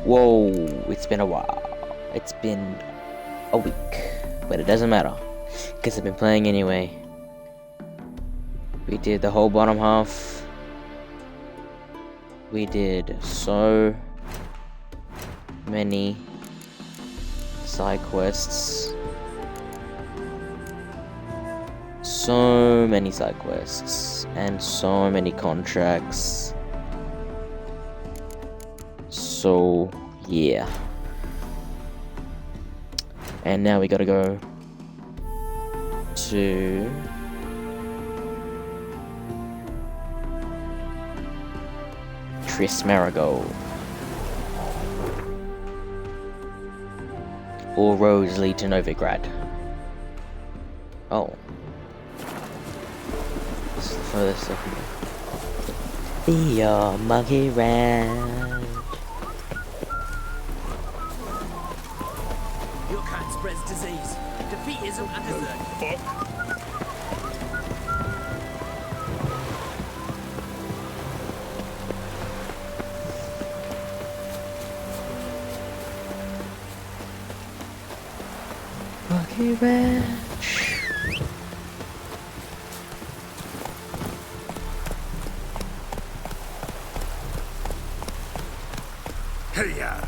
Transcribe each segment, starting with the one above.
Whoa, it's been a while. It's been a week, but it doesn't matter, because I've been playing anyway. We did the whole bottom half. We did so many side quests. So many side quests and so many contracts. So yeah. And now we gotta go to Triss Merigold. All roads lead to Novigrad. Oh. This is the furthest I can go. Be your monkey round. Your kind spreads disease. Defeat isn't a dessert. Monkey Ranch. Hey-ya!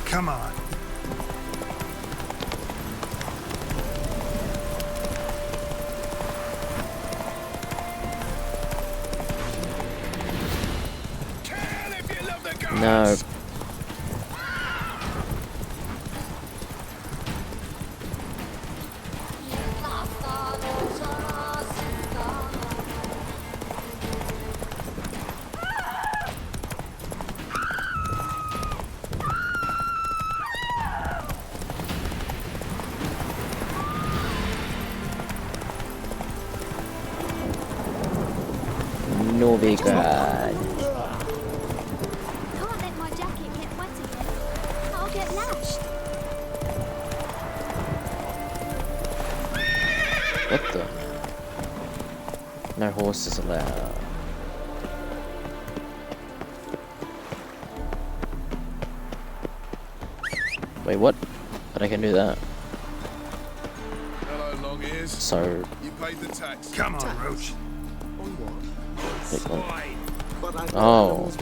Come on. No. Novigrad. Can't let my jacket get wet again. I'll get lashed. What the? No horses allowed. Wait, what? But I can do that. Hello, long ears. So, You paid the tax. Come on, Roach. click on. But I Oh,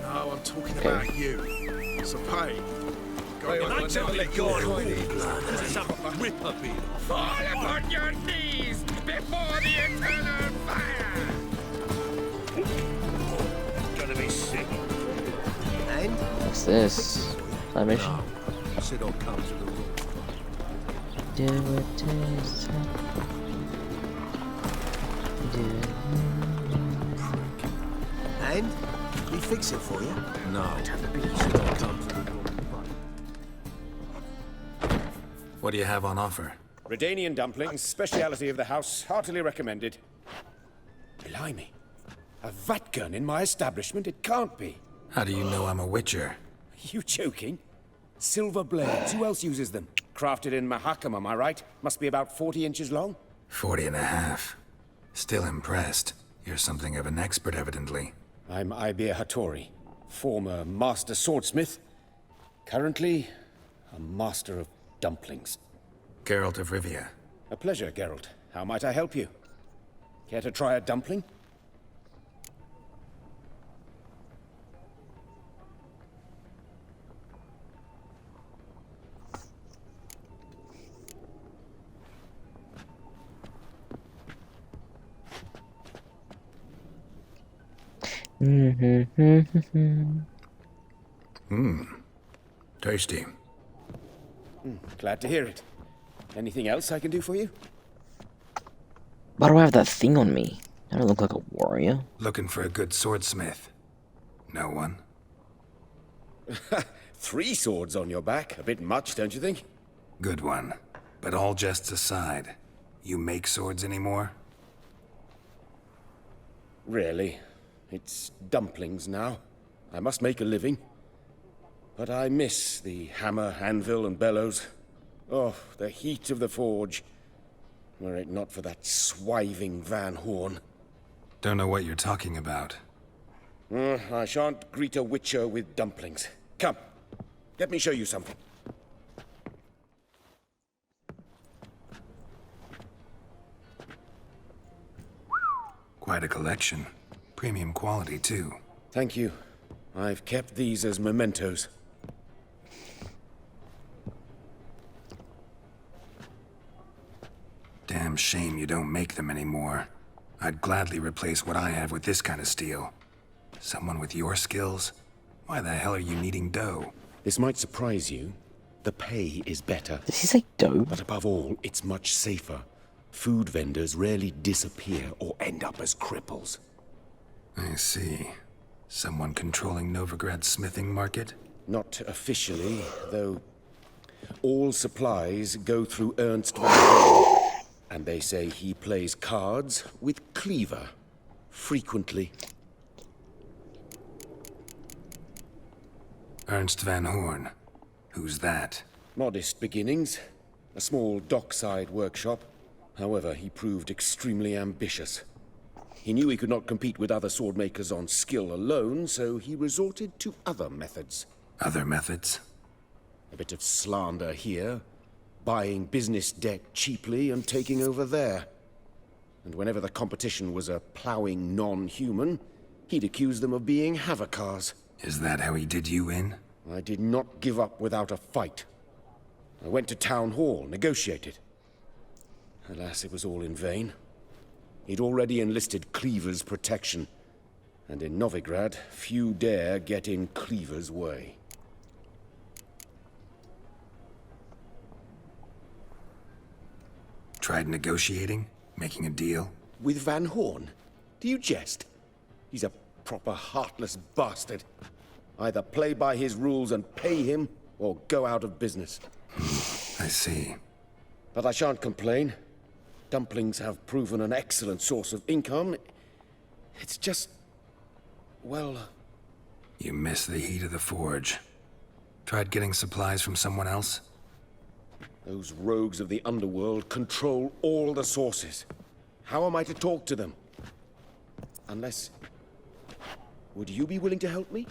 No, I'm talking Okay. about you. So pay. And I tell you, God, this is some ripper beer. Fall upon your knees before the eternal fire! Gonna be sick. And what's this? That mission? said I'll come to the room. Do it, taste it. Do And we fix it for you. No. Said I'll come to the room. What do you have on offer? Redanian dumplings, speciality of the house, heartily recommended. Blimey. A vat gun in my establishment? It can't be. How do you know I'm a witcher? You joking? Silver blades, who else uses them? Crafted in Mahakam, am I right? Must be about 40 inches long? 40 and a half. Still impressed. You're something of an expert, evidently. I'm Ibir Hattori, former master swordsmith. Currently, a master of dumplings. Geralt of Rivia. A pleasure, Geralt. How might I help you? Care to try a dumpling? Tasty. Glad to hear it. Anything else I can do for you? Why do I have that thing on me? I don't look like a warrior. Looking for a good swordsmith. No one? 3 swords on your back. A bit much, don't you think? Good one. But all jests aside, you make swords anymore? Really? It's dumplings now. I must make a living. But I miss the hammer, anvil, and bellows. Oh, the heat of the forge. Were it not for that swiving Van Horn. Don't know what you're talking about. I shan't greet a witcher with dumplings. Come, let me show you something. Quite a collection. Premium quality, too. Thank you. I've kept these as mementos. Damn shame you don't make them anymore. I'd gladly replace what I have with this kind of steel. Someone with your skills? Why the hell are you needing dough? This might surprise you. The pay is better. Does he say dope? But above all, it's much safer. Food vendors rarely disappear or end up as cripples. I see. Someone controlling Novigrad's smithing market? Not officially, though all supplies go through Ernst van Horn. And they say he plays cards with Cleaver. Frequently. Ernst van Horn. Who's that? Modest beginnings. A small dockside workshop. However, he proved extremely ambitious. He knew he could not compete with other swordmakers on skill alone, so he resorted to other methods. Other methods? A bit of slander here, buying business debt cheaply and taking over there. And whenever the competition was a ploughing non-human, he'd accuse them of being Havocars. Is that how he did you in? I did not give up without a fight. I went to town hall, negotiated. Alas, it was all in vain. He'd already enlisted Cleaver's protection, and in Novigrad, few dare get in Cleaver's way. Tried negotiating? Making a deal? With Van Horn? Do you jest? He's a proper heartless bastard. Either play by his rules and pay him, or go out of business. I see. But I shan't complain. Dumplings have proven an excellent source of income. It's just... well... You miss the heat of the forge. Tried getting supplies from someone else? Those rogues of the underworld control all the sources. How am I to talk to them? Unless... would you be willing to help me?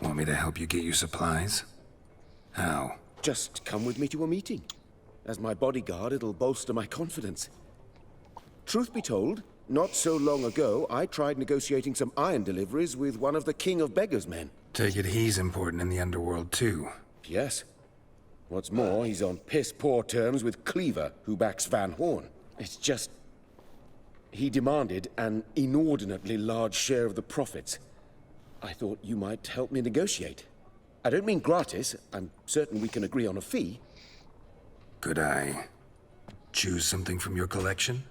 Want me to help you get you supplies? How? Just come with me to a meeting. As my bodyguard, it'll bolster my confidence. Truth be told, not so long ago, I tried negotiating some iron deliveries with one of the King of Beggars' men. Take it he's important in the underworld, too. Yes. What's more, he's on piss-poor terms with Cleaver, who backs Van Horn. It's just... he demanded an inordinately large share of the profits. I thought you might help me negotiate. I don't mean gratis. I'm certain we can agree on a fee. Could I choose something from your collection?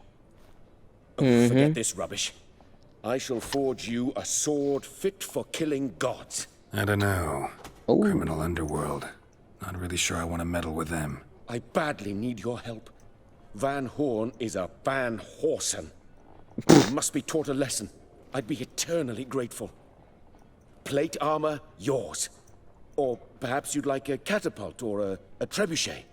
Oh, forget this rubbish. I shall forge you a sword fit for killing gods. I don't know. Ooh. Criminal underworld. Not really sure I want to meddle with them. I badly need your help. Van Horn is a Van Horsen. He must be taught a lesson. I'd be eternally grateful. Plate armor, yours. Or perhaps you'd like a catapult or a trebuchet.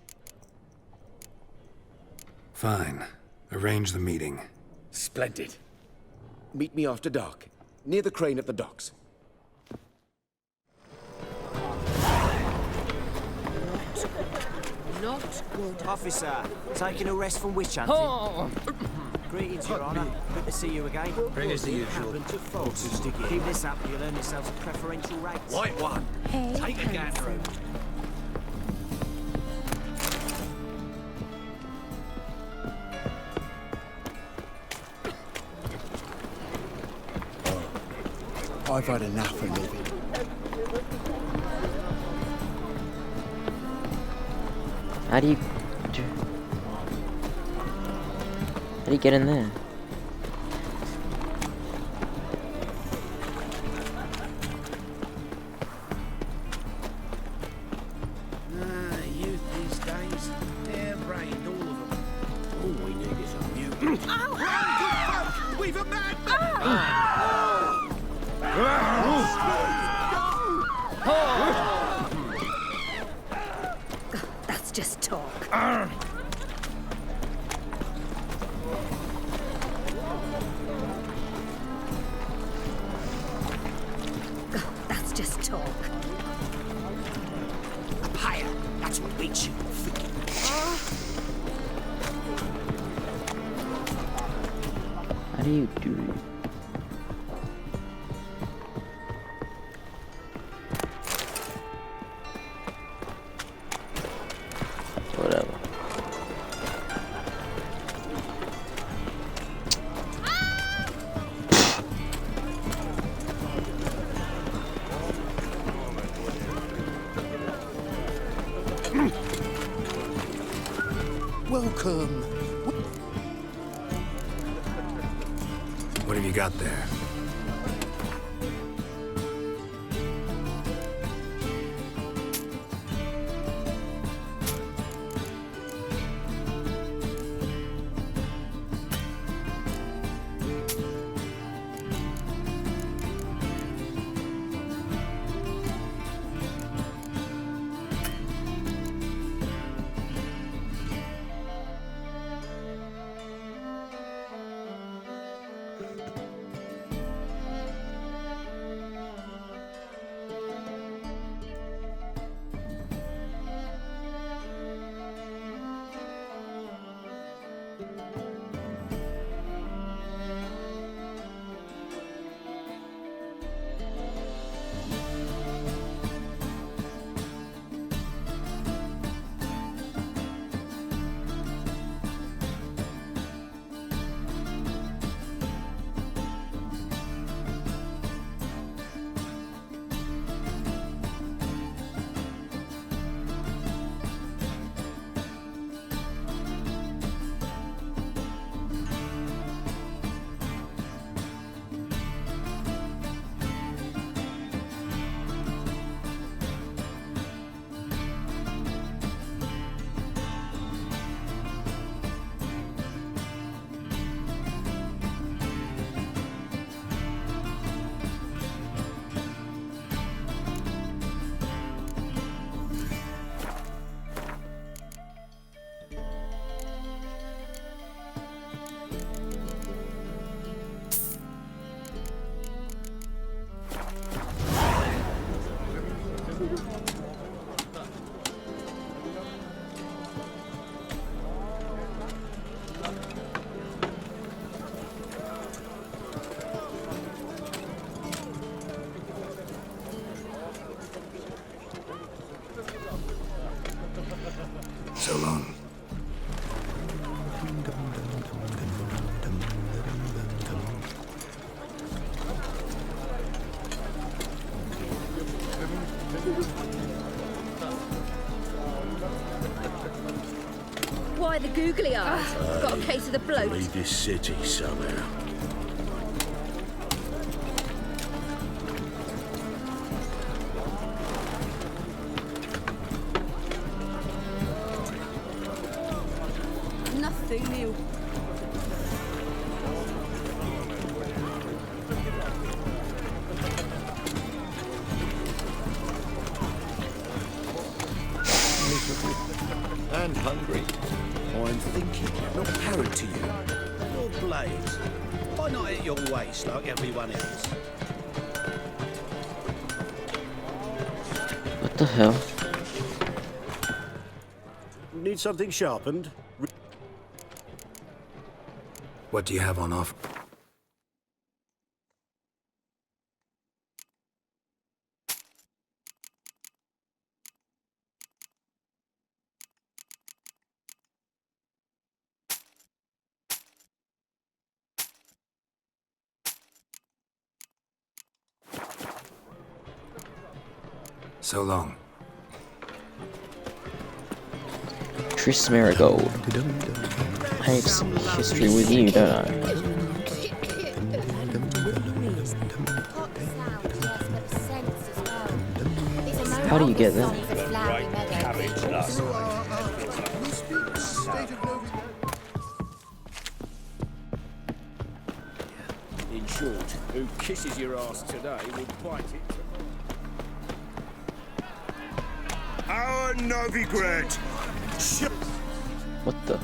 Fine. Arrange the meeting. Splendid. Meet me after dark, near the crane at the docks. Not good. Officer, taking a rest from witch hunting. Greetings, Your Honor. Good to see you again. Bring us the usual. Keep this up, you'll earn yourselves a preferential rate. White one. Hey, Take a gander. I've had enough of living. How do you get in there? Youth these days, hair-brained, all of them. All we need is a mutant. We've a madman! That's just talk. That's just talk. Up higher. That's what makes you freaking. How do you do it? Whatever. Welcome. What have you got there? So long. Why the googly eyes? Got a case of the bloat. Leave this city somehow. Nothing new. And hungry. I'm thinking, not apparent to you. Your blades. Why not at your waist like everyone else? What the hell? Need something sharpened? What do you have on offer? So long. Triss Merigold. I have some history with you, don't I? How do you get there? In short, who kisses your ass today will bite it. burn Novigrad! What the?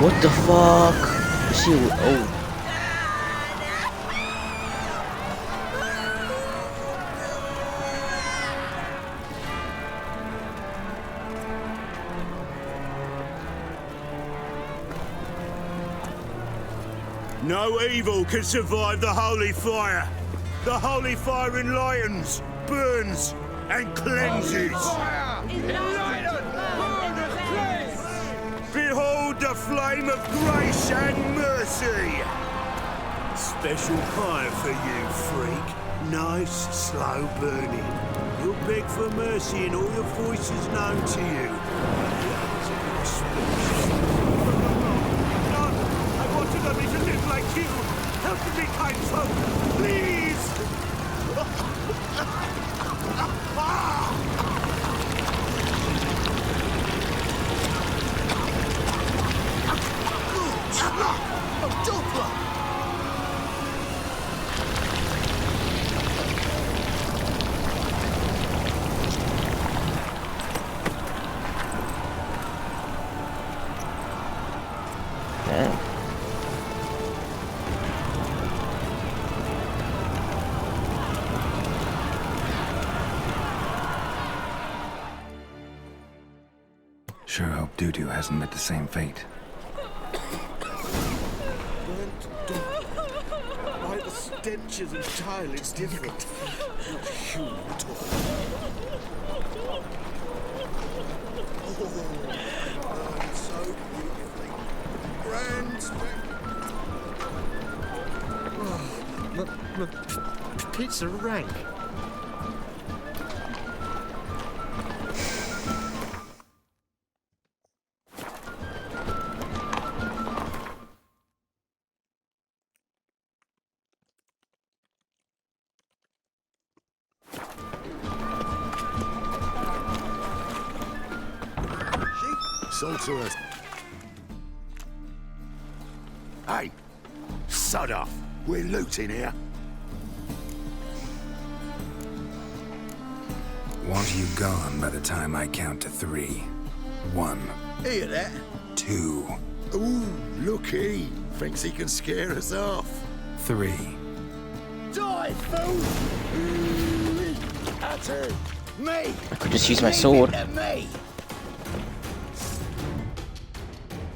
What the fuck? She. Oh. No evil can survive the holy fire. The holy fire enlightens, burns, and cleanses. Behold the flame of grace and mercy. Special fire for you, freak. Nice, slow burning. You'll beg for mercy in all your voices known to you. I want to live like you. Help me, kind folk, please. Damn. Sure hope Doo-Doo hasn't met the same fate. Why the stenches and tile is different. Not human at all. Oh, so beautifully. Grand Pizza rank. Sorceress. Hey, sod off. We're looting here. Want you gone by the time I count to 3. 1. Hear that? 2. Ooh, looky. Thinks he can scare us off. 3. Die, fool! Utter me! I could just use my sword. Me.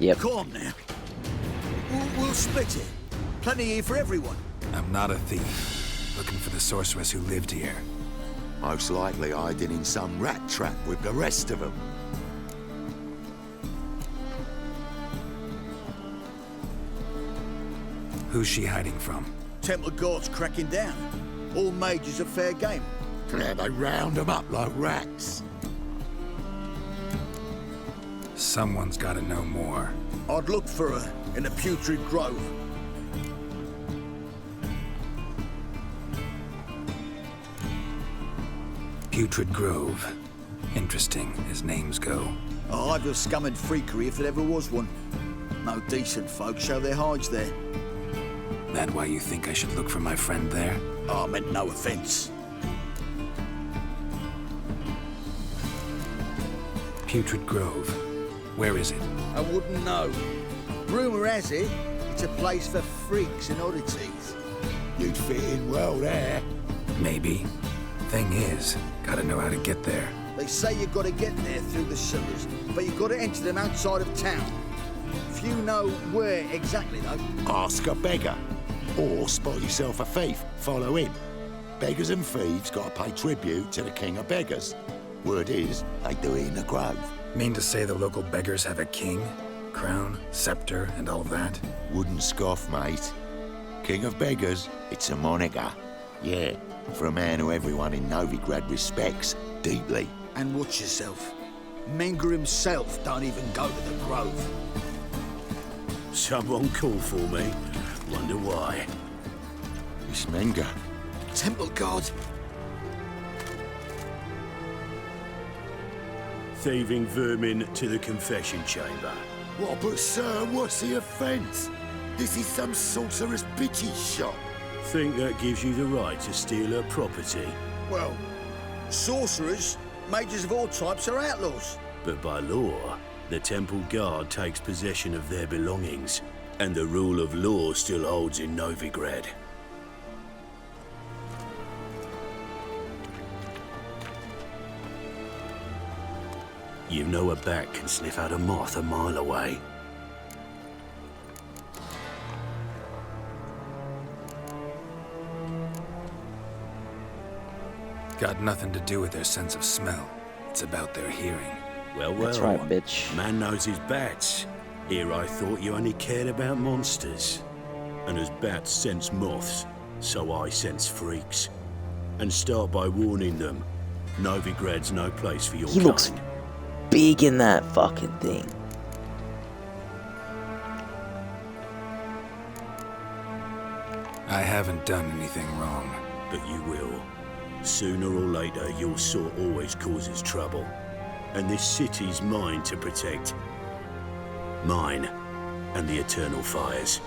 Yep. Calm now. We'll split it. Plenty here for everyone. I'm not a thief. Looking for the sorceress who lived here. Most likely hiding in some rat trap with the rest of them. Who's she hiding from? Temple Guard's cracking down. All mages are fair game. Yeah, they round them up like rats. Someone's gotta know more. I'd look for her in the Putrid Grove. Putrid Grove. Interesting, as names go. A hive of scum and freakery if there ever was one. No decent folk show their hides there. That why you think I should look for my friend there? I meant no offense. Putrid Grove. Where is it? I wouldn't know. Rumour has it, it's a place for freaks and oddities. You'd fit in well there. Maybe. Thing is, gotta know how to get there. They say you've got to get there through the sewers, but you've got to enter them outside of town. Few know where exactly, though. Ask a beggar. Or spot yourself a thief, follow him. Beggars and thieves got to pay tribute to the king of beggars. Word is, they do it in the grove. Mean to say the local beggars have a king, crown, scepter, and all that? Wouldn't scoff, mate. King of beggars, it's a moniker. Yeah, for a man who everyone in Novigrad respects deeply. And watch yourself. Menger himself don't even go to the grove. Someone called for me. Wonder why. Miss Menger. Temple Guard. Thieving vermin to the confession chamber. What, but sir, what's the offence? This is some sorcerer's bitchy shop. Think that gives you the right to steal her property? Well, sorcerers, mages of all types are outlaws. But by law, the temple guard takes possession of their belongings, and the rule of law still holds in Novigrad. You know a bat can sniff out a moth a mile away. Got nothing to do with their sense of smell. It's about their hearing. Well, That's right, bitch. Man knows his bats. Here I thought you only cared about monsters. And as bats sense moths, so I sense freaks. And start by warning them, Novigrad's no place for your He kind. looks big in that fucking thing. I haven't done anything wrong. But you will. Sooner or later, your sort always causes trouble. And this city's mine to protect. Mine and the eternal fires.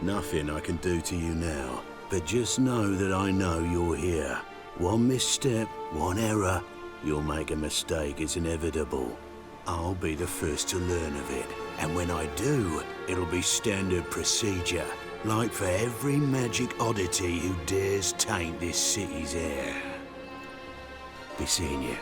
Nothing I can do to you now, but just know that I know you're here. One misstep, one error, you'll make a mistake, it's inevitable. I'll be the first to learn of it, and when I do, it'll be standard procedure, like for every magic oddity who dares taint this city's air. Be seeing you.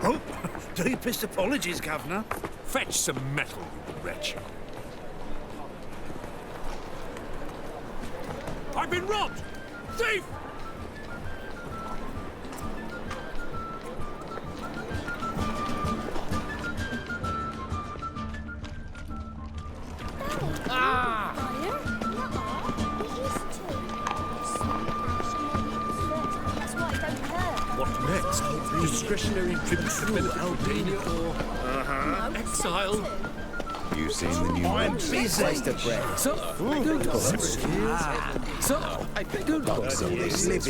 Oh, deepest apologies, Governor. Fetch some metal, you wretch. I've been robbed! Thief! What next? Discretionary trips to Albania or exile? You seen the new I'm ones? busy. Living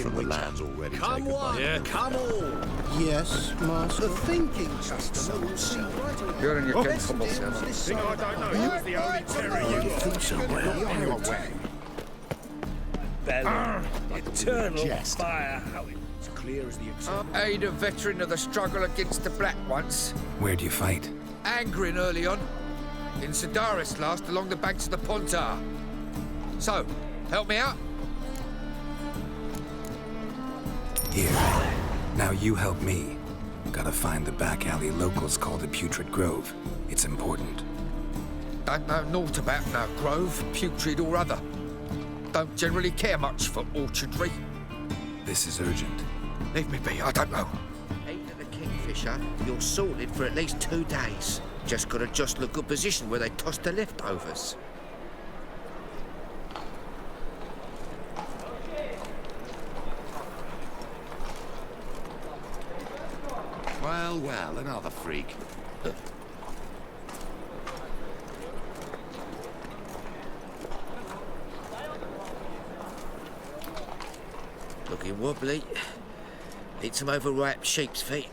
from the lands already Come taken on, by come on. Yes, Master. The thinking customer will see right away. You're in your capable Thing I don't know, you was the only terror you got. Somewhere on your way. Eternal fire. How it's clear as the Aid a veteran of the struggle against the Black once. Where'd you fight? Angering early on. In Sedaris last, along the banks of the Pontar. So, help me out? Here. Now you help me. Gotta find the back alley locals call the Putrid Grove. It's important. Don't know naught about no grove, putrid or other. Don't generally care much for orchardry. This is urgent. Leave me be, I don't know. Eating the Kingfisher, you're sorted for at least 2 days. Just gotta jostle a good position where they toss the leftovers. Well, another freak. Looking wobbly. Eat some overripe sheep's feet.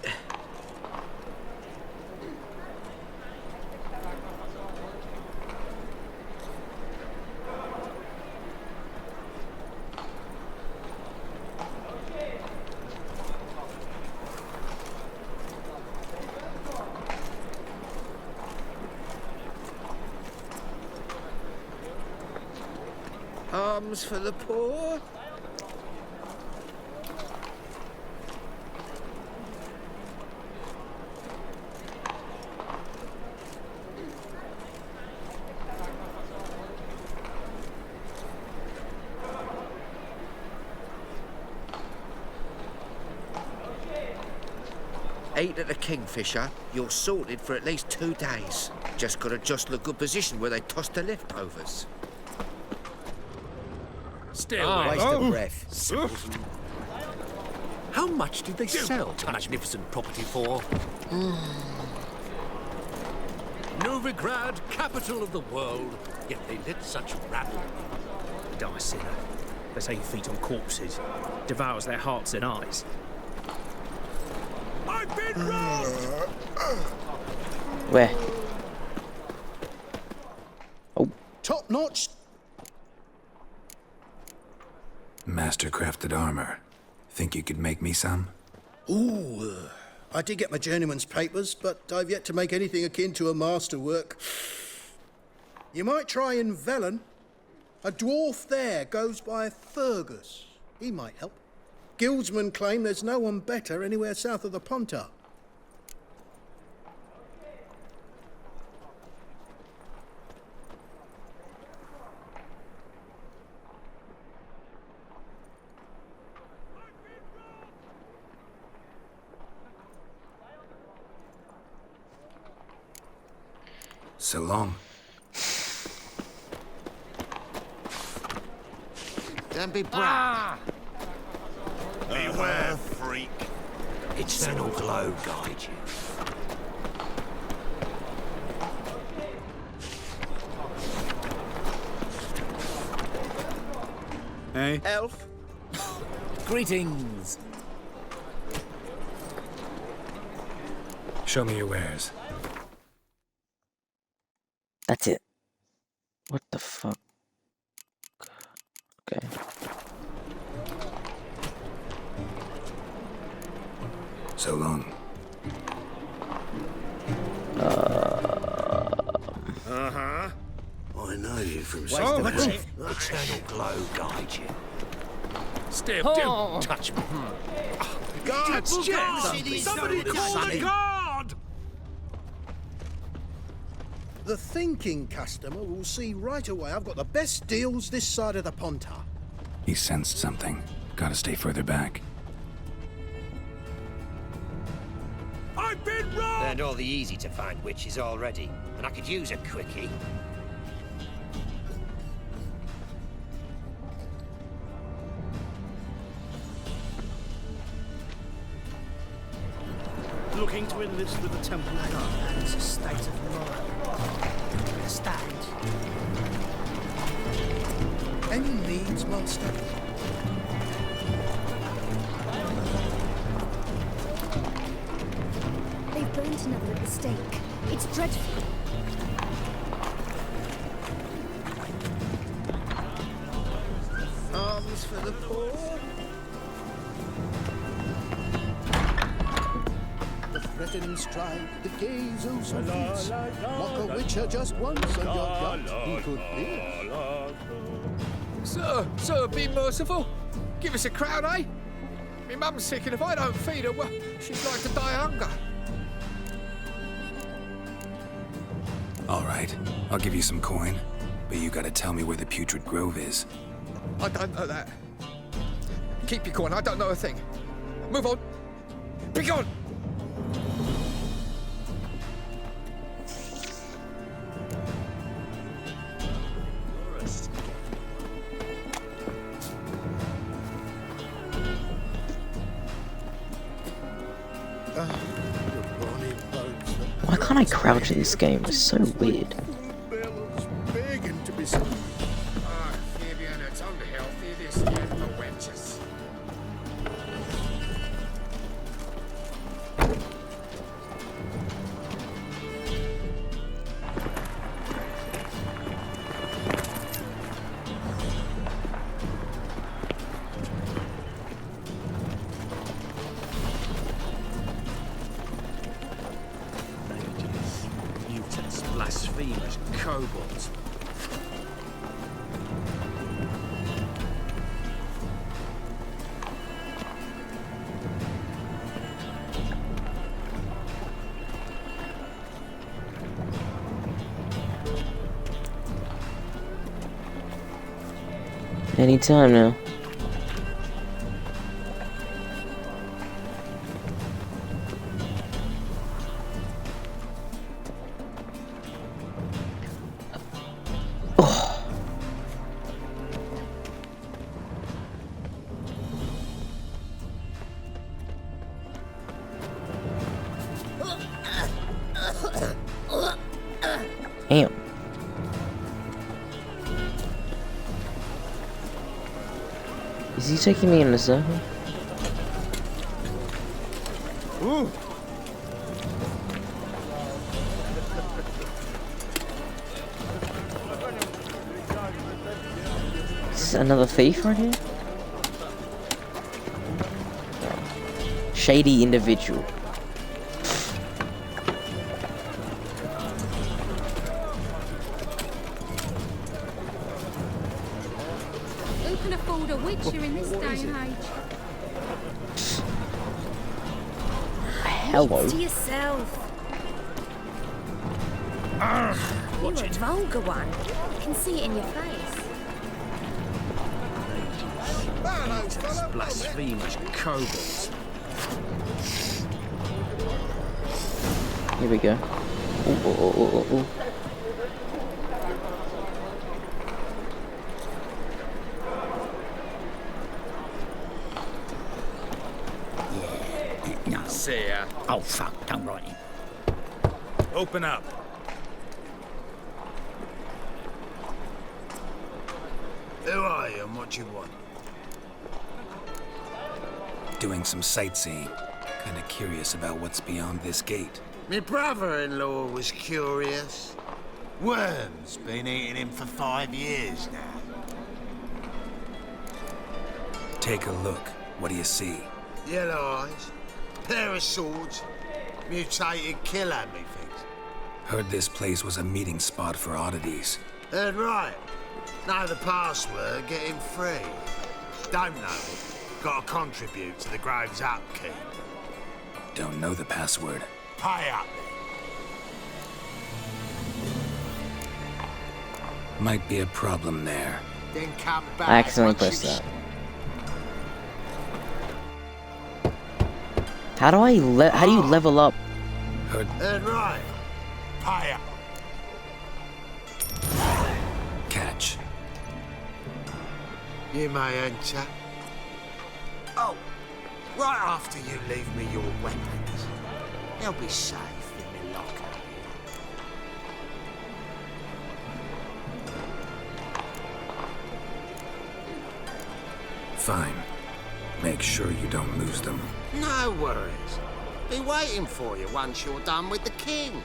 Alms for the poor. Eat at the Kingfisher, you're sorted for at least 2 days. Just gotta jostle a good position where they toss the leftovers. Still, Waste of breath. simpleton. How much did they sell the magnificent property for? Novigrad, capital of the world, yet they lit such rabble. Die sinner. They say he feeds on corpses, devours their hearts and eyes. I've been robbed! Where? Oh. Top notch. Master-crafted armor. Think you could make me some? Ooh, I did get my journeyman's papers, but I've yet to make anything akin to a masterwork. You might try in Velen. A dwarf there goes by Fergus. He might help. Guildsmen claim there's no one better anywhere south of the Pontar. So long. Don't be brave. Beware, freak. Eternal glow guide you. Hey? Elf? Greetings. Show me your wares. That's it. What the fuck? Okay. So long. Uh-huh. I know you from Waste somewhere. of breath. Eternal glow guide you. Still, don't touch me. Guards! Somebody call the guard! The thinking customer will see right away I've got the best deals this side of the Pontar. He sensed something. Gotta stay further back. I've been robbed! Learned all the easy-to-find witches already, and I could use a quickie. Looking to enlist with the Temple Guard. It's a state of mind. Understand? Any needs, monster? They've burnt another at the stake. It's dreadful. Arms for the poor. The threatening stride, the gaze oh so fierce. Mock a witcher just once and you're got who could pierce. Sir, be merciful. Give us a crown, eh? Me mum's sick, and if I don't feed her, well, she's like to die of hunger. All right, I'll give you some coin, but you gotta tell me where the Putrid Grove is. I don't know that. Keep your coin, I don't know a thing. Move on. Be gone! Why can't I crouch in this game? It's so weird. Begging to be seen. Ah, Fabian, it's unhealthy, this yet the wenches. Mutants, blasphemers, kobolds. Anytime now. Oh. Damn. Is he taking me in a circle? Ooh. Is this another thief right here? Shady individual. Who can afford a witcher in this day and age? Hello. To yourself. You're a vulgar one. I can see it in your face. Blasphemous kobolds. Here we go. Ooh, ooh, ooh, ooh, ooh. No. See ya. Oh, fuck, don't write it. Open up. Who are you and what you want? Doing some sightseeing. Kinda curious about what's beyond this gate. My brother-in-law was curious. Worms been eating him for 5 years now. Take a look. What do you see? Yellow eyes, pair of swords, mutated killer, methinks. Heard this place was a meeting spot for oddities. Heard right. Know the password, get him free. Don't know it. Got to contribute to the Grove's upkeep. Don't know the password. Pay up Might be a problem there. then come back. I accidentally once pressed you've that. How do how do you level up? Heard right. Pay up. Catch. You may enter. Oh, right after you leave me your weapons. They'll be safe in the locker. Fine. Make sure you don't lose them. No worries. Be waiting for you once you're done with the king.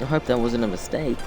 I hope that wasn't a mistake.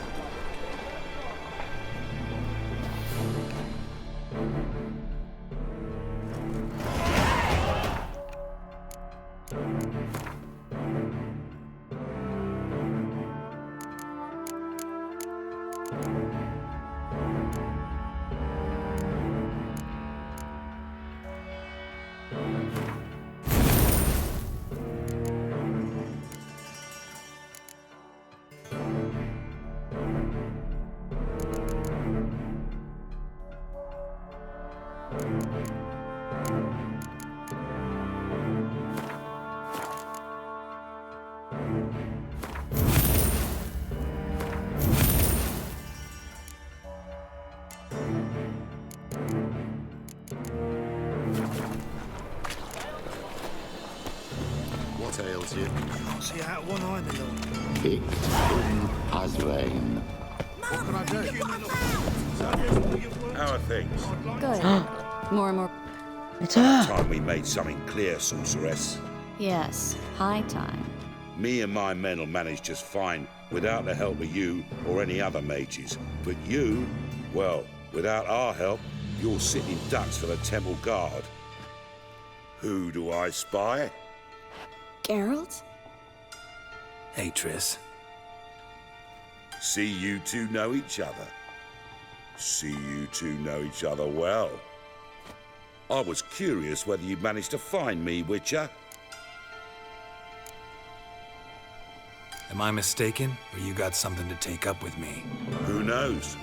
What ails you? Can't see out one eye, my lord. Picked in Azrain. What can I do? How are things? Good. More and more. It's About time we made something clear, sorceress. Yes, high time. Me and my men will manage just fine without the help of you or any other mages. But you, well, without our help, you're sitting ducks for the temple guard. Who do I spy? Geralt? Hey, Triss. See you two know each other. See you two know each other well. I was curious whether you managed to find me, Witcher. Am I mistaken, or you got something to take up with me? Who knows?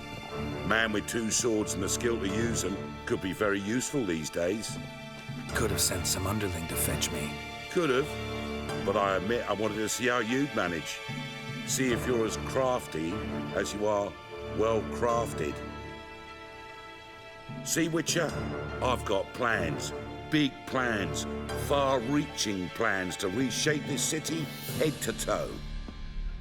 Man with two swords and the skill to use them could be very useful these days. Could have sent some underling to fetch me. Could have, but I admit I wanted to see how you'd manage. See if you're as crafty as you are well-crafted. See, Witcher? I've got plans. Big plans. Far-reaching plans to reshape this city head to toe.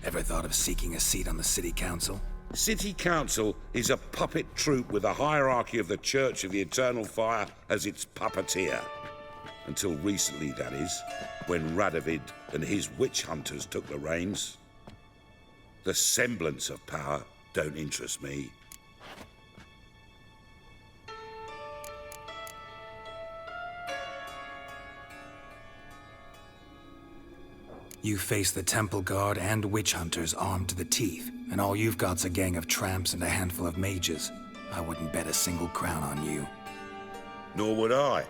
Ever thought of seeking a seat on the city council? City Council is a puppet troupe with the hierarchy of the Church of the Eternal Fire as its puppeteer. Until recently, that is, when Radovid and his witch hunters took the reins. The semblance of power don't interest me. You face the Temple Guard and witch hunters armed to the teeth, and all you've got's a gang of tramps and a handful of mages. I wouldn't bet a single crown on you. Nor would I.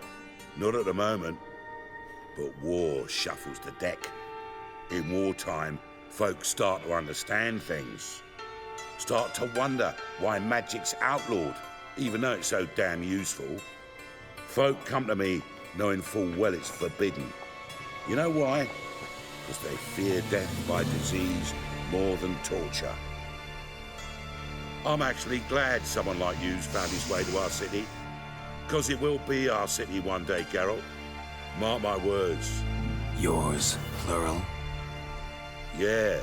Not at the moment. But war shuffles the deck. In wartime, folks start to understand things. Start to wonder why magic's outlawed, even though it's so damn useful. Folk come to me knowing full well it's forbidden. You know why? Because they fear death by disease more than torture. I'm actually glad someone like you's found his way to our city. Because it will be our city one day, Geralt. Mark my words. Yours, plural? Yeah,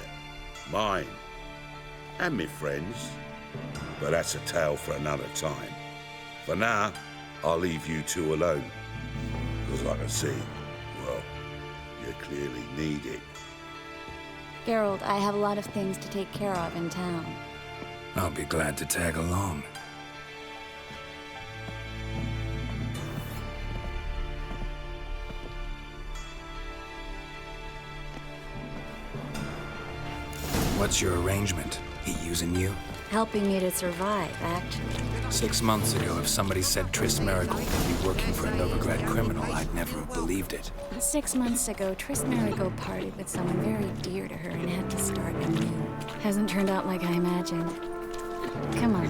mine. And me friends. But that's a tale for another time. For now, I'll leave you two alone. Because I can see, well, you clearly need it. Geralt, I have a lot of things to take care of in town. I'll be glad to tag along. What's your arrangement? He using you? Helping me to survive, actually. 6 months ago, if somebody said Triss Merigold would be working for a Novigrad criminal, I'd never have believed it. 6 months ago, Triss Merigold partied with someone very dear to her and had to start anew. Hasn't turned out like I imagined. Come on,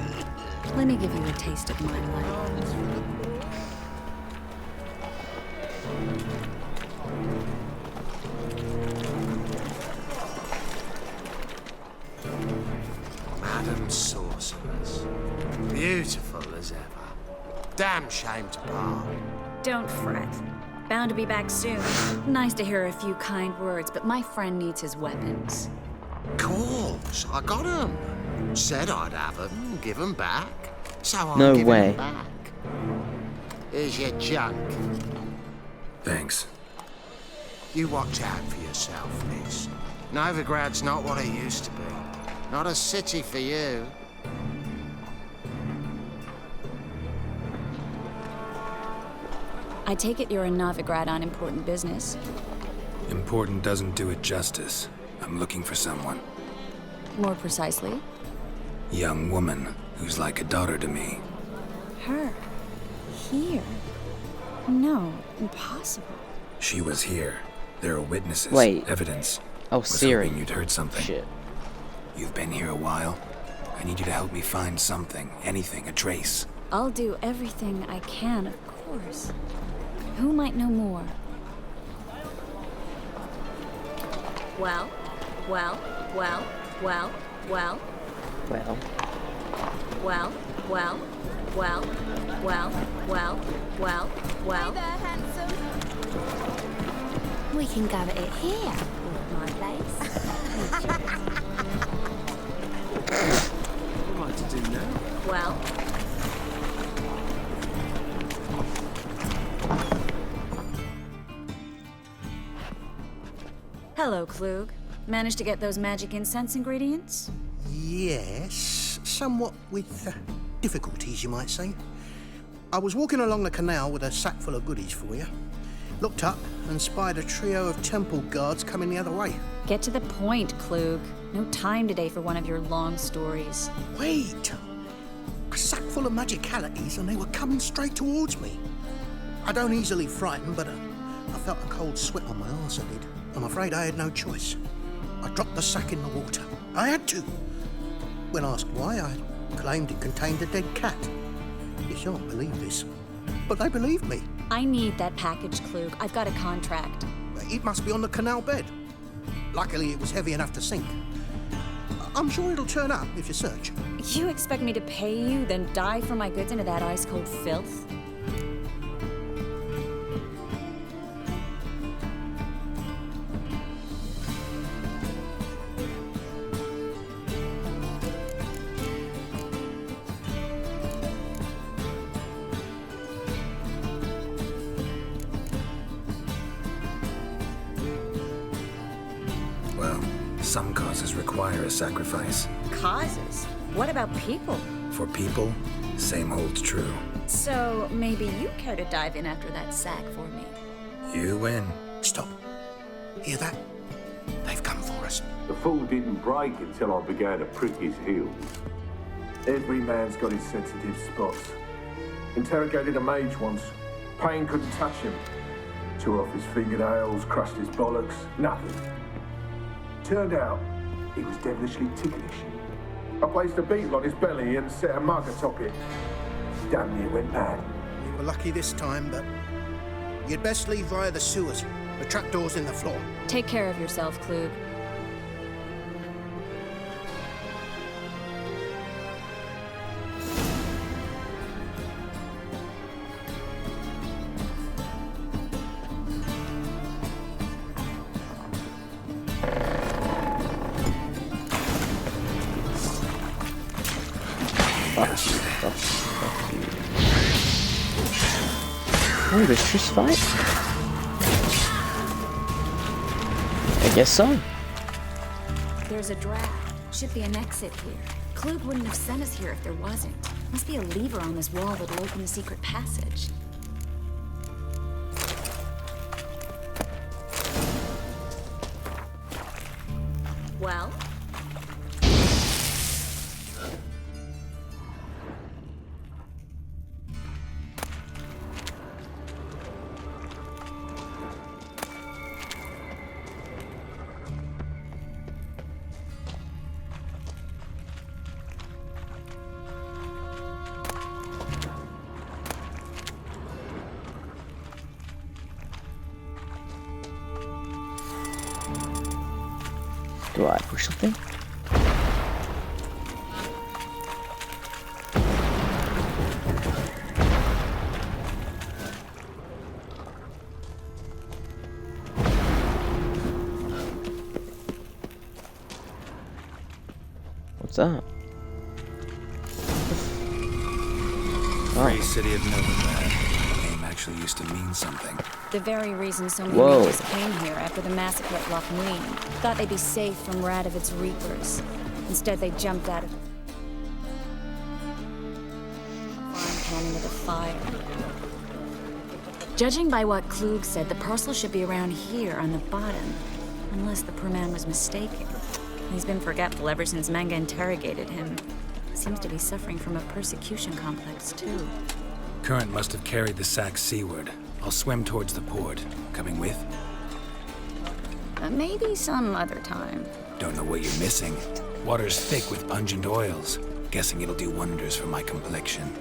let me give you a taste of my life. Madam Sorceress. Beautiful as ever. Damn shame to part. Don't fret. Bound to be back soon. Nice to hear a few kind words, but my friend needs his weapons. Course, I got 'em. Said I'd have 'em, give 'em back. So I'm No giving way. 'em back. Here's your junk. Thanks. You watch out for yourself, Liz. Novigrad's not what it used to be. Not a city for you. I take it you're in Novigrad on important business. Important doesn't do it justice. I'm looking for someone. More precisely? Young woman who's like a daughter to me. Her. Here. No, impossible. She was here. There are witnesses, Wait. evidence. Oh, Was Ciri. hoping you'd heard something. Shit. You've been here a while. I need you to help me find something, anything, a trace. I'll do everything I can, of course. Who might know more? Well. Well. Well. Hey there, handsome. We can gather it here, my place. What am I to do now? Well. Hello, Klug. Managed to get those magic incense ingredients? Yes, somewhat with difficulties, you might say. I was walking along the canal with a sack full of goodies for you. Looked up and spied a trio of temple guards coming the other way. Get to the point, Klug. No time today for one of your long stories. Wait! A sack full of magicalities and they were coming straight towards me. I don't easily frighten, but I felt a cold sweat on my arse, I did. I'm afraid I had no choice. I dropped the sack in the water. I had to. When asked why, I claimed it contained a dead cat. You shan't believe this, but they believed me. I need that package, Klug. I've got a contract. It must be on the canal bed. Luckily, it was heavy enough to sink. I'm sure it'll turn up if you search. You expect me to pay you, then dive for my goods into that ice-cold filth? Well, some causes require a sacrifice. Causes? What about people? For people, same holds true. So maybe you care to dive in after that sack for me? You win. Stop. Hear that? They've come for us. The fall didn't break until I began to prick his heels. Every man's got his sensitive spots. Interrogated a mage once. Pain couldn't touch him. Tore off his fingernails, crushed his bollocks, nothing. Turned out, he was devilishly ticklish. I placed a beetle on his belly and set a mug atop it. Damn near went mad. We were lucky this time, but you'd best leave via the sewers. The trapdoor's in the floor. Take care of yourself, Klug. Oh, does Triss fight? I guess so. There's a draft. Should be an exit here. Klug wouldn't have sent us here if there wasn't. Must be a lever on this wall that'll open the secret passage. Well? Do I push something? What's that? Free city of Novigrad. The name actually used to mean something. The very reason so many Whoa. mages came here after the massacre at Loch Muin. Thought they'd be safe from Radovid's reapers. Instead, they jumped out of frying pan into the fire. Judging by what Klug said, the parcel should be around here on the bottom. Unless the poor man was mistaken. He's been forgetful ever since Manga interrogated him. Seems to be suffering from a persecution complex, too. Current must have carried the sack seaward. I'll swim towards the port. Coming with? Maybe some other time. Don't know what you're missing. Water's thick with pungent oils. Guessing it'll do wonders for my complexion.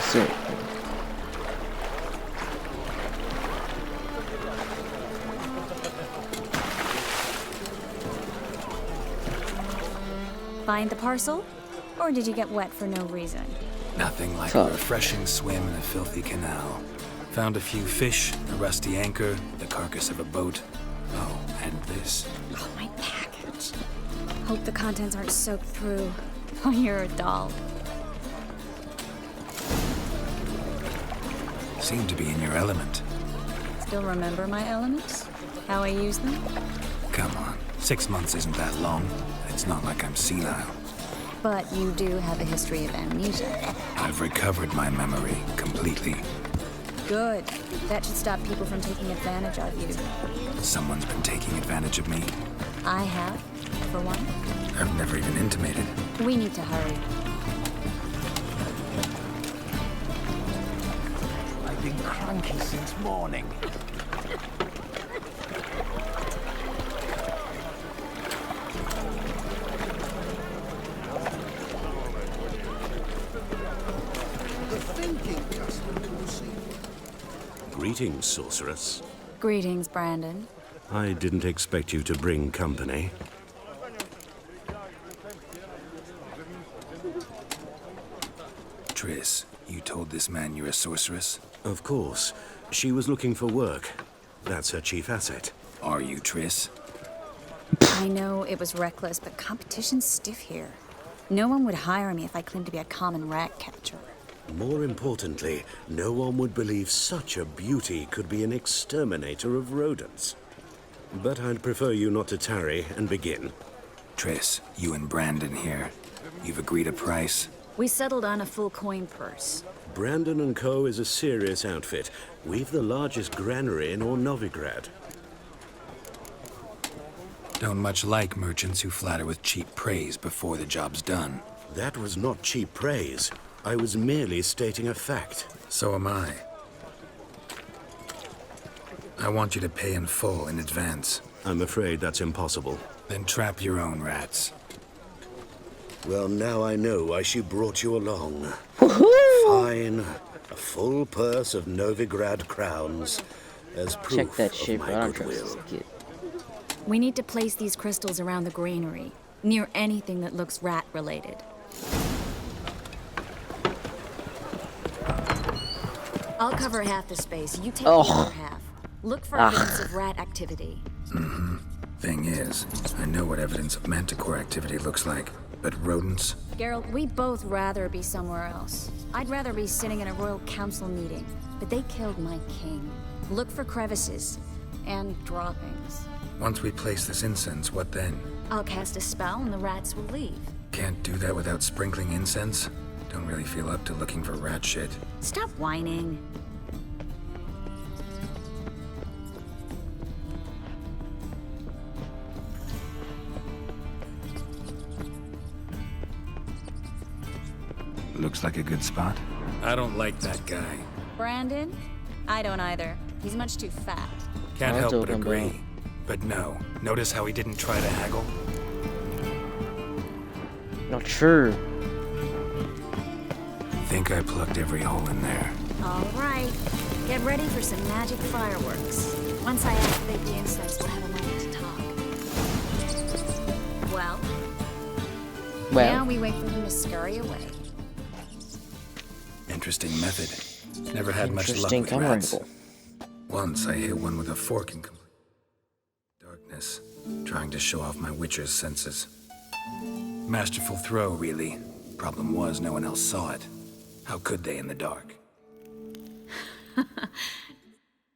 So, Find the parcel? Or did you get wet for no reason? Nothing like a refreshing swim in a filthy canal. Found a few fish, a rusty anchor, the carcass of a boat. Oh, and this. Oh, my package. Hope the contents aren't soaked through. Oh, you're a doll. Seem to be in your element. Still remember my elements? How I use them? Come on, 6 months isn't that long. It's not like I'm senile. But you do have a history of amnesia. I've recovered my memory completely. Good. That should stop people from taking advantage of you. Someone's been taking advantage of me. I have, for one. I've never even intimated. We need to hurry. I've been cranky since morning. Greetings, sorceress. Greetings, Brandon. I didn't expect you to bring company. Triss, you told this man you're a sorceress? Of course. She was looking for work. That's her chief asset. Are you, Triss? I know it was reckless, but competition's stiff here. No one would hire me if I claimed to be a common rat catcher. More importantly, no one would believe such a beauty could be an exterminator of rodents. But I'd prefer you not to tarry and begin. Triss, you and Brandon here. You've agreed a price? We settled on a full coin purse. Brandon & Co. is a serious outfit. We've the largest granary in all Novigrad. Don't much like merchants who flatter with cheap praise before the job's done. That was not cheap praise. I was merely stating a fact. So am I. I want you to pay in full in advance. I'm afraid that's impossible. Then trap your own rats. Well, now I know why she brought you along. Fine. A full purse of Novigrad crowns as proof Check that shit, of but I my don't trust goodwill. this kid. We need to place these crystals around the granary, near anything that looks rat-related. I'll cover half the space. You take the other half. Look for evidence of rat activity. Mm-hmm. Thing is, I know what evidence of manticore activity looks like, but rodents? Geralt, we'd both rather be somewhere else. I'd rather be sitting in a royal council meeting, but they killed my king. Look for crevices and droppings. Once we place this incense, what then? I'll cast a spell and the rats will leave. Can't do that without sprinkling incense? Don't really feel up to looking for rat shit. Stop whining. Looks like a good spot. I don't like that guy. Brandon? I don't either. He's much too fat. Can't help but agree. But no, notice how he didn't try to haggle? Not sure. Think I plugged every hole in there. All right. Get ready for some magic fireworks. Once I activate the incense, we'll have a moment to talk. Well? Now we wait for him to scurry away. Interesting method. Never had much luck with rats. Once I hit one with a fork in complete darkness, trying to show off my witcher's senses. Masterful throw, really. Problem was, no one else saw it. How could they in the dark?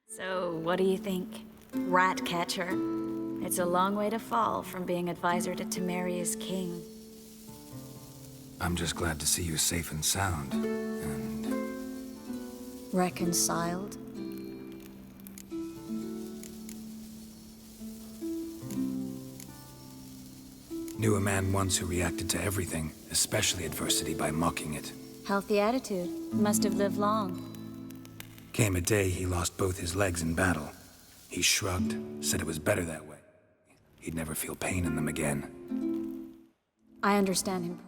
So, what do you think? Rat catcher? It's a long way to fall from being advisor to Temeria's king. I'm just glad to see you safe and sound, and... reconciled? Knew a man once who reacted to everything, especially adversity, by mocking it. Healthy attitude. Must have lived long. Came a day he lost both his legs in battle. He shrugged, said it was better that way. He'd never feel pain in them again. I understand him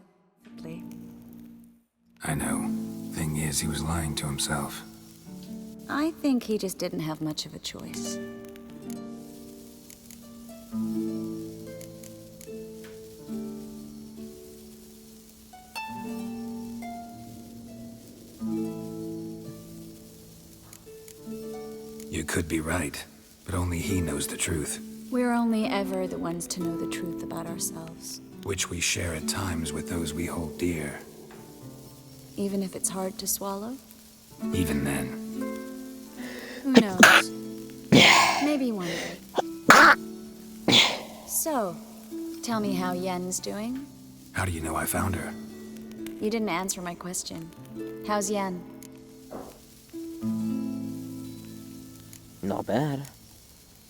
perfectly. I know. Thing is, he was lying to himself. I think he just didn't have much of a choice. You could be right, but only he knows the truth. We're only ever the ones to know the truth about ourselves. Which we share at times with those we hold dear. Even if it's hard to swallow? Even then. Who knows? Maybe one day. So, tell me how Yen's doing? How do you know I found her? You didn't answer my question. How's Yen? Not bad.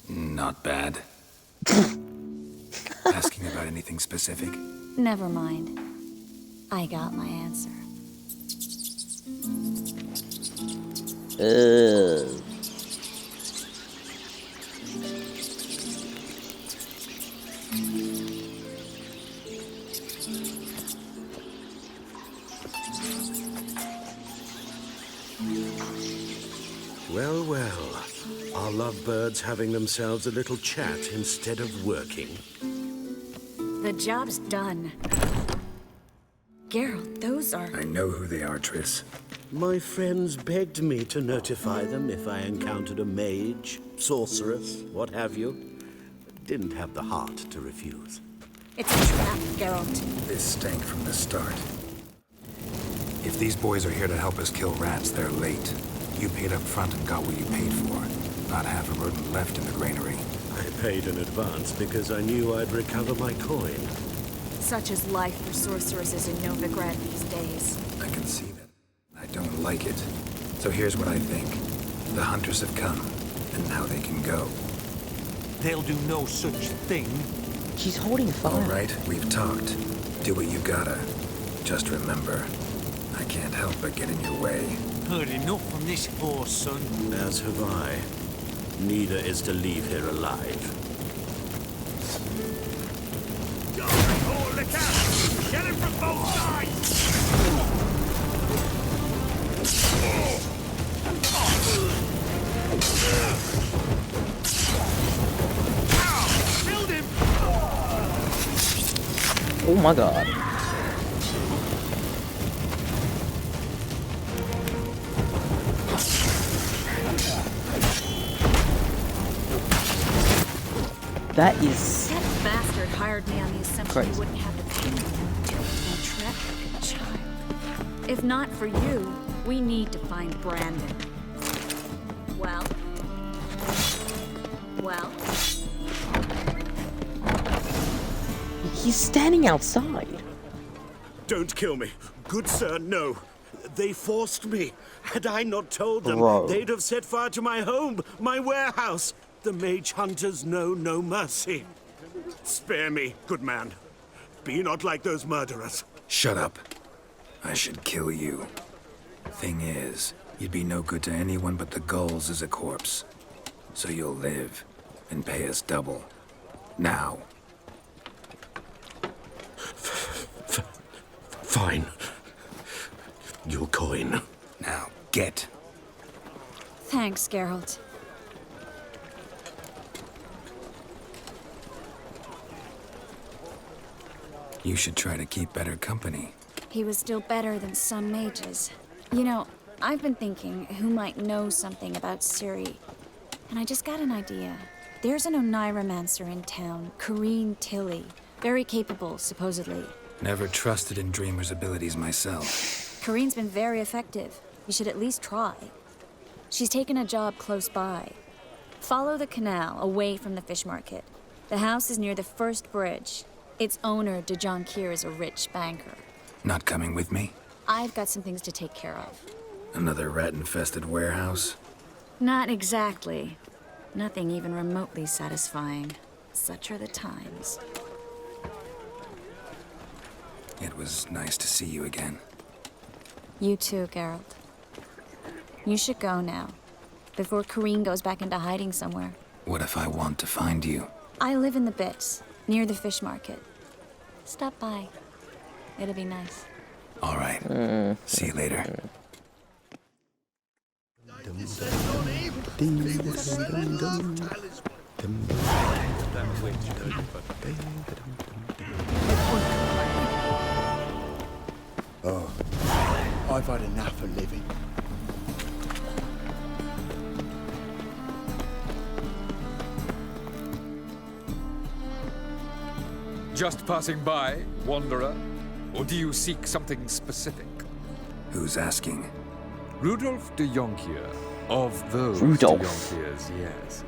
Not bad. Asking about anything specific? Never mind. I got my answer. Well, well. Are lovebirds having themselves a little chat instead of working? The job's done. Geralt, those are... I know who they are, Triss. My friends begged me to notify them if I encountered a mage, sorceress, what have you. Didn't have the heart to refuse. It's a trap, Geralt. This stank from the start. If these boys are here to help us kill rats, they're late. You paid up front and got what you paid for. Not half a rodent left in the granary. I paid in advance because I knew I'd recover my coin. Such is life for sorceresses in Novigrad these days. I can see that. I don't like it. So here's what I think. The hunters have come, and now they can go. They'll do no such thing. She's holding fire. All right, we've talked. Do what you gotta. Just remember, I can't help but get in your way. Heard enough from this horse, son. As have I. Neither is to leave here alive. Oh, look out! Get him from both sides! Killed him! Oh my god. That is... That bastard hired me on the assumption he wouldn't have the pain. And trapped like a child. If not for you, we need to find Brandon. Well? Well? He's standing outside. Don't kill me. Good sir, no. They forced me. Had I not told them, Bro. they'd have set fire to my home, my warehouse. The mage hunters know no mercy. Spare me, good man. Be not like those murderers. Shut up. I should kill you. Thing is, you'd be no good to anyone but the gulls as a corpse. So you'll live and pay us double. Now. Fine. Your coin. Now, get. Thanks, Geralt. You should try to keep better company. He was still better than some mages. You know, I've been thinking who might know something about Ciri. And I just got an idea. There's an Oneiromancer in town, Corrine Tilly. Very capable, supposedly. Never trusted in Dreamer's abilities myself. Corrine's been very effective. You should at least try. She's taken a job close by. Follow the canal, away from the fish market. The house is near the first bridge. Its owner, de Jonquier, is a rich banker. Not coming with me? I've got some things to take care of. Another rat-infested warehouse? Not exactly. Nothing even remotely satisfying. Such are the times. It was nice to see you again. You too, Geralt. You should go now, before Corrine goes back into hiding somewhere. What if I want to find you? I live in the Bits, near the fish market. Stop by. It'll be nice. All right. See you later. Oh, I've had enough of living. Just passing by, wanderer? Or do you seek something specific? Who's asking? Rudolph de Jonquier. Of those Rudolph. de Jonquiers, yes.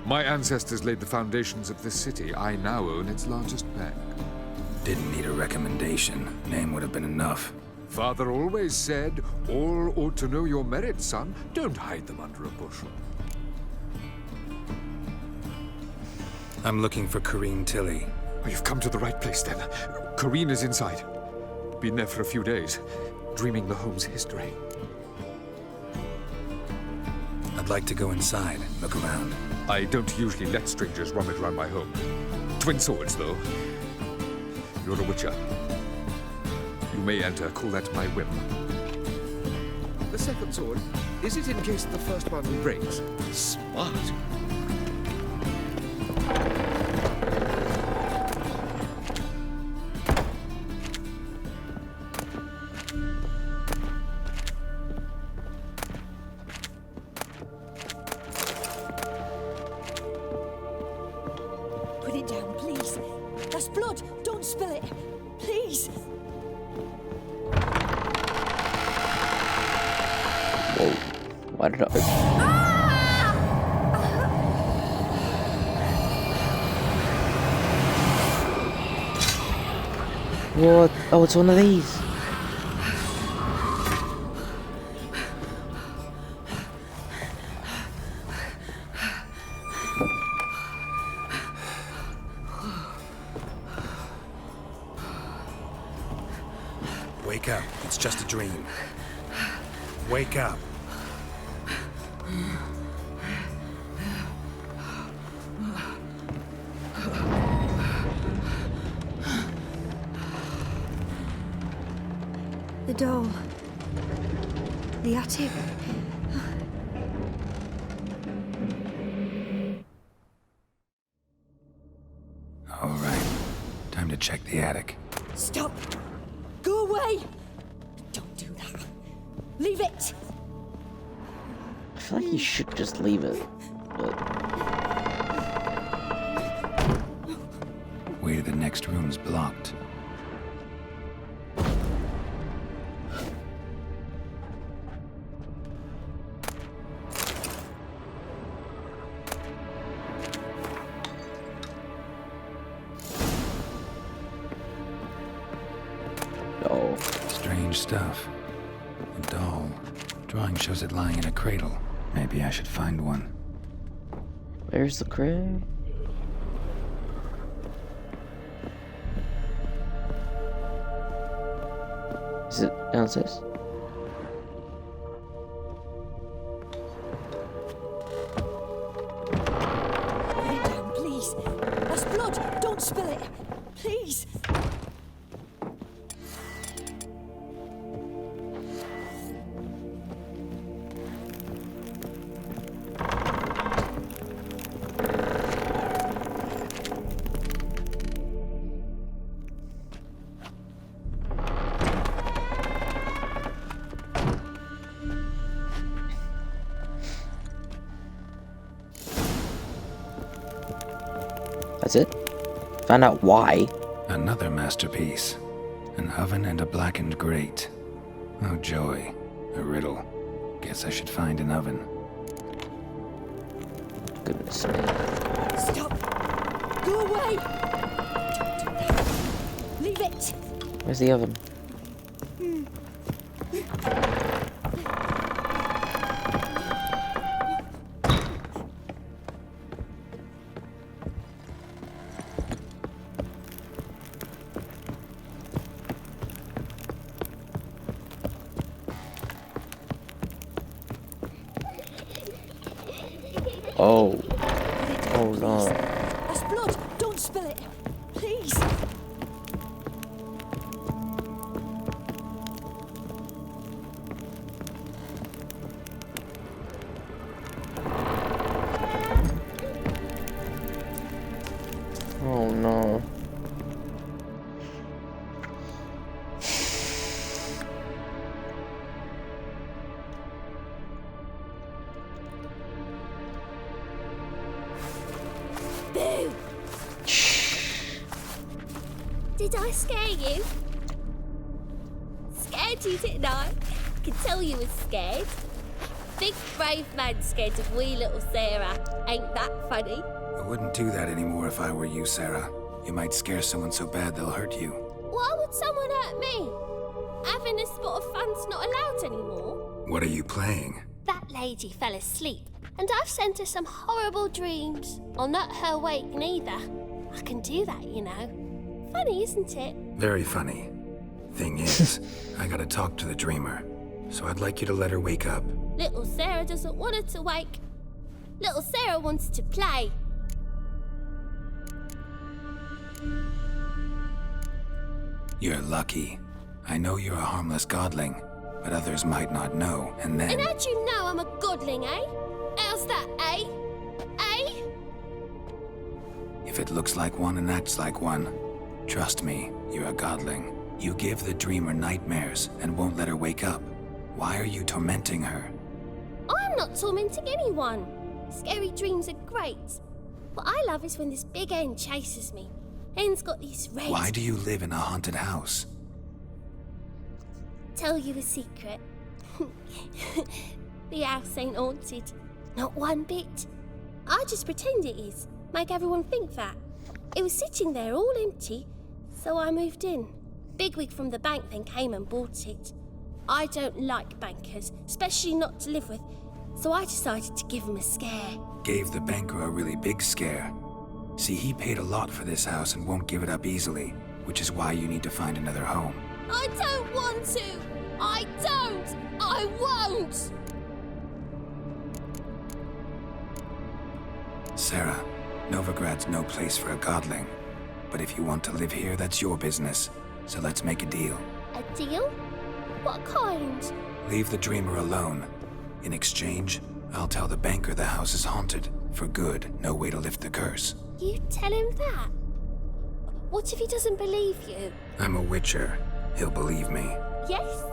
My ancestors laid the foundations of this city. I now own its largest bank. Didn't need a recommendation. Name would have been enough. Father always said, all ought to know your merits, son. Don't hide them under a bushel. I'm looking for Corrine Tilly. Oh, you've come to the right place, then. Corrine is inside. Been there for a few days, dreaming the home's history. I'd like to go inside, look around. I don't usually let strangers rummage around my home. Twin swords, though. You're a witcher. You may enter, call that my whim. The second sword, is it in case the first one breaks? Smart. Put it down, please. That's blood. Don't spill it. Please. Whoa. Why did I open? What? Oh, it's one of these. Wake up. It's just a dream. Wake up. The doll. The attic. All right. Time to check the attic. Stop. Go away. Don't do that. Leave it. I feel like you should just leave it. But... Way to the next room's blocked. Oh. Strange stuff. A doll. Drawing shows it lying in a cradle. Maybe I should find one. Where's the crib? Is it downstairs? Put it down, please. That's blood. Don't spill it. Please. That's it? Find out why. Another masterpiece. An oven and a blackened grate. Oh joy. A riddle. Guess I should find an oven. Goodness me. Stop. Go away. Don't do that. Leave it. Where's the oven? Oh. Oh no. That's blood. Don't spill it. Please. Oh no. Boo! Did I scare you? Scared you, didn't I? I could tell you was scared. Big brave man scared of wee little Sarah. Ain't that funny? I wouldn't do that anymore if I were you, Sarah. You might scare someone so bad they'll hurt you. Why would someone hurt me? Having a spot of fun's not allowed anymore. What are you playing? That lady fell asleep, and I've sent her some horrible dreams. I'll not her wake neither. I can do that, you know. Funny, isn't it? Very funny. Thing is, I gotta talk to the dreamer, so I'd like you to let her wake up. Little Sarah doesn't want her to wake. Little Sarah wants to play. You're lucky. I know you're a harmless godling, but others might not know, and then... And how'd you know I'm a godling, eh? How's that, eh? Eh? If it looks like one and acts like one, trust me, you're a godling. You give the dreamer nightmares and won't let her wake up. Why are you tormenting her? I'm not tormenting anyone. Scary dreams are great. What I love is when this big hen chases me. Hen's got these red... Why do you live in a haunted house? Tell you a secret. The house ain't haunted. Not one bit. I just pretend it is. Make everyone think that. It was sitting there all empty, so I moved in. Bigwig from the bank then came and bought it. I don't like bankers, especially not to live with, so I decided to give him a scare. Gave the banker a really big scare. See, he paid a lot for this house and won't give it up easily, which is why you need to find another home. I don't want to! I don't! I won't! Sarah, Novigrad's no place for a godling. But if you want to live here, that's your business. So let's make a deal. A deal? What kind? Leave the dreamer alone. In exchange, I'll tell the banker the house is haunted. For good, no way to lift the curse. You tell him that? What if he doesn't believe you? I'm a witcher. He'll believe me. Yes?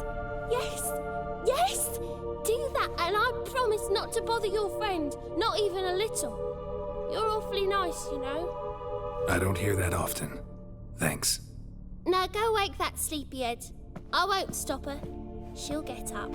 Yes? Yes! Do that, and I promise not to bother your friend. Not even a little. You're awfully nice, you know. I don't hear that often. Thanks. Now go wake that sleepyhead. I won't stop her. She'll get up.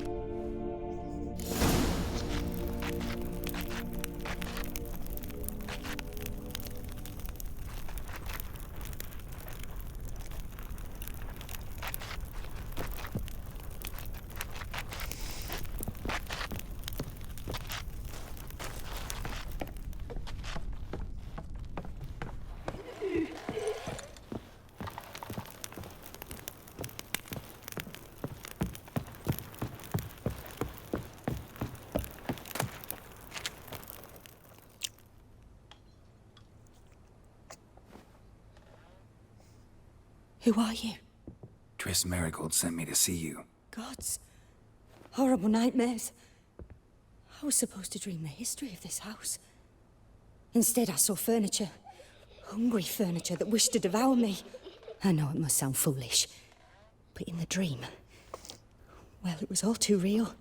Who are you? Triss Merigold sent me to see you. Gods. Horrible nightmares. I was supposed to dream the history of this house. Instead, I saw furniture. Hungry furniture that wished to devour me. I know it must sound foolish, but in the dream, well, it was all too real.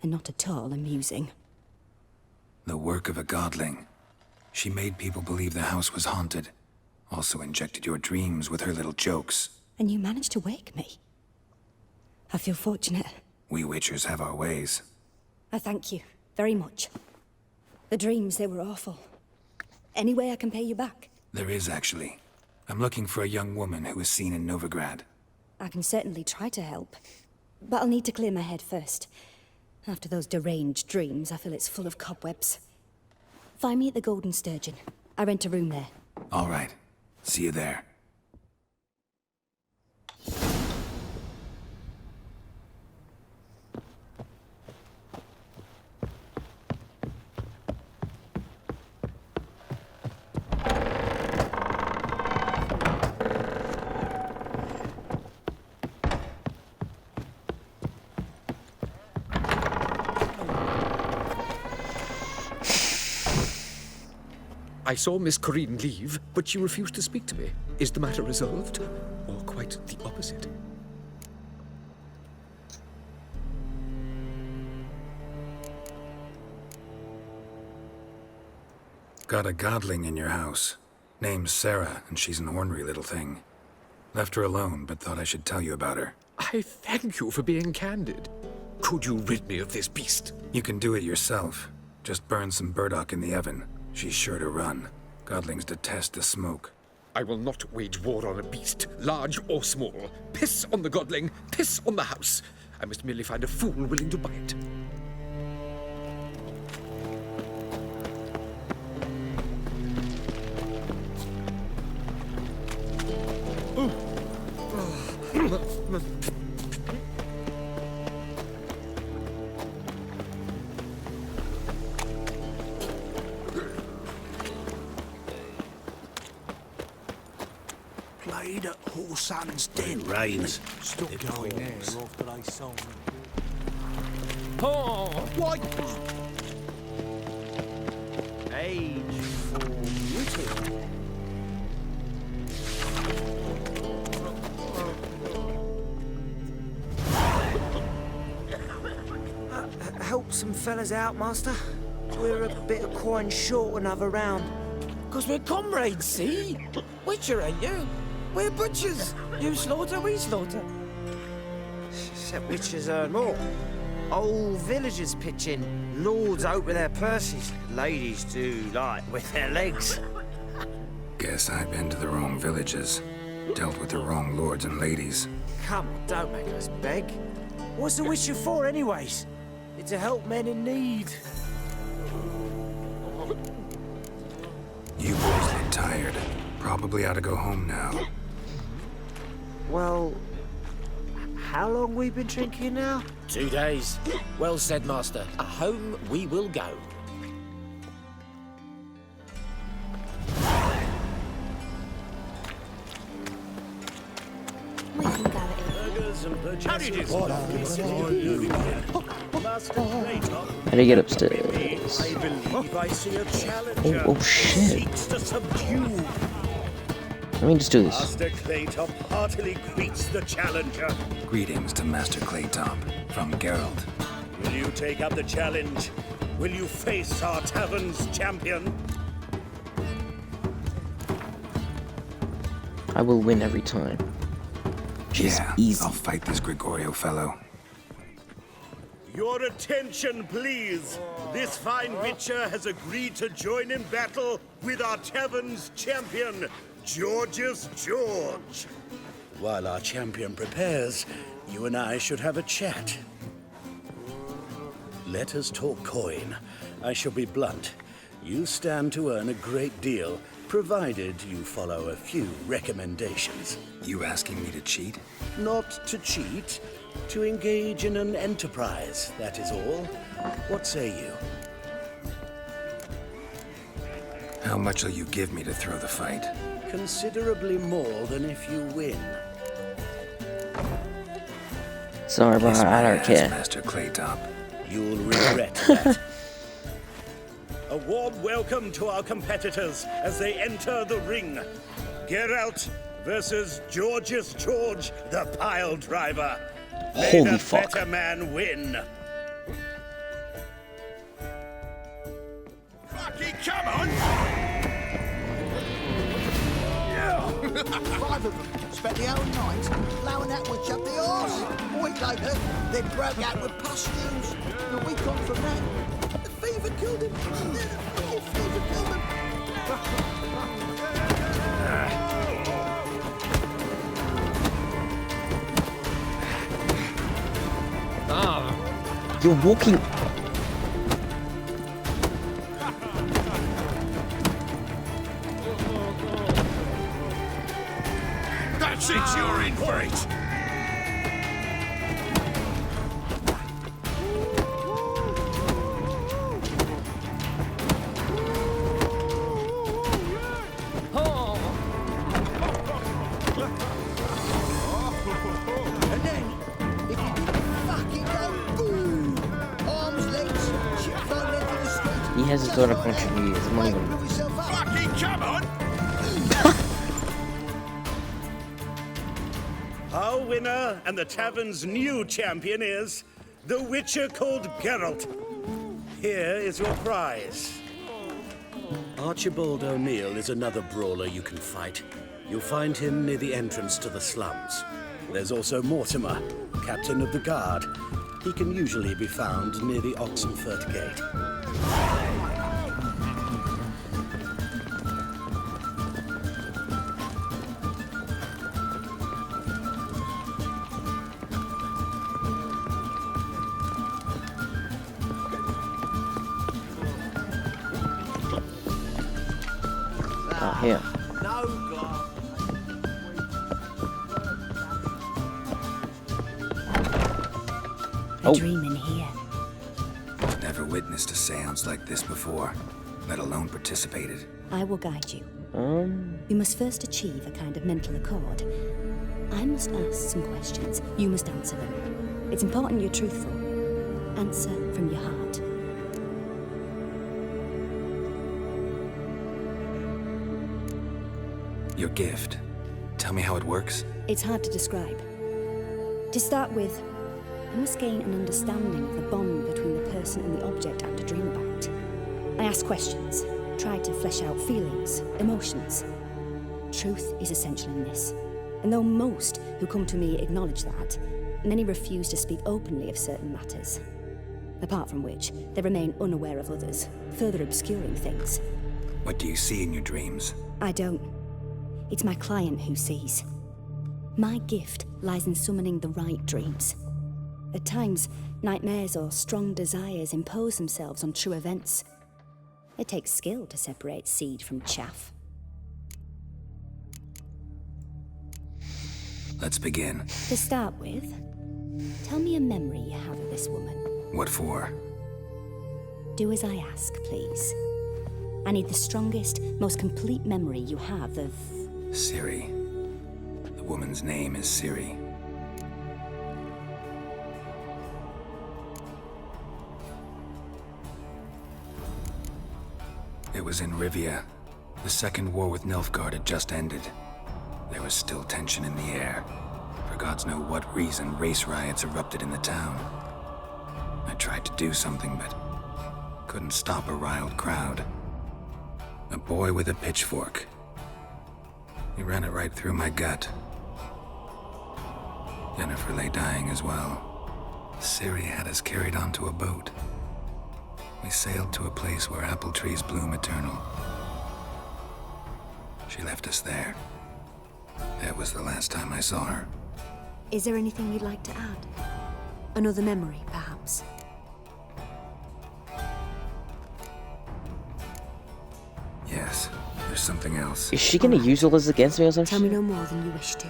And not at all amusing. The work of a godling. She made people believe the house was haunted. Also injected your dreams with her little jokes. And you managed to wake me. I feel fortunate. We witchers have our ways. I thank you very much. The dreams, they were awful. Any way I can pay you back? There is, actually. I'm looking for a young woman who was seen in Novigrad. I can certainly try to help. But I'll need to clear my head first. After those deranged dreams, I feel it's full of cobwebs. Find me at the Golden Sturgeon. I rent a room there. All right. See you there. I saw Miss Corinne leave, but she refused to speak to me. Is the matter resolved? Or quite the opposite? Got a godling in your house. Name's Sarah, and she's an ornery little thing. Left her alone, but thought I should tell you about her. I thank you for being candid. Could you rid me of this beast? You can do it yourself. Just burn some burdock in the oven. She's sure to run. Godlings detest the smoke. I will not wage war on a beast, large or small. Piss on the godling, piss on the house. I must merely find a fool willing to buy it. Played at Whoreson's Den. It rains. Stop going there. Oh! Why? Age for beauty. Help some fellas out, master. We're a bit of coin short another round. 'Cause we're comrades, see? Witcher, ain't you? We're butchers. You slaughter, we slaughter. Except witches earn more. Old villagers pitch in. Lords out with their purses. Ladies do like with their legs. Guess I've been to the wrong villages. Dealt with the wrong lords and ladies. Come on, don't make us beg. What's the witcher for, anyways? It's to help men in need. You boys look tired. Probably ought to go home now. Well, how long we been drinking now? 2 days. Well said, master. Home we will go. We can go at How did you How do you get upstairs? I believe I see a challenger Oh shit. seeks to subdue. Let me just do this. Master Claytop heartily greets the challenger. Greetings to Master Claytop from Geralt. Will you take up the challenge? Will you face our tavern's champion? I will win every time. Yeah, easy. I'll fight this Gregorio fellow. Your attention, please. This fine witcher has agreed to join in battle with our tavern's champion, George's George. While our champion prepares, you and I should have a chat. Let us talk coin. I shall be blunt. You stand to earn a great deal, provided you follow a few recommendations. You asking me to cheat? Not to cheat, to engage in an enterprise, that is all. What say you? How much will you give me to throw the fight? Considerably more than if you win. Sorry, bro, Kiss my I don't ass, care. Master Claytop. You'll regret that. A warm welcome to our competitors as they enter the ring. Geralt versus George's George, the pile driver. May Holy the fuck. better man win. Fucking come on! 5 of them spent the whole night blowing that witch up the arse. A week later, they broke out with pustules. A week on from that, the fever killed him. The fever killed him. You're walking. That's it, you're in for it! And then, if you didn't fucking go boom, arms, legs, shit thrown into the street. He has a sort of contribute. It's not even. Fucking come on! Our winner and the tavern's new champion is the witcher called Geralt. Here is your prize. Archibald O'Neill is another brawler you can fight. You'll find him near the entrance to the slums. There's also Mortimer, captain of the guard. He can usually be found near the Oxenfurt Gate. Here. No glass. A dream in here. Never witnessed a seance like this before, let alone participated. I will guide you. You must first achieve a kind of mental accord. I must ask some questions. You must answer them. It's important you're truthful. Answer from your heart. Your gift. Tell me how it works. It's hard to describe. To start with, I must gain an understanding of the bond between the person and the object I'm to dream about. I ask questions, try to flesh out feelings, emotions. Truth is essential in this. And though most who come to me acknowledge that, many refuse to speak openly of certain matters. Apart from which, they remain unaware of others, further obscuring things. What do you see in your dreams? I don't. It's my client who sees. My gift lies in summoning the right dreams. At times, nightmares or strong desires impose themselves on true events. It takes skill to separate seed from chaff. Let's begin. To start with, tell me a memory you have of this woman. What for? Do as I ask, please. I need the strongest, most complete memory you have of... Ciri. The woman's name is Ciri. It was in Rivia. The second war with Nilfgaard had just ended. There was still tension in the air. For gods know what reason, race riots erupted in the town. I tried to do something, but couldn't stop a riled crowd. A boy with a pitchfork. He ran it right through my gut. Yennefer lay dying as well. Ciri had us carried onto a boat. We sailed to a place where apple trees bloom eternal. She left us there. That was the last time I saw her. Is there anything you'd like to add? Another memory, perhaps? Yes, there's something else. Is she gonna use all this against me or something? Tell me no more than you wish to.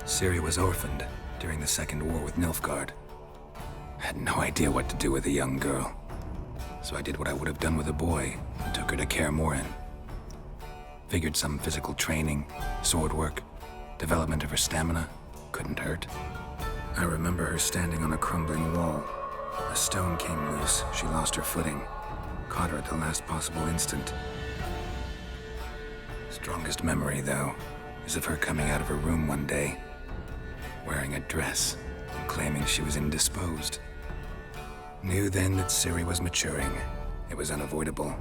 Ciri was orphaned during the Second War with Nilfgaard. Had no idea what to do with a young girl. So I did what I would have done with a boy and took her to Kaer Morhen. Figured some physical training, sword work, development of her stamina couldn't hurt. I remember her standing on a crumbling wall. A stone came loose, she lost her footing. Caught her at the last possible instant. Strongest memory, though, is of her coming out of her room one day, wearing a dress and claiming she was indisposed. Knew then that Ciri was maturing. It was unavoidable.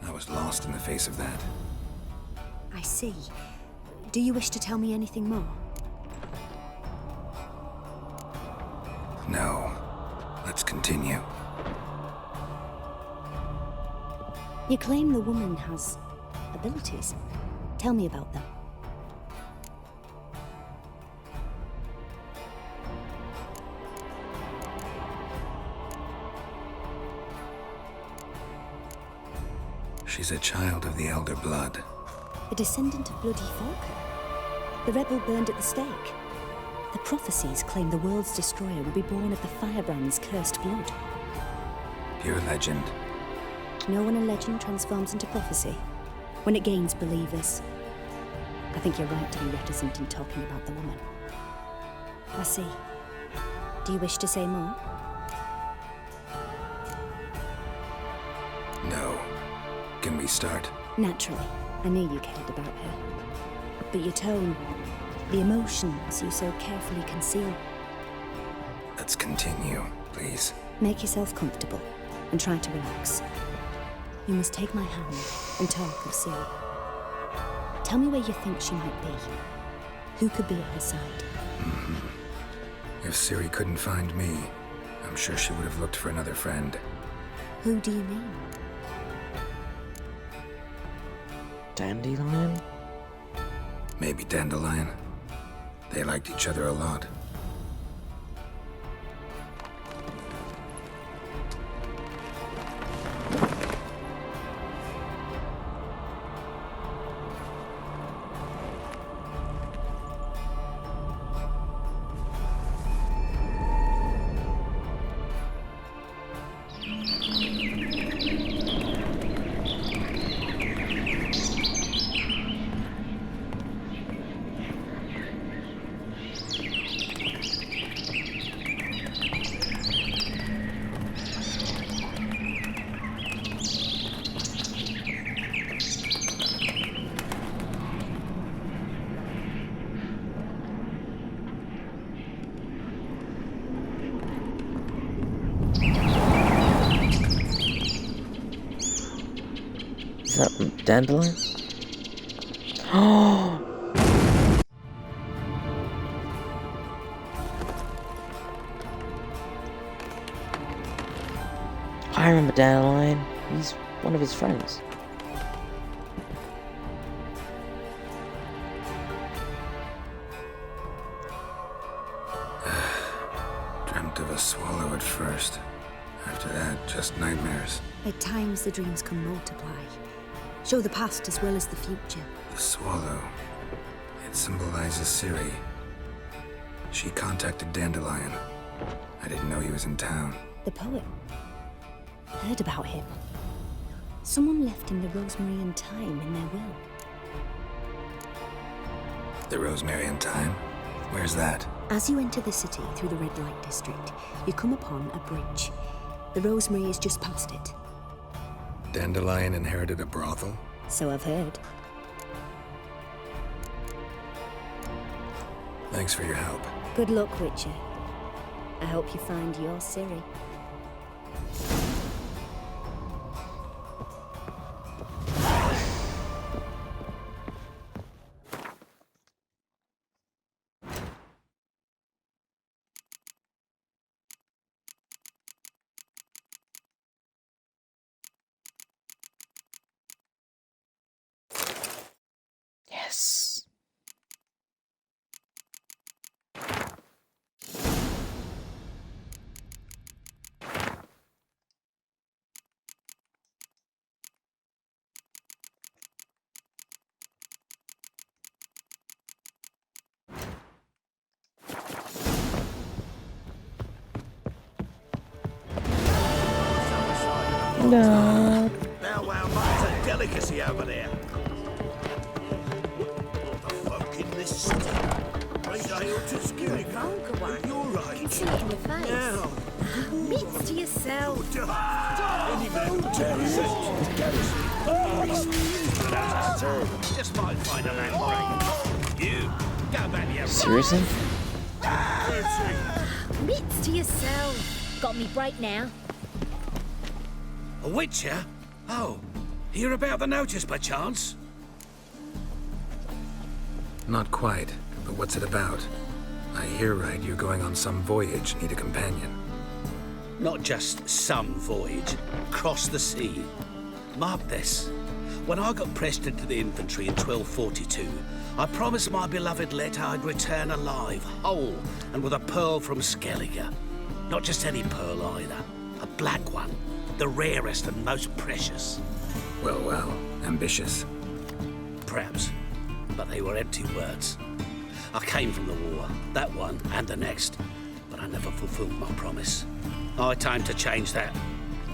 I was lost in the face of that. I see. Do you wish to tell me anything more? No. Let's continue. You claim the woman has abilities. Tell me about them. She's a child of the Elder Blood. A descendant of bloody Falker. The rebel burned at the stake. The prophecies claim the world's destroyer will be born of the firebrand's cursed blood. Pure legend. Know when a legend transforms into prophecy? When it gains believers. I think you're right to be reticent in talking about the woman. I see. Do you wish to say more? No. Can we start? Naturally. I knew you cared about her. But your tone, the emotions you so carefully conceal. Let's continue, please. Make yourself comfortable and try to relax. You must take my hand and talk of Ciri. Tell me where you think she might be. Who could be at her side? If Ciri couldn't find me, I'm sure she would have looked for another friend. Who do you mean? Dandelion? Maybe Dandelion. They liked each other a lot. that dandelion? Oh! I remember Dandelion. He's one of his friends. Dreamt of a swallow at first. After that, just nightmares. At times, the dreams can multiply. Show the past as well as the future. The swallow. It symbolizes Ciri. She contacted Dandelion. I didn't know he was in town. The poet. Heard about him. Someone left him the rosemary and thyme in their will. The rosemary and thyme? Where's that? As you enter the city through the red light district, you come upon a bridge. The rosemary is just past it. Dandelion inherited a brothel? So I've heard. Thanks for your help. Good luck, Witcher. I hope you find your Ciri. Yes. No. Now, wow, that's a delicacy over there. The folk in this city. Great ale to Ciri. You're right. See it in your face. Now. Admit to yourself. Any man who tells it. Just might find a man break. You, go back to your Seriously? Admit to yourself. Got me break now. A witcher? Oh, hear about the notice by chance? Not quite, but what's it about? I hear right you're going on some voyage, need a companion. Not just some voyage, cross the sea. Mark this. When I got pressed into the infantry in 1242, I promised my beloved Letta I'd return alive, whole, and with a pearl from Skellige. Not just any pearl either, a black one. The rarest and most precious. Well, ambitious. Perhaps, but they were empty words. I came from the war, that one and the next, but I never fulfilled my promise. High time to change that.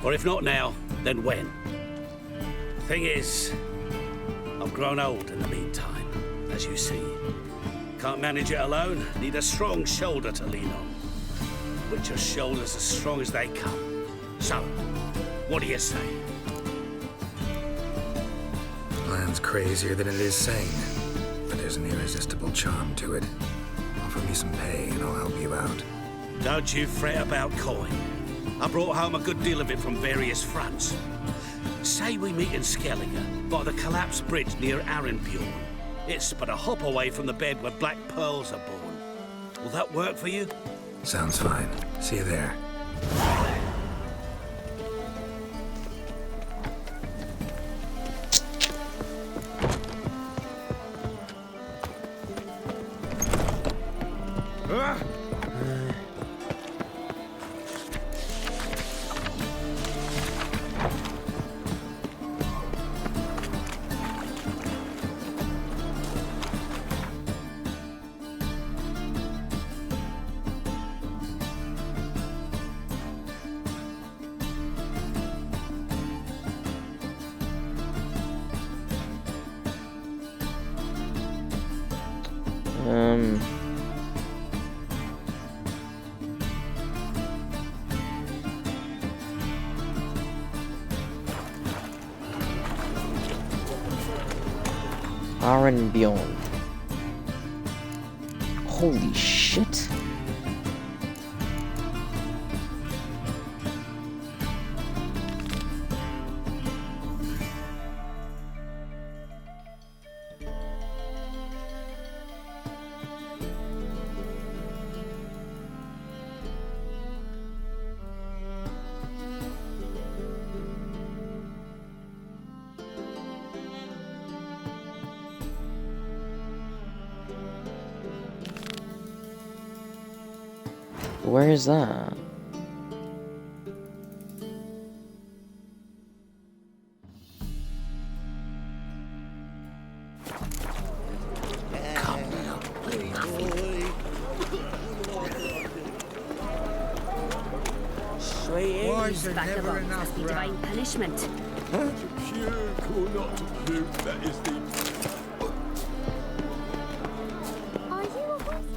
Or if not now, then when? Thing is, I've grown old in the meantime, as you see. Can't manage it alone, need a strong shoulder to lean on. Witcher's shoulders as strong as they come. So, what do you say? Plan's crazier than it is sane, but there's an irresistible charm to it. Offer me some pay and I'll help you out. Don't you fret about coin. I brought home a good deal of it from various fronts. Say we meet in Skellige, by the collapsed bridge near Arenbjorn. It's but a hop away from the bed where black pearls are born. Will that work for you? Sounds fine. See you there. Arenbjorn. Holy shit. Where is that? Come now, Why is there Vagabonds never must enough be divine punishment. That is the... Are you a horse?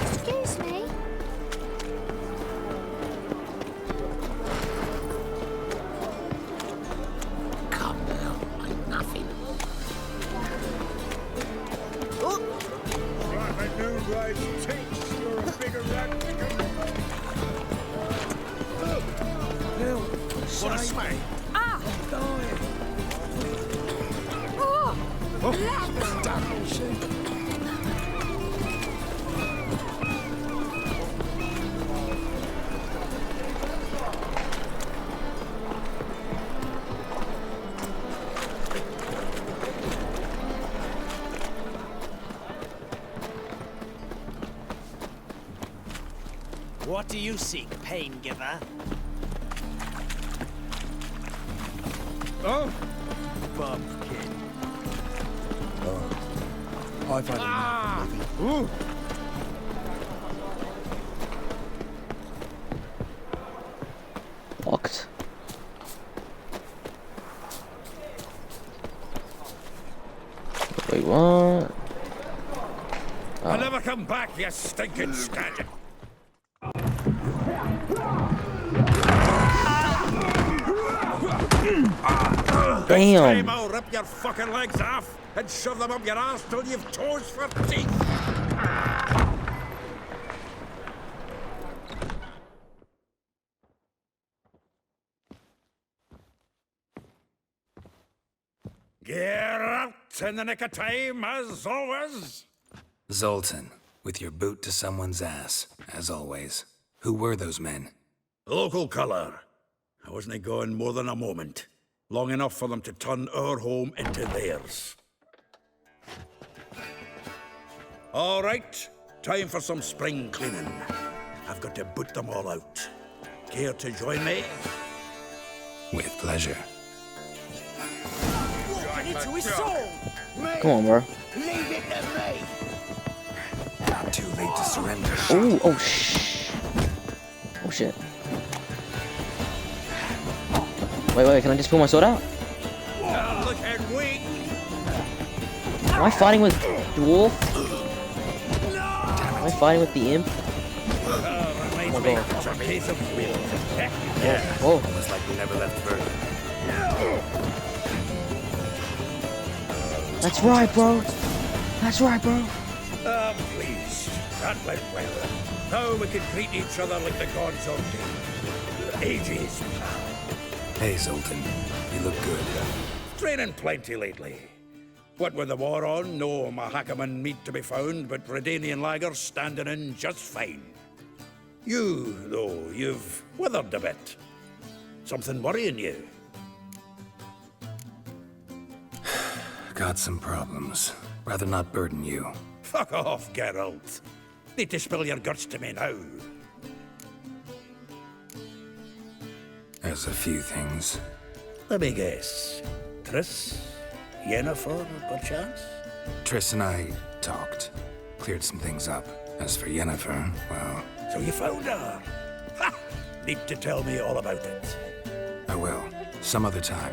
Excuse me. Come now, ain't nothing. Right, my new right takes. You're a bigger rat. What a sway. I'm dying. Double shit. What do you seek, pain giver? Oh? Bumpkin. I've had Ooh. Locked. Wait, what? I'll never come back, you stinking scandal. Damn. I'll rip your fucking legs off and shove them up your ass till you've toes for teeth. Get out in the nick of time, as always. Zoltan, with your boot to someone's ass, as always. Who were those men? Local colour. I wasn't going more than a moment. Long enough for them to turn our home into theirs. All right, time for some spring cleaning. I've got to boot them all out. Care to join me? With pleasure. Into his soul! Come on, bro. Leave it to me! Too late to surrender. Oh, oh, shh. Oh, shit. Wait, can I just pull my sword out? Look at weak! Am I fighting with Dwarf? Am I fighting with the imp? Reminds Oh, me God. of a case of will. Yeah. Oh. Almost like we never left Verdun. That's right, bro. That's right, bro. Please. That went well. Now we can treat each other like the gods ordained. Ages. Hey, Zoltan. You look good. Training plenty lately. What with the war on, no Mahakaman meat to be found, but Redanian lagers standing in just fine. You, though, you've withered a bit. Something worrying you? Got some problems. Rather not burden you. Fuck off, Geralt. Need to spill your guts to me now. There's a few things. Let me guess. Triss? Yennefer, perchance? Triss and I talked. Cleared some things up. As for Yennefer, well... So you found her? Ha! Need to tell me all about it. I will. Some other time.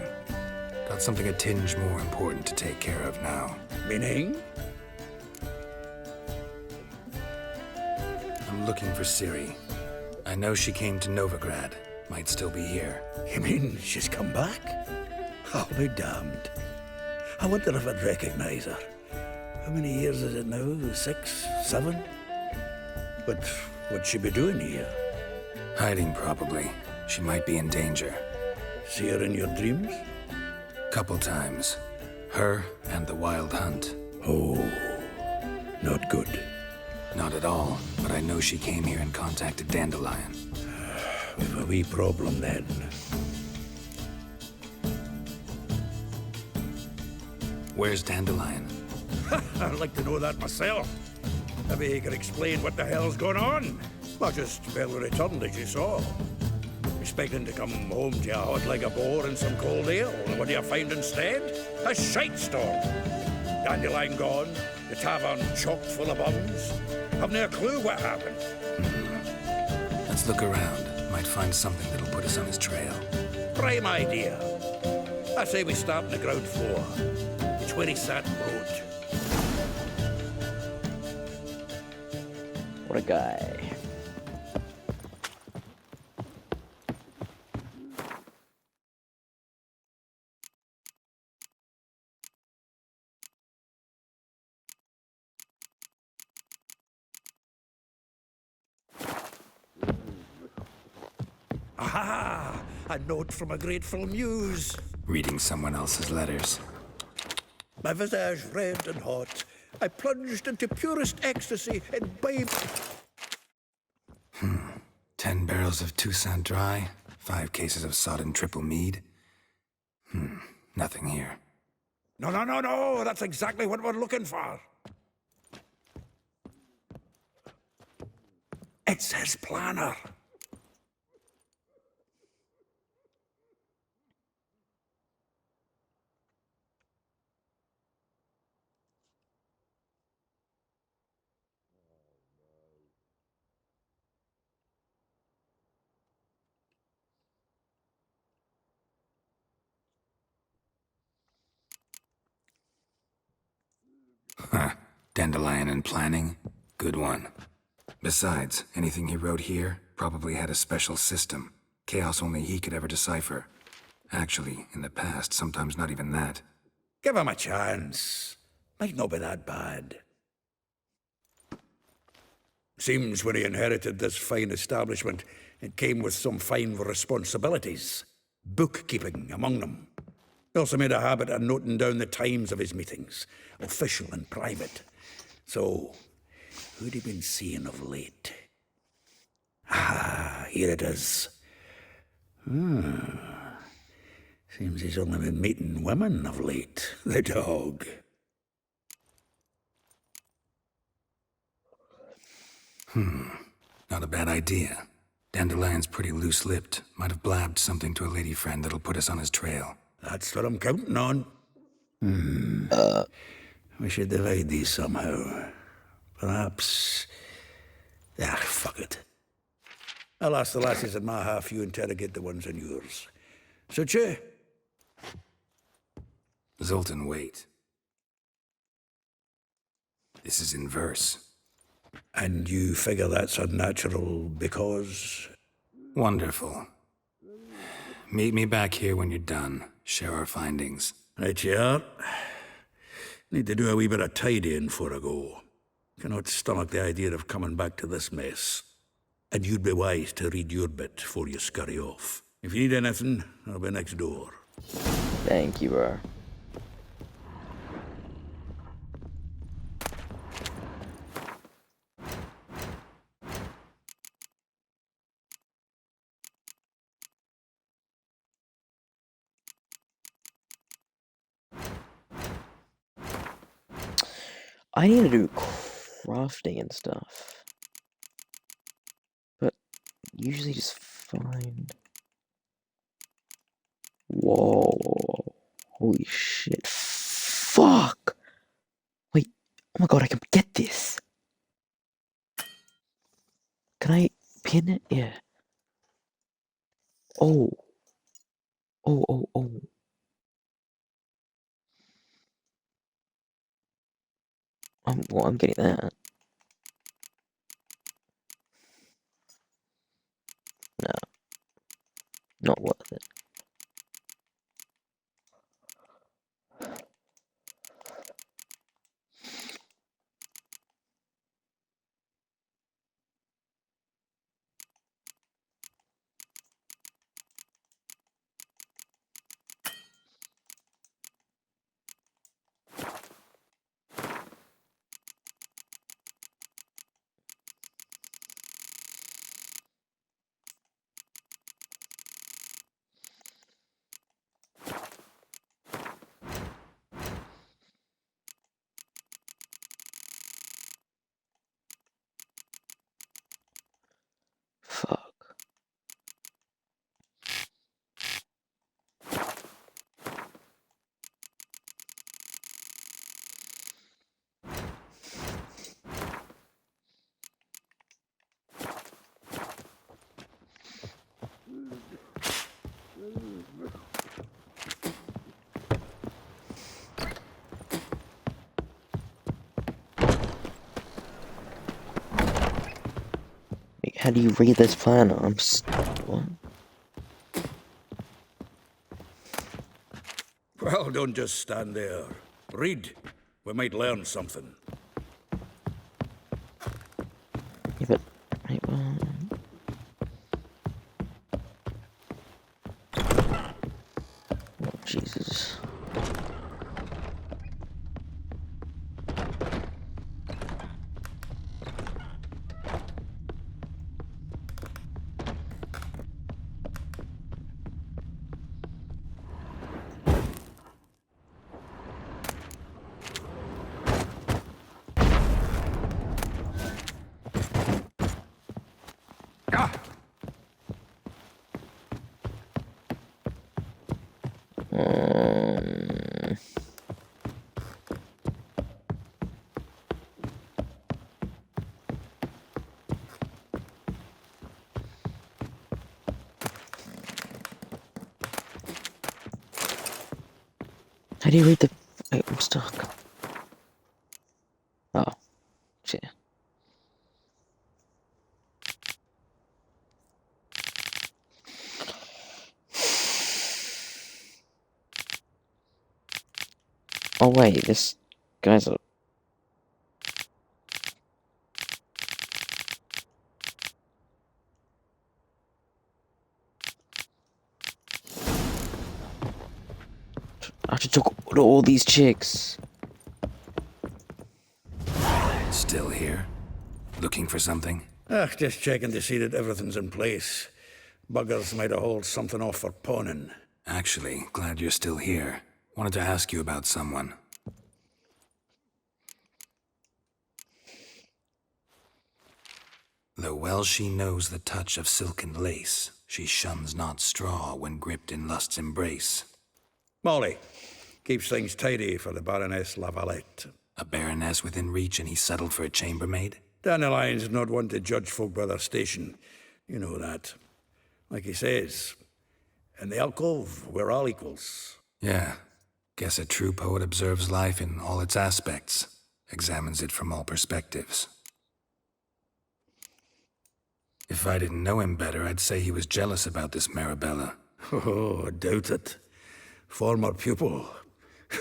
Got something a tinge more important to take care of now. Meaning? I'm looking for Ciri. I know she came to Novigrad. Might still be here. You mean she's come back? I'll be damned. I wonder if I'd recognize her. How many years is it now? 6, 7? But what'd she be doing here? Hiding, probably. She might be in danger. See her in your dreams? Couple times. Her and the Wild Hunt. Oh, not good. Not at all, but I know she came here and contacted Dandelion. We've a wee problem then. Where's Dandelion? I'd like to know that myself. Maybe he could explain what the hell's going on. I just barely returned, as you saw. Expecting to come home to a hot like a boar and some cold ale, and what do you find instead? A shite storm. Dandelion gone, the tavern chock full of bums. Haven't a clue what happened. Let's look around. Might find something that'll put us on his trail. Prime idea. I say we start on the ground floor. It's where he sat and wrote. What a guy. Aha! A note from a grateful muse. Reading someone else's letters. My visage red and hot. I plunged into purest ecstasy and bathed. 10 barrels of Toussaint Dry, 5 cases of sodden triple mead. Nothing here. No. That's exactly what we're looking for. It's his planner. Dandelion and planning? Good one. Besides, anything he wrote here probably had a special system. Chaos only he could ever decipher. Actually, in the past, sometimes not even that. Give him a chance. Might not be that bad. Seems when he inherited this fine establishment, it came with some fine responsibilities. Bookkeeping among them. He also made a habit of noting down the times of his meetings, official and private. So, who'd he been seeing of late? Ah, here it is. Seems he's only been meeting women of late, the dog. Not a bad idea. Dandelion's pretty loose-lipped. Might have blabbed something to a lady friend that'll put us on his trail. That's what I'm counting on. We should divide these somehow. Perhaps... fuck it. I'll ask the lassies in my half, you interrogate the ones in yours. Suit you? Zoltan, wait. This is in verse. And you figure that's unnatural because... Wonderful. Meet me back here when you're done. Share our findings. Right you are. Need to do a wee bit of tidying before I go. Cannot stomach the idea of coming back to this mess. And you'd be wise to read your bit before you scurry off. If you need anything, I'll be next door. Thank you, bro. I need to do crafting and stuff. But usually just find... Whoa. Holy shit. Fuck! Wait. Oh my god, I can get this. Can I pin it? Yeah. Oh. Oh. I'm getting that. No. Not worth it. How do you read this plan? What? Well, don't just stand there. Read. We might learn something. Yeah, but... Wait, well... Oh, Jesus. How do you read the... Wait, I'm stuck. Oh. Shit. Oh wait, this guy's a... I have to talk to all these chicks. Still here? Looking for something? Just checking to see that everything's in place. Buggers might have hauled something off for pawning. Actually, glad you're still here. Wanted to ask you about someone. Though well she knows the touch of silken lace, she shuns not straw when gripped in lust's embrace. Molly. Keeps things tidy for the Baroness Lavalette. A baroness within reach and he settled for a chambermaid? Dandelion's not one to judge folk by their station. You know that. Like he says, in the alcove, we're all equals. Yeah. Guess a true poet observes life in all its aspects, examines it from all perspectives. If I didn't know him better, I'd say he was jealous about this Marabella. Oh, I doubt it. Former pupil.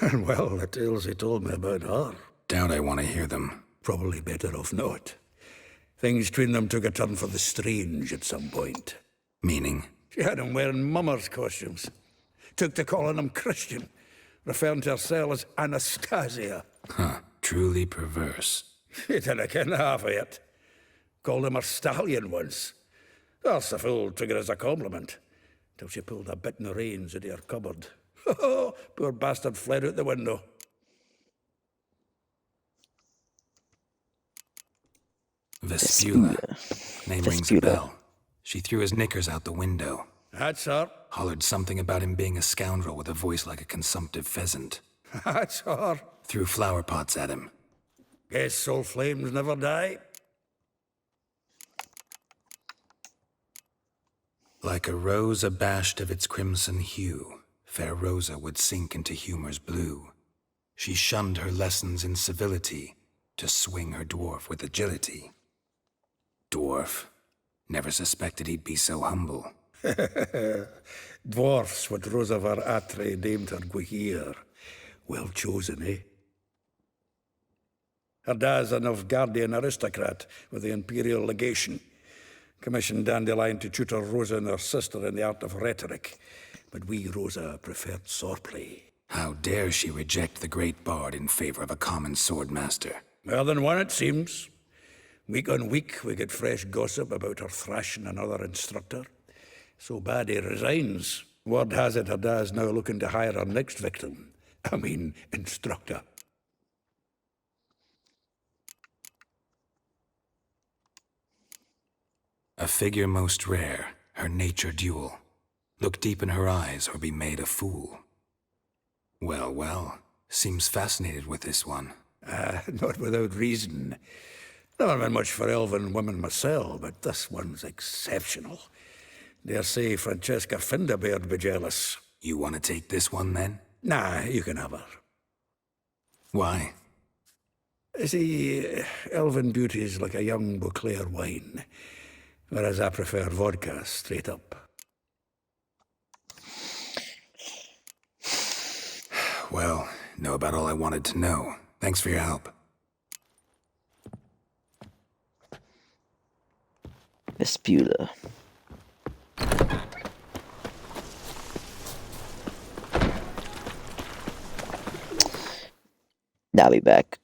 And well, the tales he told me about her. Doubt I want to hear them. Probably better off not. Things between them took a turn for the strange at some point. Meaning? She had him wearing mummers' costumes. Took to calling him Christian, referring to herself as Anastasia. Huh, truly perverse. She didn't ken half of it. Called him her stallion once. That's the fool took it as a compliment. Till she pulled a bit in the reins into her cupboard. Poor bastard fled out the window. Vespula. Name rings a bell. She threw his knickers out the window. That's her. Hollered something about him being a scoundrel with a voice like a consumptive pheasant. That's her. Threw flower pots at him. Guess soul flames never die. Like a rose abashed of its crimson hue, fair Rosa would sink into humor's blue. She shunned her lessons in civility to swing her dwarf with agility. Dwarf. Never suspected he'd be so humble. Dwarfs what Rosa var Atre named her Guihir. Well chosen, eh? Her dad's a Novigradian aristocrat with the imperial legation. Commissioned Dandelion to tutor Rosa and her sister in the art of rhetoric. But we, Rosa, preferred swordplay. How dare she reject the great bard in favor of a common swordmaster? More than one, it seems. Week on week, we get fresh gossip about her thrashing another instructor. So bad he resigns. Word has it her dad's now looking to hire her next victim. I mean, instructor. A figure most rare, her nature dual. Look deep in her eyes or be made a fool. Well, well, seems fascinated with this one. Not without reason. Never been much for elven women myself, but this one's exceptional. Dare say Francesca Finderbeard be jealous. You want to take this one, then? Nah, you can have her. Why? See, elven beauty's like a young Beauclair wine. Whereas I prefer vodka straight up. Well, know about all I wanted to know. Thanks for your help. Vespulla. I'll be back.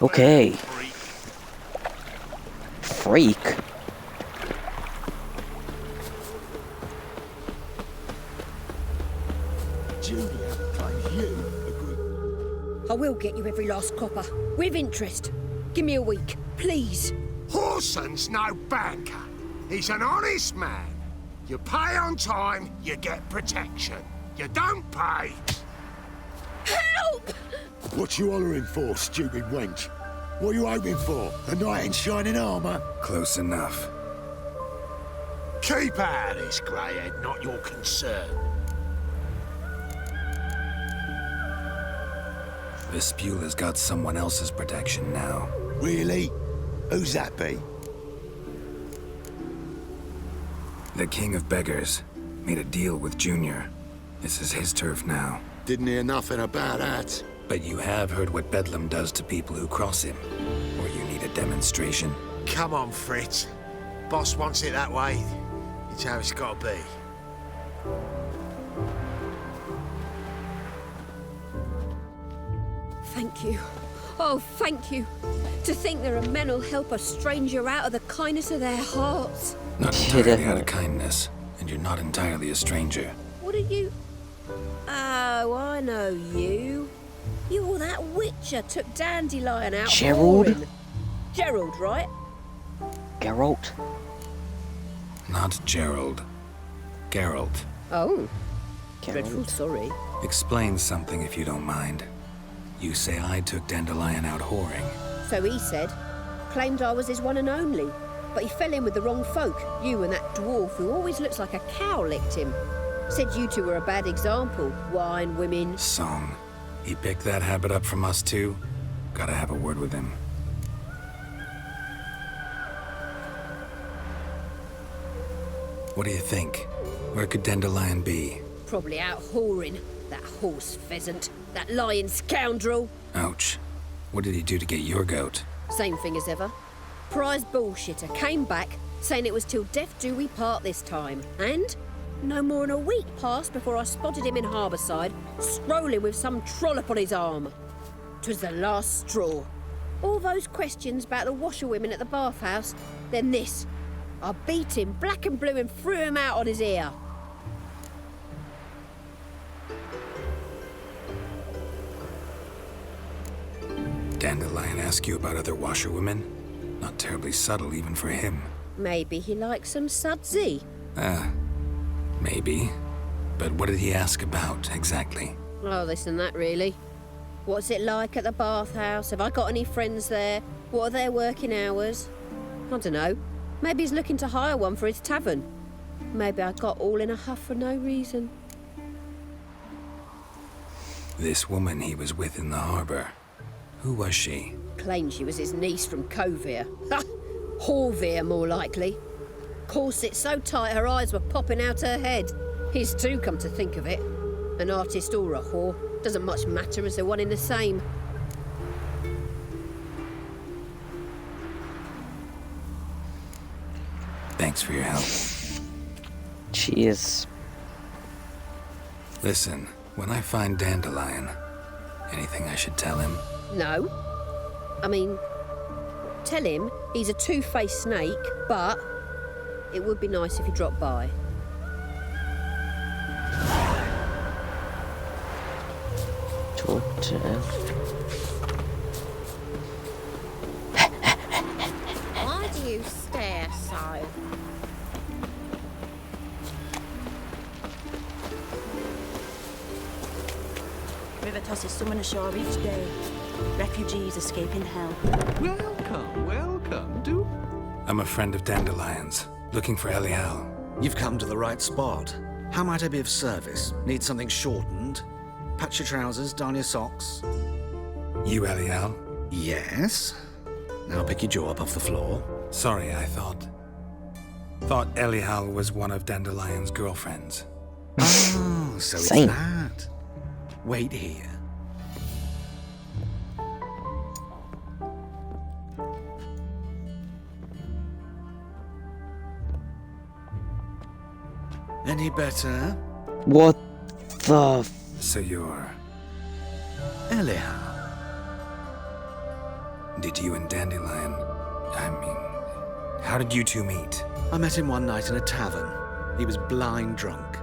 Okay. Freak. I will get you every last copper, with interest. Give me a week, please. Horson's no banker. He's an honest man. You pay on time, you get protection. You don't pay... Help! What you hollering for, stupid wench? What are you hoping for? A knight in shining armour? Close enough. Keep out of this, greyhead, not your concern. Vespula's got someone else's protection now. Really? Who's that be? The King of Beggars made a deal with Junior. This is his turf now. Didn't hear nothing about that. But you have heard what Bedlam does to people who cross him. Or you need a demonstration? Come on, Fritz. Boss wants it that way. It's how it's got to be. Thank you. Oh, thank you. To think there are men who'll help a stranger out of the kindness of their hearts. Not entirely out of kindness, and you're not entirely a stranger. What are you... Oh, I know you. You're that witcher took Dandelion out Gerald? whoring. Gerald, right? Geralt? Not Gerald. Geralt. Oh. Geralt. Dreadful sorry. Explain something if you don't mind. You say I took Dandelion out whoring. So he said. Claimed I was his one and only. But he fell in with the wrong folk. You and that dwarf who always looks like a cow licked him. Said you two were a bad example. Wine, women... Song. He picked that habit up from us too? Gotta have a word with him. What do you think? Where could Dandelion be? Probably out whoring. That horse pheasant. That lying scoundrel. Ouch. What did he do to get your goat? Same thing as ever. Prize bullshitter came back, saying it was till death do we part this time. And no more than a week passed before I spotted him in Harbourside, strolling with some trollop on his arm. 'Twas the last straw. All those questions about the washerwomen at the bathhouse, then this. I beat him black and blue and threw him out on his ear. Dandelion ask you about other washerwomen? Not terribly subtle even for him. Maybe he likes some sudsy. Maybe. But what did he ask about, exactly? Oh, this and that, really. What's it like at the bathhouse? Have I got any friends there? What are their working hours? I don't know. Maybe he's looking to hire one for his tavern. Maybe I got all in a huff for no reason. This woman he was with in the harbor. Who was she? Claimed she was his niece from Kovir. Ha! Horvir, more likely. Corset so tight her eyes were popping out her head. His too, come to think of it. An artist or a whore. Doesn't much matter as they're one in the same. Thanks for your help. Cheers. Listen, when I find Dandelion, anything I should tell him? No. I mean, tell him he's a two-faced snake, but it would be nice if he dropped by. Talk to him. Why do you stare so? River tosses someone ashore each day. Refugees escaping hell. Welcome, welcome. Do... I'm a friend of Dandelion's, looking for Elial. You've come to the right spot. How might I be of service? Need something shortened? Patch your trousers, darn your socks. You Elial? Yes. Now pick your jaw up off the floor. Sorry, I thought Elial was one of Dandelion's girlfriends. Oh, so it's Same. that. Wait here. Any better? What the... So you're... Elial. Did you and Dandelion... how did you two meet? I met him one night in a tavern. He was blind drunk.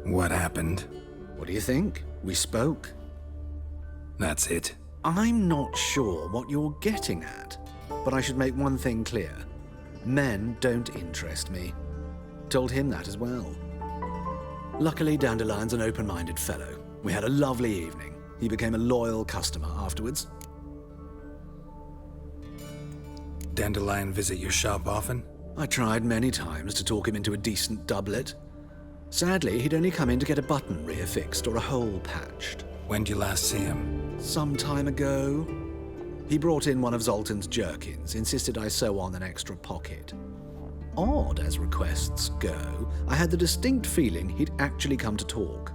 What happened? What do you think? We spoke. That's it. I'm not sure what you're getting at, but I should make one thing clear. Men don't interest me. Told him that as well. Luckily, Dandelion's an open-minded fellow. We had a lovely evening. He became a loyal customer afterwards. Dandelion visit your shop often? I tried many times to talk him into a decent doublet. Sadly, he'd only come in to get a button reaffixed or a hole patched. When'd you last see him? Some time ago. He brought in one of Zoltan's jerkins, insisted I sew on an extra pocket. Odd as requests go, I had the distinct feeling he'd actually come to talk.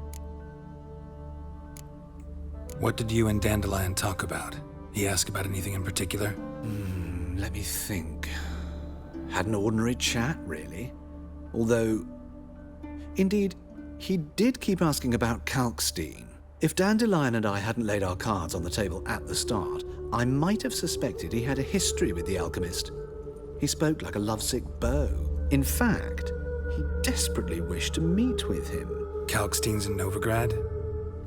What did you and Dandelion talk about? He asked about anything in particular? Let me think. Had an ordinary chat, really. Although, indeed, he did keep asking about Kalkstein. If Dandelion and I hadn't laid our cards on the table at the start, I might have suspected he had a history with the alchemist. He spoke like a lovesick beau. In fact, he desperately wished to meet with him. Kalkstein's in Novigrad?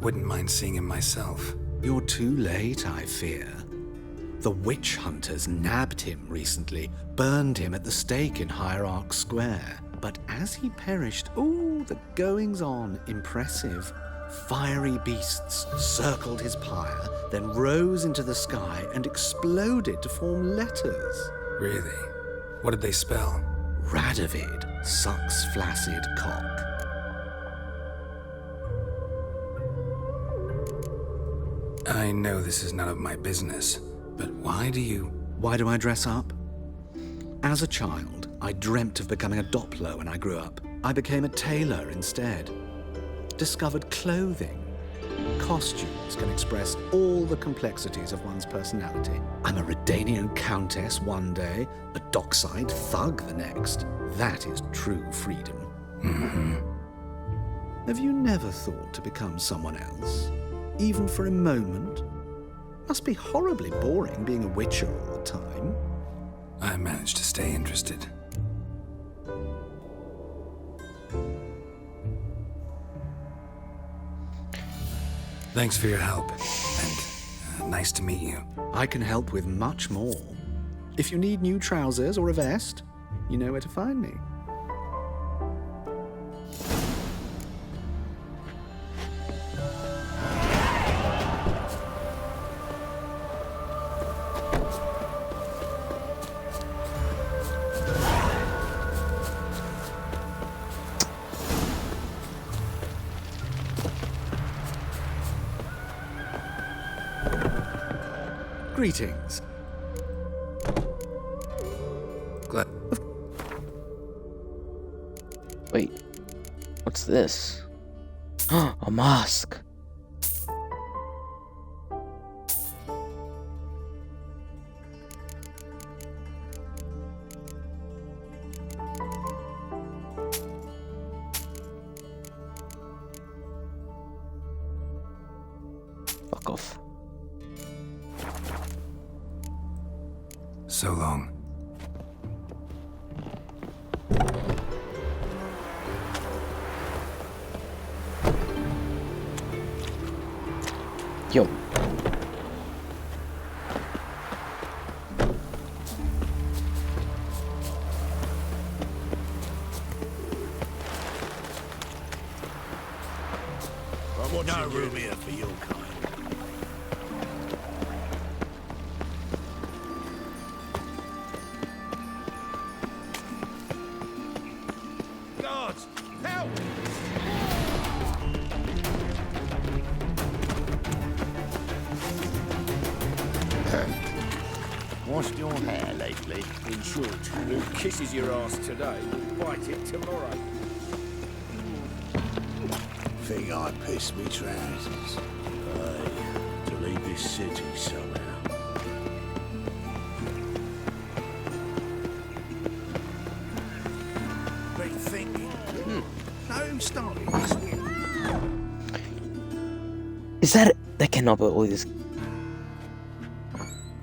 Wouldn't mind seeing him myself. You're too late, I fear. The witch hunters nabbed him recently, burned him at the stake in Hierarch Square. But as he perished, the goings-on, impressive. Fiery beasts circled his pyre, then rose into the sky and exploded to form letters. Really? What did they spell? Radovid sucks flaccid cock. I know this is none of my business, but why do I dress up? As a child, I dreamt of becoming a Doppler when I grew up. I became a tailor instead. Discovered clothing. Costumes can express all the complexities of one's personality. I'm a Redanian countess one day, a dockside thug the next. That is true freedom. Have you never thought to become someone else? Even for a moment? Must be horribly boring being a witcher all the time. I managed to stay interested. Thanks for your help, and nice to meet you. I can help with much more. If you need new trousers or a vest, you know where to find me. Greetings. Wait, what's this? A mosque. Fuck off. So long. Yo. No room here for your kind. Guards, help! Washed your hair lately? In short, who kisses your ass today will bite it tomorrow. Think I pissed me trousers. Aye, to leave this city somehow. Been thinking. Know who started this war? Is that that cannot be all this?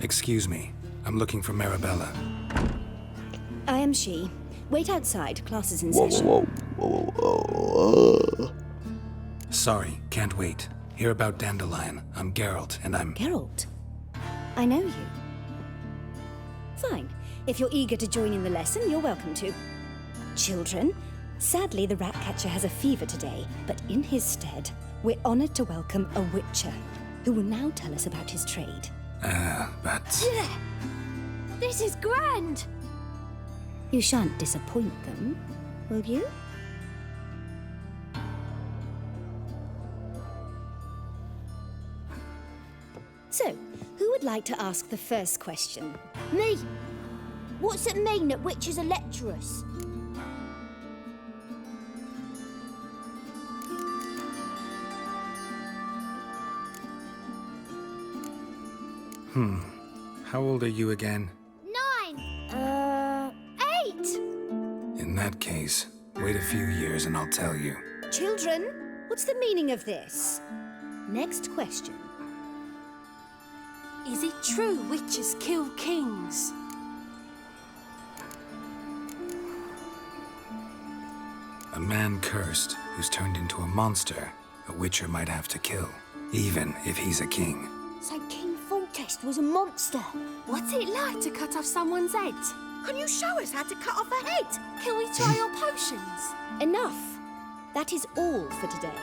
Excuse me. I'm looking for Marabella. I am she. Wait outside. Class is in Whoa, session. whoa, whoa, whoa, whoa. Sorry, can't wait. Hear about Dandelion. I'm Geralt, and I'm... Geralt? I know you. Fine. If you're eager to join in the lesson, you're welcome to. Children, sadly the Ratcatcher has a fever today, but in his stead, we're honored to welcome a Witcher, who will now tell us about his trade. But... Yeah. This is grand! You shan't disappoint them, will you? So, who would like to ask the first question? Me! What's it mean that witches are lecturers? How old are you again? 9! 8! In that case, wait a few years and I'll tell you. Children, what's the meaning of this? Next question. Is it true witches kill kings? A man cursed who's turned into a monster, a witcher might have to kill, even if he's a king. So King Foltest was a monster. What's it like to cut off someone's head? Can you show us how to cut off a head? Can we try your potions? Enough. That is all for today.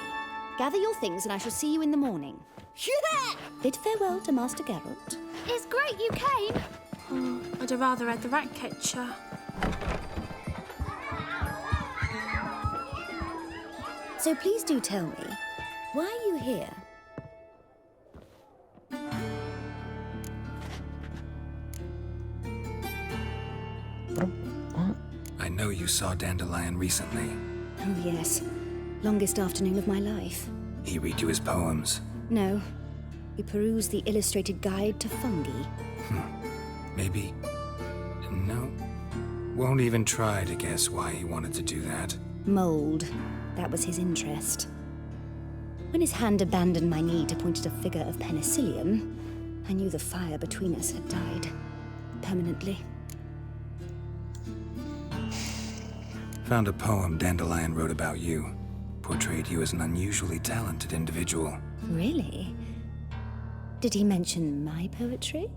Gather your things and I shall see you in the morning. Yeah! Bid farewell to Master Geralt. It's great you came. Oh, I'd have rather had the Ratcatcher. So please do tell me, why are you here? I know you saw Dandelion recently. Oh yes, longest afternoon of my life. He read you his poems. No, we perused the illustrated guide to fungi. Maybe... No. Won't even try to guess why he wanted to do that. Mold. That was his interest. When his hand abandoned my knee to point at a figure of penicillium, I knew the fire between us had died. Permanently. Found a poem Dandelion wrote about you. Portrayed you as an unusually talented individual. Really? Did he mention my poetry?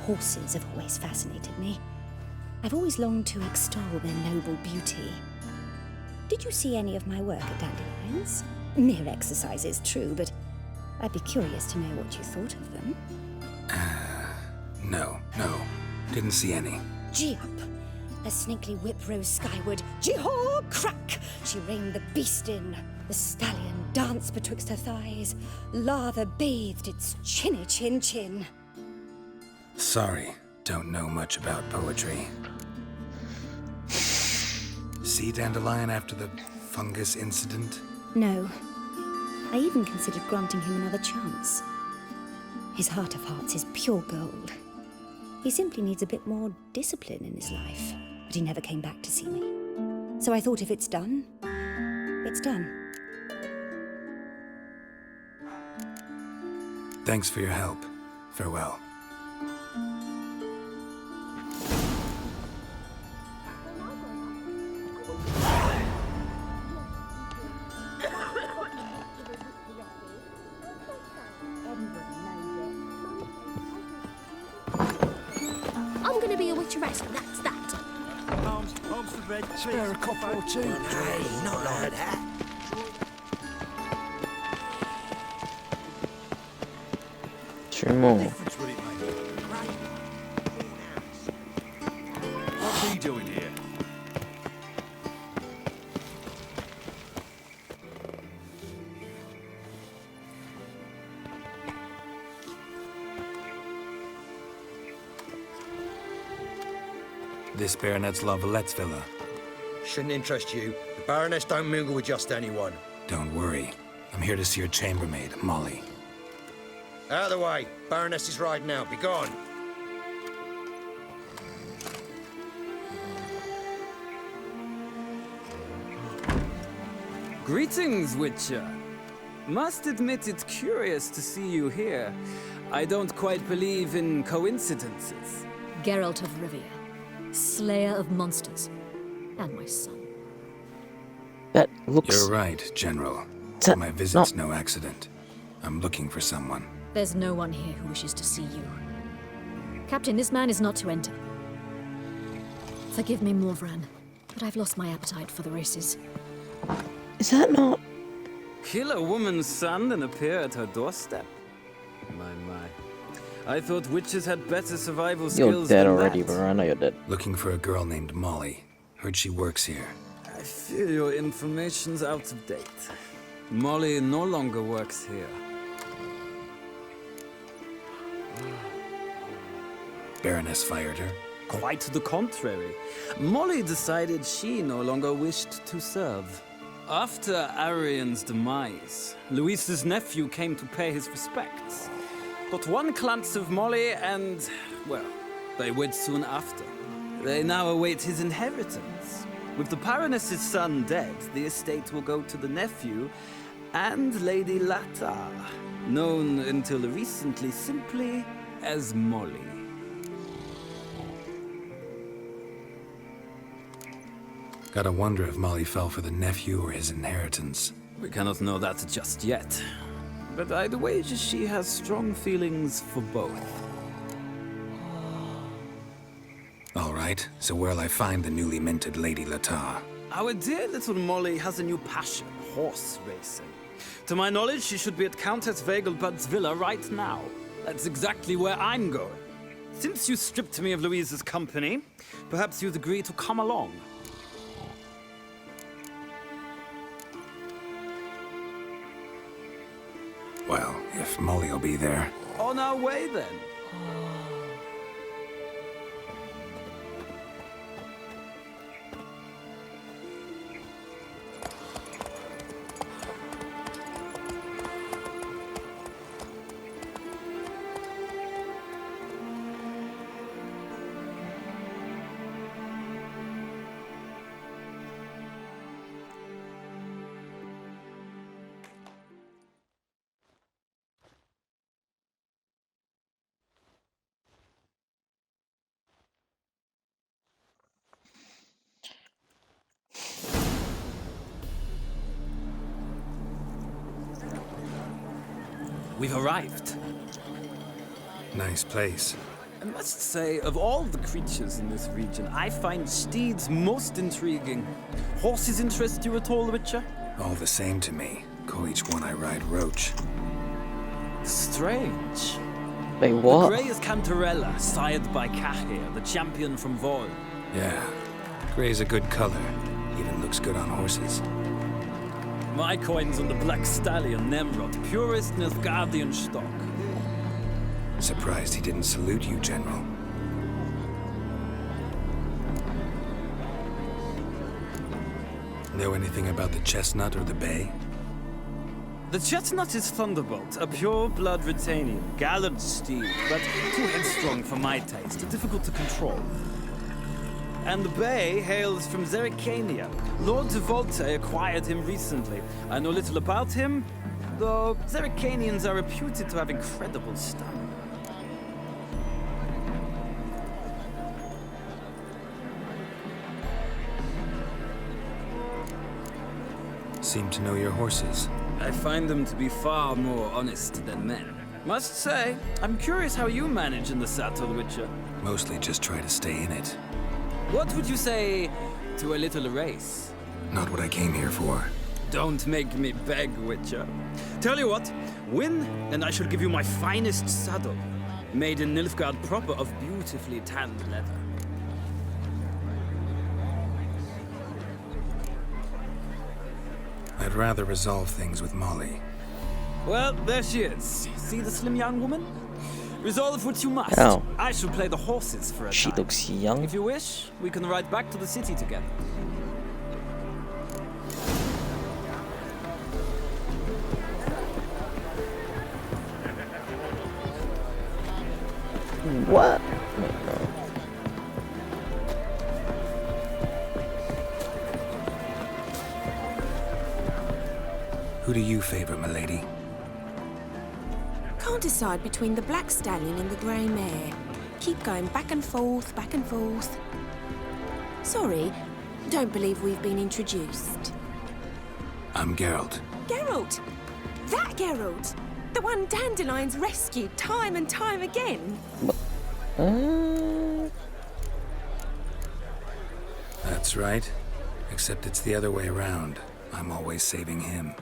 Horses have always fascinated me. I've always longed to extol their noble beauty. Did you see any of my work at Dandelion's? Mere exercises, true, but I'd be curious to know what you thought of them. No. Didn't see any. Gee up! A snakely whip rose skyward. Jee-haw! Crack! She reined the beast in. The stallion danced betwixt her thighs. Lather bathed its chinny chin. Sorry, don't know much about poetry. See Dandelion after the fungus incident? No. I even considered granting him another chance. His heart of hearts is pure gold. He simply needs a bit more discipline in his life. But he never came back to see me. So I thought if it's done, it's done. Thanks for your help. Farewell. I'm gonna be a witcheress, and that's that. Arms for bread. Spare a copper or two. Hey, not like that. True. Difference would it make? What's he doing here? This Baronet's La Vallette's villa. Shouldn't interest you. The Baroness don't mingle with just anyone. Don't worry. I'm here to see your chambermaid, Molly. Out of the way. Baroness is riding out. Be gone. Greetings, Witcher. Must admit it's curious to see you here. I don't quite believe in coincidences. Geralt of Rivia, slayer of monsters, and my son. That looks... You're right, General. My visit's no accident. I'm looking for someone. There's no one here who wishes to see you. Captain, this man is not to enter. Forgive me, Morvran, but I've lost my appetite for the races. Is that not... Kill a woman's son and appear at her doorstep? My. I thought witches had better survival skills You're dead than already, that. bro. I know you're dead. Looking for a girl named Molly. Heard she works here. I fear your information's out of date. Molly no longer works here. Baroness fired her? Quite the contrary. Molly decided she no longer wished to serve. After Arian's demise, Luis's nephew came to pay his respects. Got one glance of Molly and, well, they wed soon after. They now await his inheritance. With the Baroness's son dead, the estate will go to the nephew and Lady Latar, known until recently simply as Molly. Gotta wonder if Molly fell for the nephew or his inheritance. We cannot know that just yet. But I'd wager she has strong feelings for both. All right, so where'll I find the newly minted Lady Latar? Our dear little Molly has a new passion, horse racing. To my knowledge, she should be at Countess Vegelbud's villa right now. That's exactly where I'm going. Since you stripped me of Louise's company, perhaps you'd agree to come along. Well, if Molly'll be there. On our way, then. We've arrived. Nice place. I must say, of all the creatures in this region, I find steeds most intriguing. Horses interest you at all, Witcher? All the same to me. Call each one I ride Roach. Strange. Wait, what? The grey is Cantarella, sired by Cahir, the champion from Vol. Yeah. Grey's a good color. Even looks good on horses. My coin's on the Black Stallion, Nemrod, purest Nilfgaardian stock. Surprised he didn't salute you, General. Know anything about the chestnut or the bay? The chestnut is Thunderbolt, a pure-blood Retanian, gallant steed, but too headstrong for my taste, difficult to control. And the bay hails from Zericania. Lord de Volte acquired him recently. I know little about him, though Zericanians are reputed to have incredible stamina. Seem to know your horses. I find them to be far more honest than men. Must say, I'm curious how you manage in the saddle, Witcher. Mostly just try to stay in it. What would you say to a little race? Not what I came here for. Don't make me beg, Witcher. Tell you what, win, and I shall give you my finest saddle, made in Nilfgaard proper of beautifully tanned leather. I'd rather resolve things with Molly. Well, there she is. See the slim young woman? Resolve what you must. Oh. I shall play the horses for a She time. looks young. If you wish, we can ride back to the city together. What? Who do you favor, milady? Can't decide between the Black Stallion and the Grey Mare. Keep going back and forth, back and forth. Sorry, don't believe we've been introduced. I'm Geralt. Geralt! That Geralt! The one Dandelion's rescued time and time again. That's right. Except it's the other way around. I'm always saving him.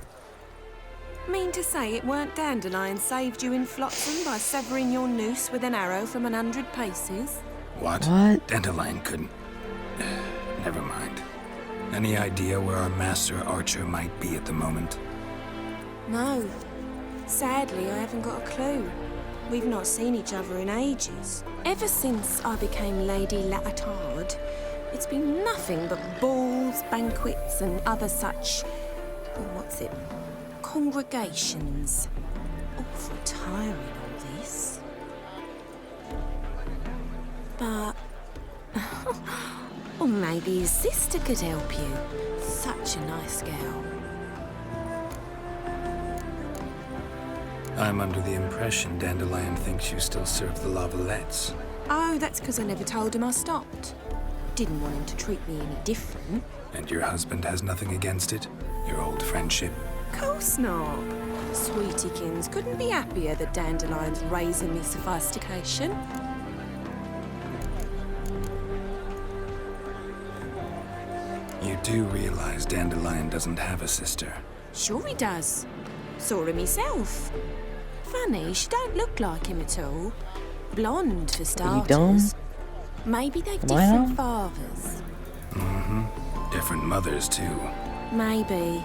Mean to say it weren't Dandelion saved you in Flotsam by severing your noose with an arrow from 100 paces? What? Dandelion couldn't... Never mind. Any idea where our master archer might be at the moment? No. Sadly, I haven't got a clue. We've not seen each other in ages. Ever since I became Lady Latard, it's been nothing but balls, banquets, and other such... congregations. Awful tiring, all this. But... or maybe his sister could help you. Such a nice girl. I'm under the impression Dandelion thinks you still serve the Lavalettes. Oh, that's because I never told him I stopped. Didn't want him to treat me any different. And your husband has nothing against it? Your old friendship? Course not. Sweetiekins couldn't be happier that Dandelion's raising me sophistication. You do realize Dandelion doesn't have a sister? Sure he does. Saw him myself. Funny, she don't look like him at all. Blonde, for starters. Maybe they've different fathers. Mm-hmm. Different mothers, too. Maybe.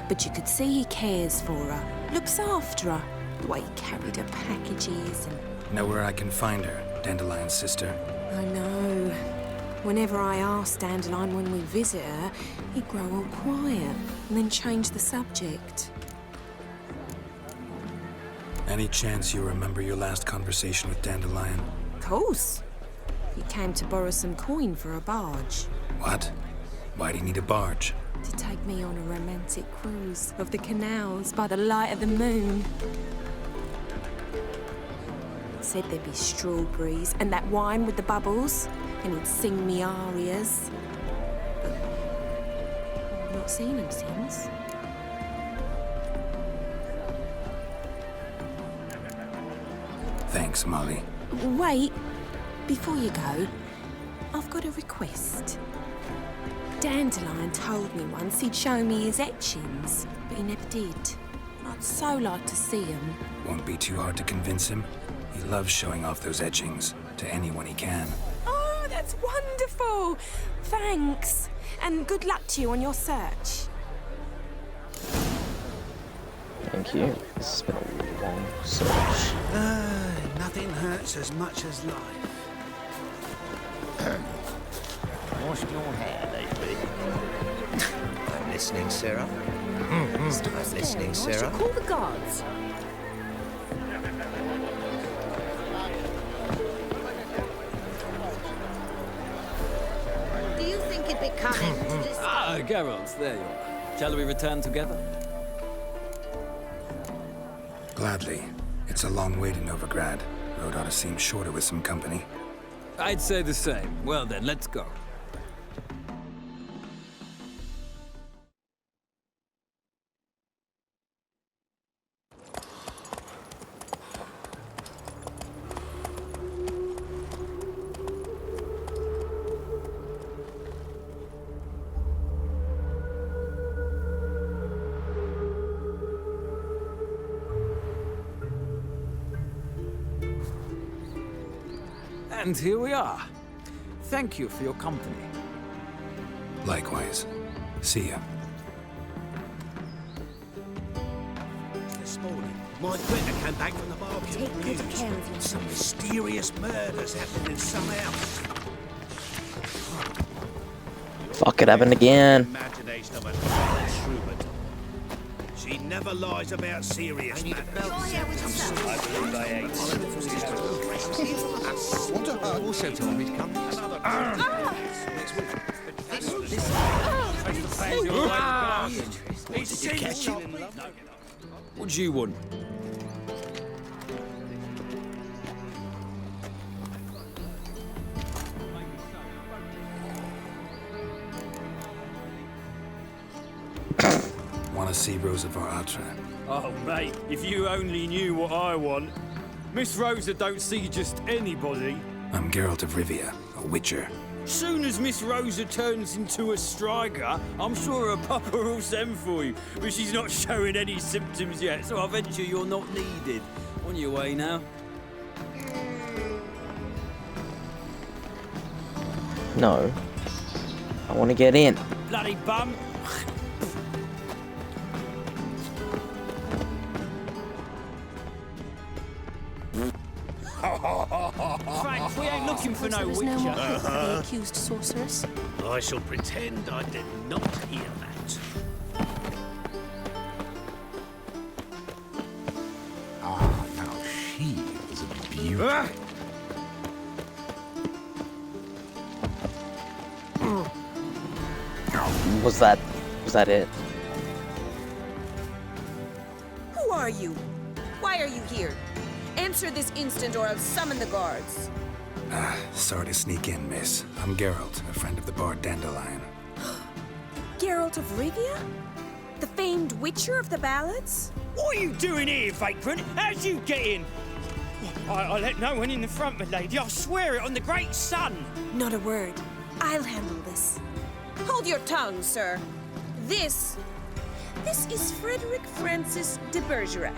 But you could see he cares for her. Looks after her. The way he carried her packages and... Know where I can find her, Dandelion's sister? I know. Whenever I ask Dandelion when we visit her, he'd grow all quiet and then change the subject. Any chance you remember your last conversation with Dandelion? Of course. He came to borrow some coin for a barge. What? Why do you need a barge? To take me on a romantic cruise of the canals by the light of the moon. Said there'd be strawberries and that wine with the bubbles, and he'd sing me arias. But I've not seen him since. Thanks, Molly. Wait, before you go, I've got a request. Dandelion told me once he'd show me his etchings, but he never did. And I'd so like to see them. Won't be too hard to convince him. He loves showing off those etchings to anyone he can. Oh, that's wonderful! Thanks, and good luck to you on your search. Thank you. This has been a long search. Nothing hurts as much as life. Washed your hair lately? I'm listening, Sarah. I'm listening, Sarah. Call the guards. Do you think it'd be coming to this? Ah, Geralt, there you are. Shall we return together? Gladly. It's a long way to Novigrad. Road ought to seem shorter with some company. I'd say the same. Well then, let's go. And here we are. Thank you for your company. Likewise. See ya. This morning, my critter came back from the market. Take good care of yourself. Some mysterious murders happened in some house. Fuck, it happened again. Imagination of a troubadour. She never lies about serious matters. I believe I ate. Want to hug? Also told me to come. What do you want? to see Rosa var Atra. Oh, mate, if you only knew what I want. Miss Rosa don't see just anybody. I'm Geralt of Rivia, a witcher. Soon as Miss Rosa turns into a striker, I'm sure her papa will send for you. But she's not showing any symptoms yet, so I venture you're not needed. On your way now. No. I want to get in. Bloody bum. Frank, we ain't looking for no There is no more witcher. hope for the accused sorceress. I shall pretend I did not hear that. Ah, now she was a beauty. Was that it? Who are you? Why are you here? Answer this instant or I'll summon the guards. Sorry to sneak in, miss. I'm Geralt, a friend of the bard Dandelion. Geralt of Rivia? The famed witcher of the ballads? What are you doing here, vagrant? How'd you get in? I let no one in the front, my lady. I swear it on the great sun. Not a word. I'll handle this. Hold your tongue, sir. This is Frederick Francis de Bergerac,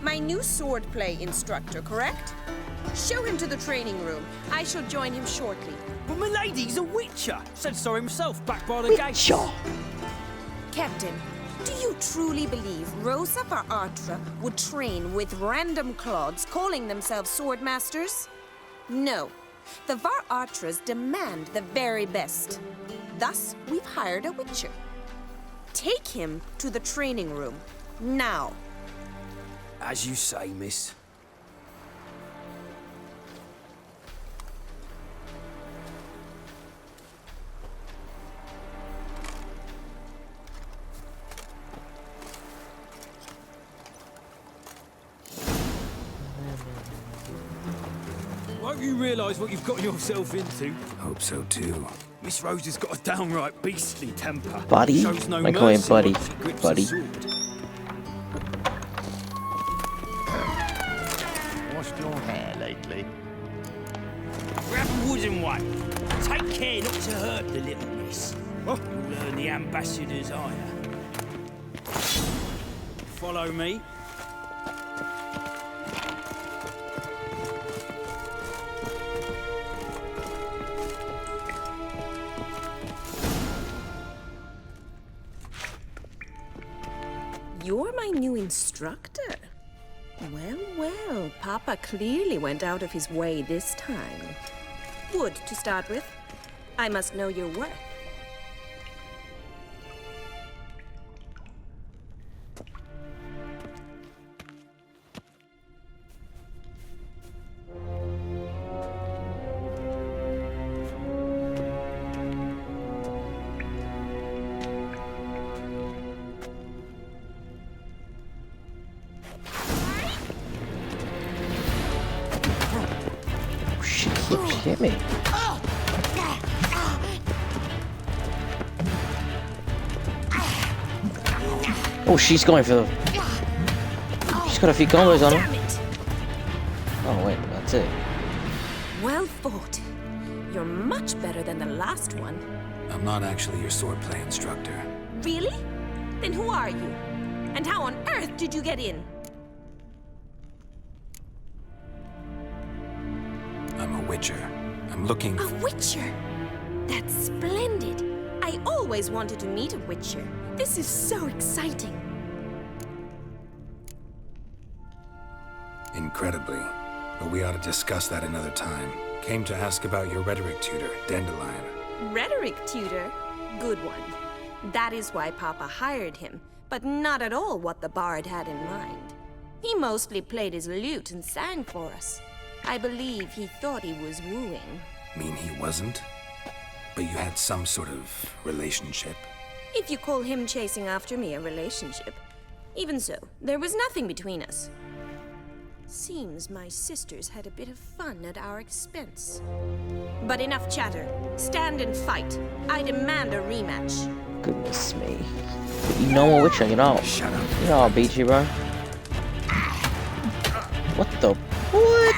my new swordplay instructor, correct? Show him to the training room. I shall join him shortly. But my lady's a witcher. Said so himself back by the gate. Captain, do you truly believe Rosa var Atra would train with random clods calling themselves sword masters? No. The var Atras demand the very best. Thus, we've hired a witcher. Take him to the training room, now. As you say, miss. Won't you realise what you've got yourself into? Hope so too. Miss Rosa's got a downright beastly temper. Buddy? Shows no I call him mercy buddy. once she grips Buddy. a sword. Washed your hair lately? Grab a wooden one. Take care not to hurt the little miss. Oh, you'll earn the ambassador's ire. Follow me. You're my new instructor. Well, well, Papa clearly went out of his way this time. Wood, to start with. I must know your worth. She keeps hitting me. Oh, she's going for the... She's got a few combos on her. Oh, wait, that's it. Well fought. You're much better than the last one. I'm not actually your swordplay instructor. Really? Then who are you? And how on earth did you get in? I'm a witcher. I'm looking A witcher? That's splendid. I always wanted to meet a witcher. This is so exciting. incredibly. But we ought to discuss that another time. Came to ask about your rhetoric tutor, Dandelion. Rhetoric tutor? Good one. That is why Papa hired him, but not at all what the bard had in mind. He mostly played his lute and sang for us. I believe he thought he was wooing. Mean he wasn't? But you had some sort of relationship? If you call him chasing after me a relationship. Even so, there was nothing between us. Seems my sisters had a bit of fun at our expense. But enough chatter. Stand and fight. I demand a rematch. Goodness me. You know I'm a witcher, you know. Shut up. You know I'll beat you, bro. What the? What?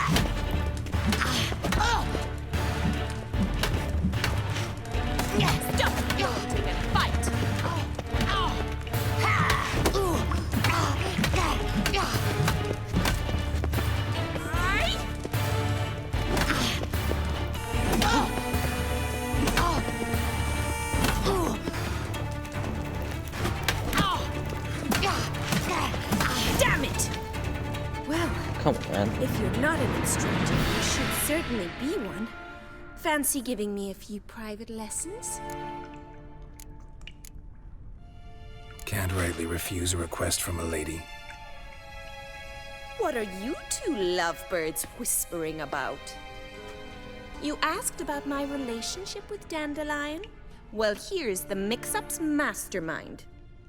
Stop yelling and fight! Damn it! Well, come on, man. If you're not an instructor, you should certainly be one. Fancy giving me a few private lessons? Can't rightly refuse a request from a lady. What are you two lovebirds whispering about? You asked about my relationship with Dandelion? Well, here's the mix-up's mastermind.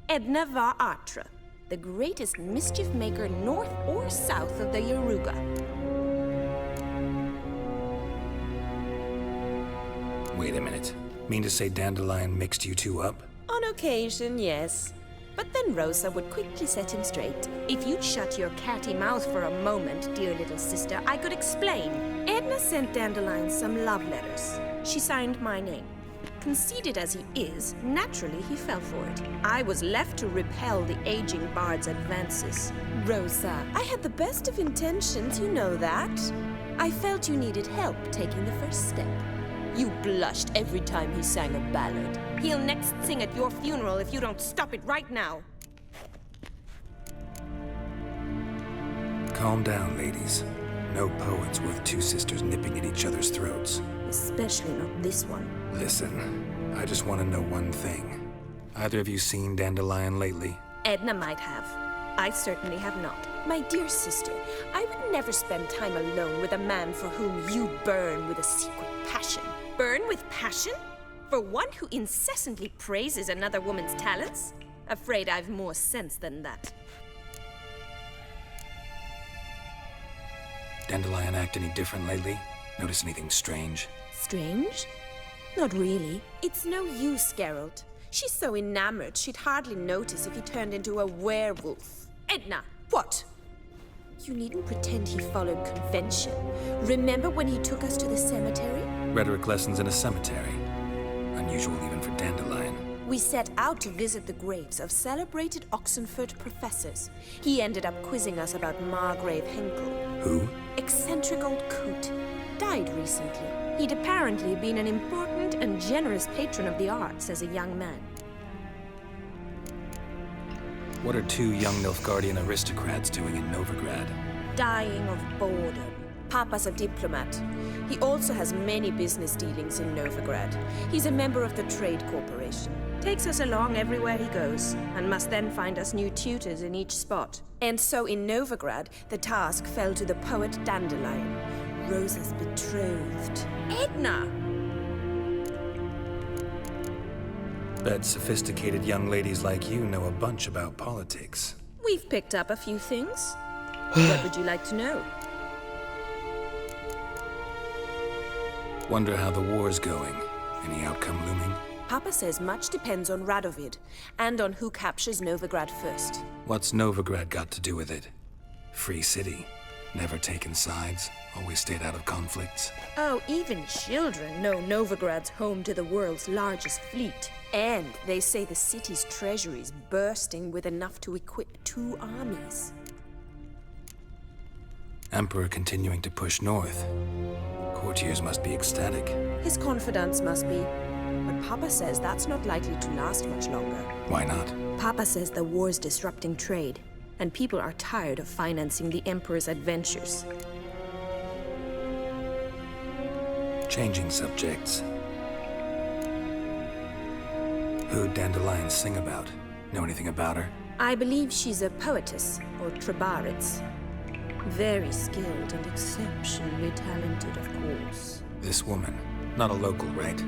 Edna var Atra, the greatest mischief maker north or south of the Yaruga. Wait a minute. Mean to say Dandelion mixed you two up? On occasion, yes. But then Rosa would quickly set him straight. If you'd shut your catty mouth for a moment, dear little sister, I could explain. Edna sent Dandelion some love letters. She signed my name. Conceited as he is, naturally he fell for it. I was left to repel the aging bard's advances. Rosa, I had the best of intentions, you know that. I felt you needed help taking the first step. You blushed every time he sang a ballad. He'll next sing at your funeral if you don't stop it right now. Calm down, ladies. No poet's worth two sisters nipping at each other's throats. Especially not this one. Listen, I just want to know one thing. Either of you seen Dandelion lately? Edna might have. I certainly have not. My dear sister, I would never spend time alone with a man for whom you burn with a secret passion. Burn with passion? For one who incessantly praises another woman's talents? Afraid I've more sense than that. Dandelion act any different lately? Notice anything strange? Strange? Not really. It's no use, Geralt. She's so enamored she'd hardly notice if he turned into a werewolf. Edna, what? You needn't pretend he followed convention. Remember when he took us to the cemetery? Rhetoric lessons in a cemetery. Unusual even for Dandelion. We set out to visit the graves of celebrated Oxenford professors. He ended up quizzing us about Margrave Henkel. Who? Eccentric old coot. Died recently. He'd apparently been an important and generous patron of the arts as a young man. What are two young Nilfgaardian aristocrats doing in Novigrad? Dying of boredom. Papa's a diplomat. He also has many business dealings in Novigrad. He's a member of the Trade Corporation. Takes us along everywhere he goes, and must then find us new tutors in each spot. And so in Novigrad, the task fell to the poet Dandelion, Rosa's betrothed. Edna! Bet sophisticated young ladies like you know a bunch about politics. We've picked up a few things. What would you like to know? Wonder how the war's going. Any outcome looming? Papa says much depends on Radovid, and on who captures Novigrad first. What's Novigrad got to do with it? Free city. Never taken sides. Always stayed out of conflicts. Oh, even children know Novigrad's home to the world's largest fleet. And they say the city's treasury's bursting with enough to equip 2 armies. Emperor continuing to push north. Courtiers must be ecstatic. His confidants must be. But Papa says that's not likely to last much longer. Why not? Papa says the war's disrupting trade, and people are tired of financing the Emperor's adventures. Changing subjects. Who'd Dandelion sing about? Know anything about her? I believe she's a poetess, or Trebarits. Very skilled and exceptionally talented, of course. This woman. Not a local, right?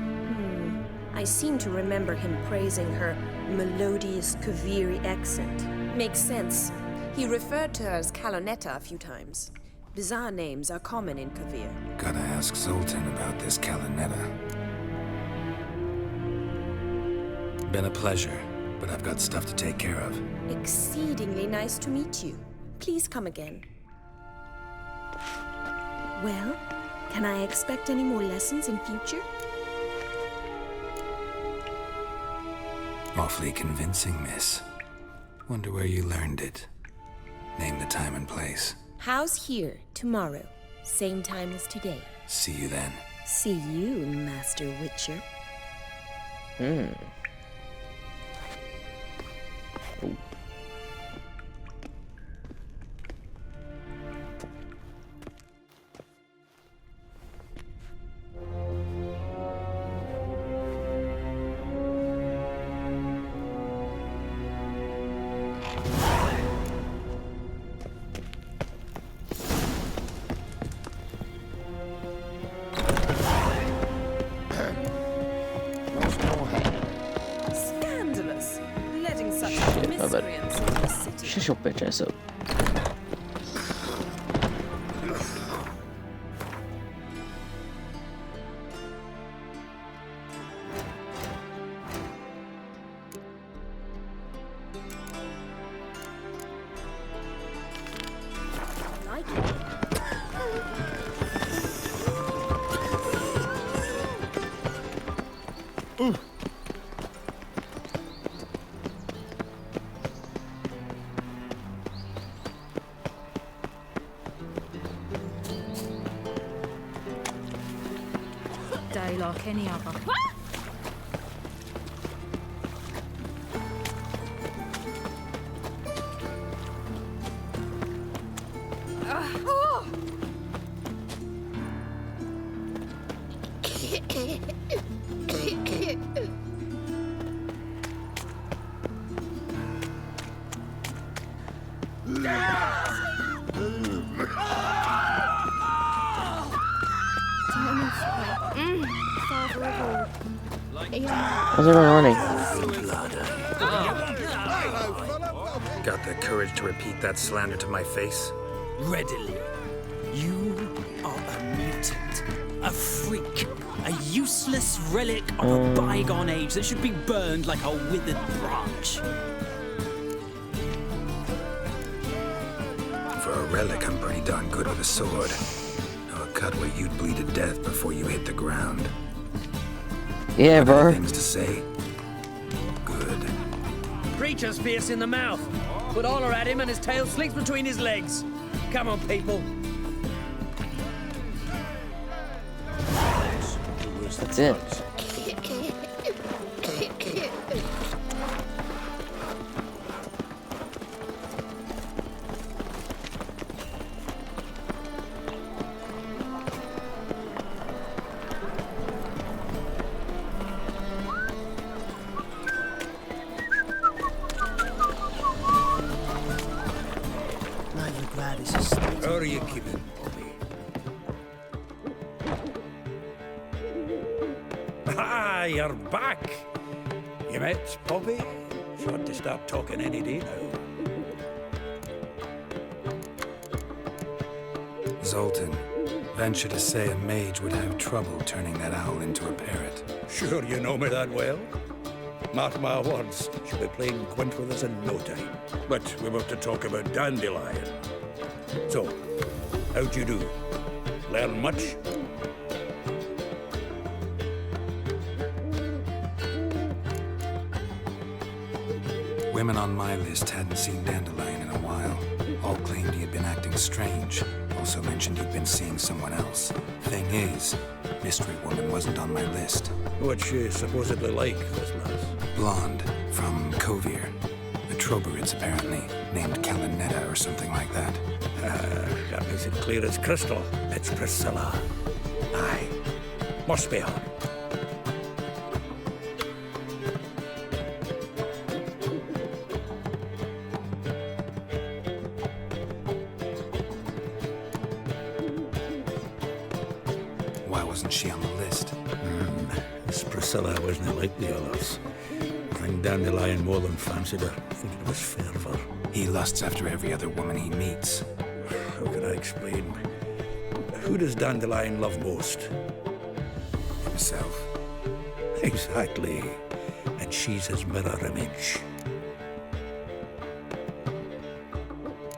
I seem to remember him praising her melodious Kaviri accent. Makes sense. He referred to her as Kalonetta a few times. Bizarre names are common in Kavir. Gotta ask Zoltan about this Kalonetta. Been a pleasure, but I've got stuff to take care of. Exceedingly nice to meet you. Please come again. Well, can I expect any more lessons in future? Awfully convincing, miss. Wonder where you learned it. Name the time and place. How's here tomorrow? Same time as today. See you then. See you, Master Witcher. Oh. Scandalous! Letting such miscreants into the city. Shut your bitch ass up. Day like any other. How's everyone running? Got the courage to repeat that slander to my face? Readily. You are a mutant, a freak, a useless relic of a bygone age that should be burned like a withered branch. For a relic, I'm pretty darn good with a sword. Know a cut where you'd bleed to death before you hit the ground. Yeah, bro. Things to say? Good. Creature's fierce in the mouth. Put holler at him and his tail slicks between his legs. Come on, people. That's it. Novigrad is a state. How are you keeping, Poppy? Ah, you're back. You met Poppy? She ought to start talking any day now. Zoltan, venture to say a mage would have trouble turning that owl into a parrot. Sure you know me that well? Mark my words, she'll be playing quint with us in no time. But we're about to talk about Dandelion. So, how'd you do? Learn much? Women on my list hadn't seen Dandelion in a while. All claimed he had been acting strange. Also mentioned he'd been seeing someone else. Thing is, Mystery Woman wasn't on my list. What's she supposedly like, this lass? Blonde, from Kovir. A Troberids, apparently, named Kalinetta or something like that. That makes it clear as crystal. It's Priscilla. Aye. Must be her. Why wasn't she on the list? This Priscilla wasn't like the others. I think Dandelion more than fancied her. I think it was fervour. He lusts after every other woman he meets. How can I explain? Who does Dandelion love most? Himself. Exactly. And that she's his mirror image.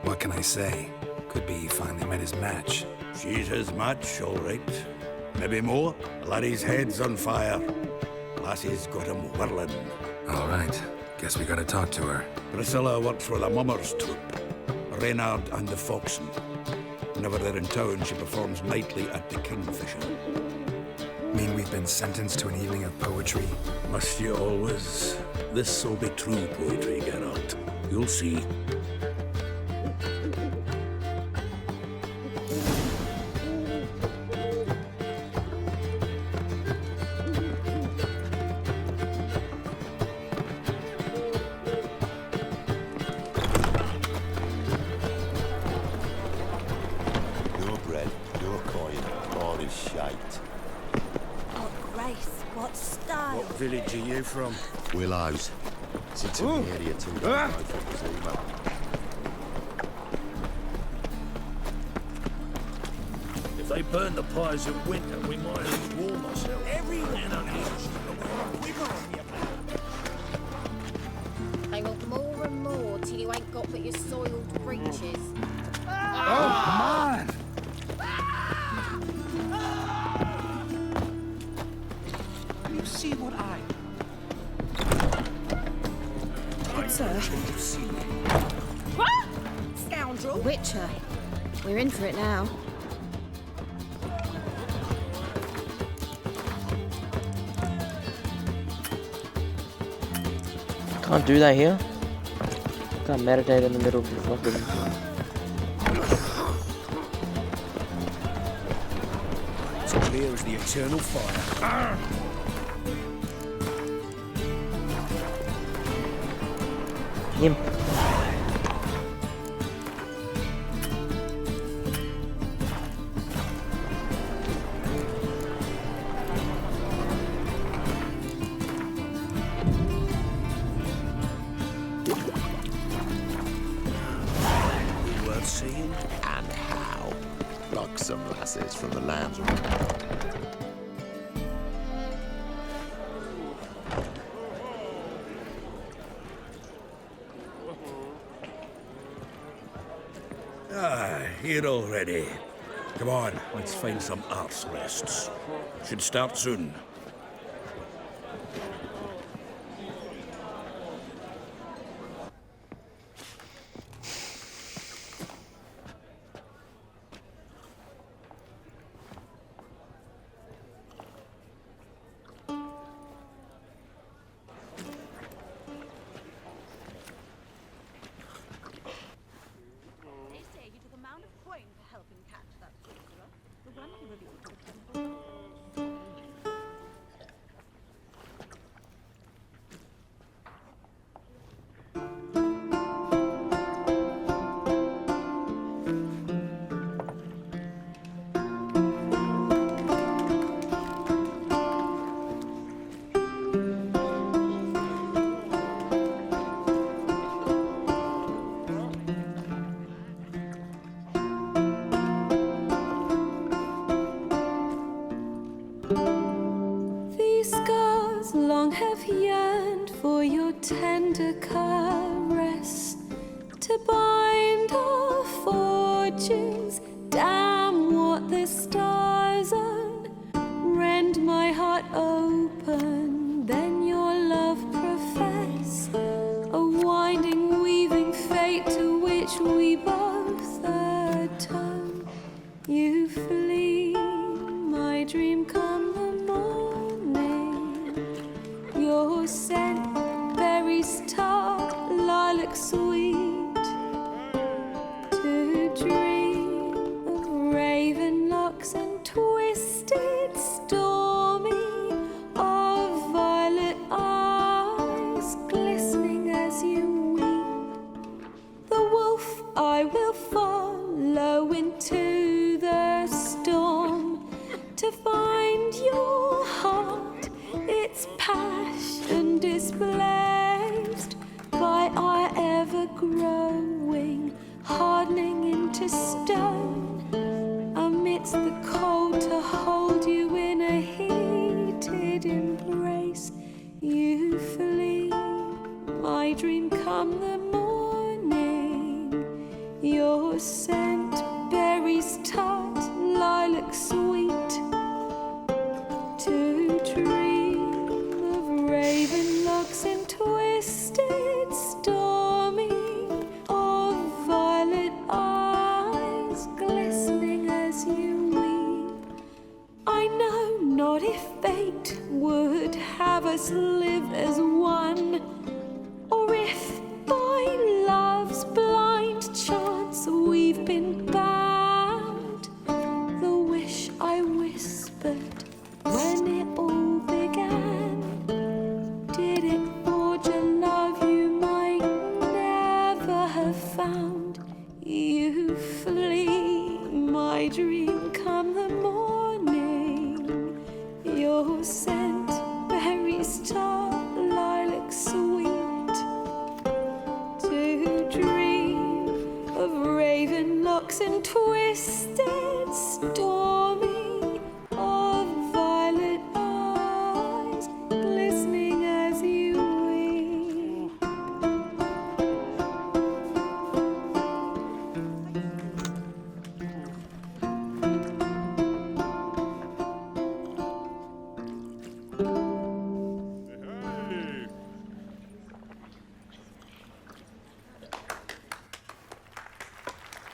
What can I say? Could be he finally met his match. She's his match, all right. Maybe more. Laddie's head's on fire. Lassie's got him whirling. All right. Guess we gotta talk to her. Priscilla works for the Mummers troupe. Reynard and the Foxen. Whenever they're in town, she performs nightly at the Kingfisher. Mean we've been sentenced to an evening of poetry? Must you always? This'll be true poetry, Geralt. You'll see. Village are you from? Willows. Sits in the area too. If they burn the pies in winter, we might lose warm ourselves. Every man on house. I want more and more till you ain't got but your soiled breeches. Oh, come on! You see what I... Good sir. Scoundrel! Witcher. We're in for it now. Can't do that here. Can't meditate in the middle of the fucking... It's clear as the eternal fire. Imp. Worth seeing? And how? Like some lasses from the lands of... Here already. Come on, let's find some arse rests. Should start soon. long have yearned for your tender caress, to bind our fortunes. Damn what the stars own, rend my heart open, then your love profess, a winding, weaving fate to which we both atone. You flee, my dream come the morning, your scent, berries tart, lilac sweet, to dream of raven locks and twisted stormy, of violet eyes glistening as you weep. The wolf I will follow into the storm, to find your heart, its passion displaced by our ever-growing, hardening into stone, amidst the cold to hold you in a heated embrace. You flee. my dream come the morning. Your scent, berries tart, lilac sweet. To dream of raven locks and twisted stormy, of violet eyes glistening as you weep. I know not if fate would have us live as one, or if by love's blind chance we've been bound. The wish I whispered when it all began, did it forge a love you might never have found? You flee, my dream come the morning. Your scent, berries tart, lilac sweet. To dream of raven locks and twisted stormy, of violet eyes glistening as you weep.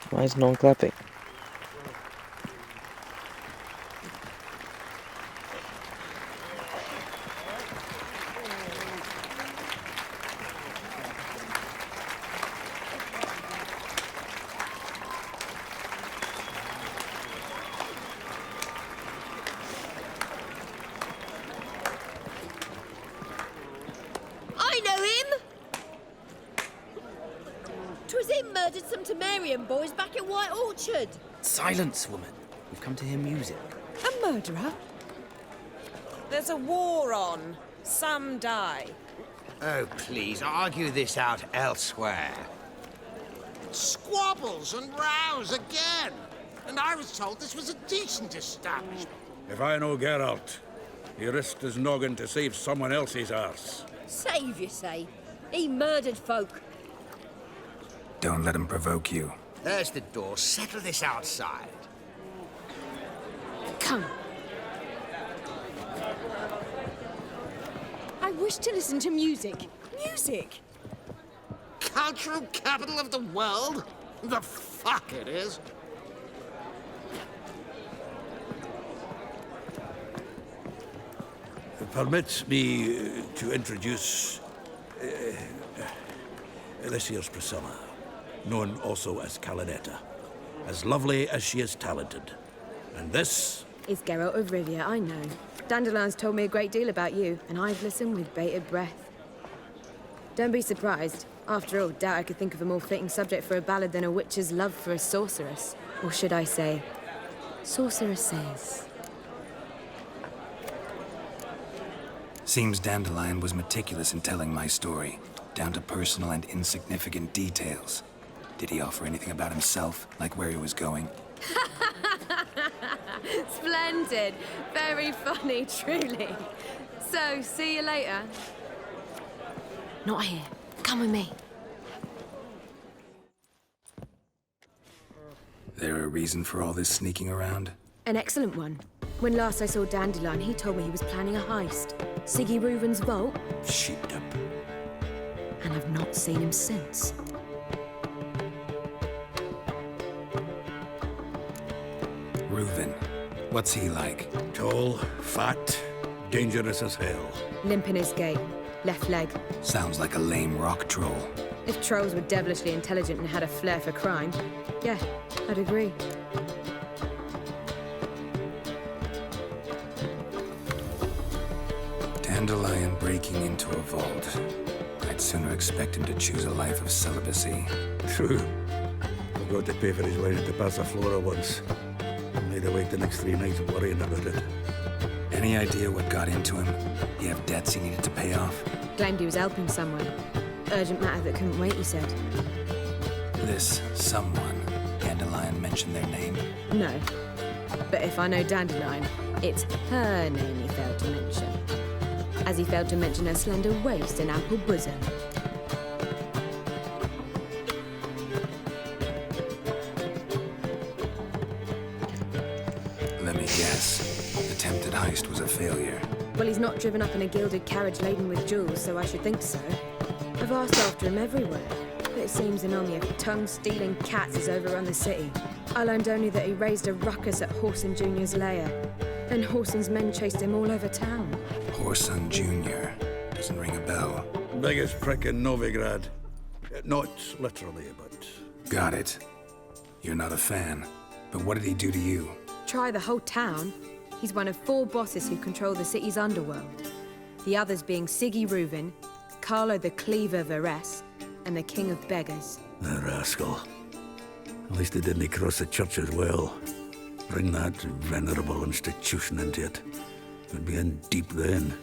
Why is no one clapping? I know him! 'Twas him murdered some Temerian boys back at White Orchard. Silence, woman. We've come to hear music. A murderer? There's a war on. Some die. Oh, please, argue this out elsewhere. Squabbles and rows again. And I was told this was a decent establishment. If I know Geralt, he risked his noggin to save someone else's arse. Save, you say? He murdered folk. Don't let him provoke you. There's the door. Settle this outside. Come. I wish to listen to music. Music! Cultural capital of the world? The fuck it is. Permit me to introduce this here's Priscilla, known also as Calinetta, as lovely as she is talented. And this is Geralt of Rivia, I know. Dandelion's told me a great deal about you, and I've listened with bated breath. Don't be surprised. After all, doubt I could think of a more fitting subject for a ballad than a witch's love for a sorceress. Or should I say, sorceresses. Seems Dandelion was meticulous in telling my story, down to personal and insignificant details. Did he offer anything about himself, like where he was going? Splendid. Very funny, truly. So, see you later. Not here. Come with me. There a reason for all this sneaking around? An excellent one. When last I saw Dandelion, he told me he was planning a heist. Siggy Reuven's vault. Sheeped up. And I've not seen him since. Reuven. What's he like? Tall, fat, dangerous as hell. Limp in his gait. Left leg. Sounds like a lame rock troll. If trolls were devilishly intelligent and had a flair for crime, yeah, I'd agree. Dandelion breaking into a vault. I'd sooner expect him to choose a life of celibacy. True. Forgot to pay for his wine at the Passaflora once. Made awake the next 3 nights worrying about it. Any idea what got into him? He have debts he needed to pay off? Claimed he was helping someone. Urgent matter that couldn't wait, he said. This someone, Dandelion mentioned their name? No. But if I know Dandelion, it's her name he failed to mention. As he failed to mention her slender waist and ample bosom. heist was a failure. Well, he's not driven up in a gilded carriage laden with jewels, so I should think so. I've asked after him everywhere, but it seems an army of tongue-stealing cats has overrun the city. I learned only that he raised a ruckus at Whoreson Jr.'s lair. Then Whoreson's men chased him all over town. Whoreson Jr. Doesn't ring a bell. Biggest prick in Novigrad. Not literally, but... Got it. You're not a fan. But what did he do to you? Try the whole town. He's one of 4 bosses who control the city's underworld. The others being Siggy Reuven, Carlo the Cleaver Varese, and the King of Beggars. The rascal. At least he didn't cross the church as well. Bring that venerable institution into it. We'd be in deep then.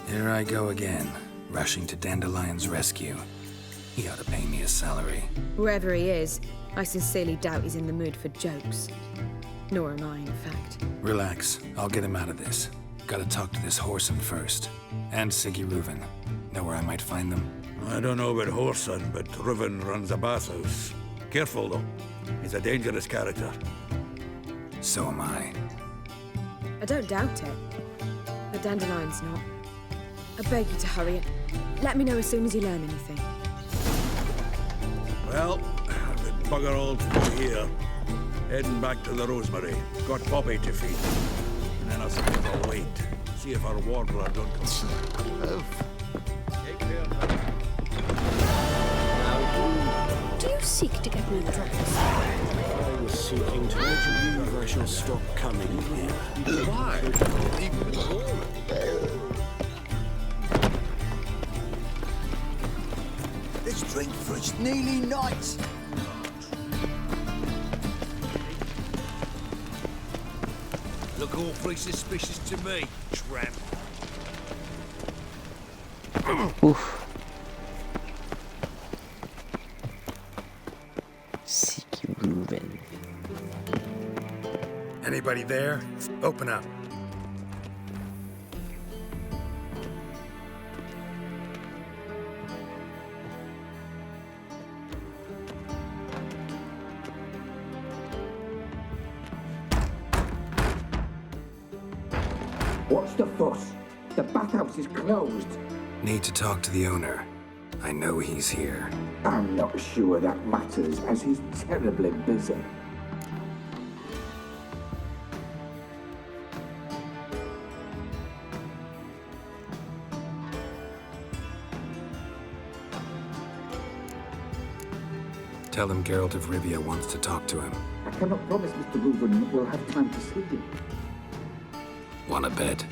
Here I go again, rushing to Dandelion's rescue. He ought to pay me a salary. Wherever he is, I sincerely doubt he's in the mood for jokes. Nor am I, in fact. Relax, I'll get him out of this. Gotta talk to this Whoreson first. And Siggy Reuven. Know where I might find them? I don't know about Whoreson, but Reuven runs a bathhouse. Careful, though. He's a dangerous character. So am I. I don't doubt it. But Dandelion's not. I beg you to hurry it. Let me know as soon as you learn anything. Well, I've got bugger all to do here. Heading back to the Rosemary. Got Poppy to feed. And then I suppose I'll wait. See if our warbler don't come. Do you seek to get me in trouble? I was seeking to let you believe I shall stop coming here. Why? Let's drink for it's nearly night. Look awfully suspicious to me, tramp. Oof. Siggy Reuven. Anybody there? Open up. What's the fuss? The bathhouse is closed. Need to talk to the owner. I know he's here. I'm not sure that matters, as he's terribly busy. Tell him Geralt of Rivia wants to talk to him. I cannot promise Mr. Reuven will have time to see him. Wanna bet?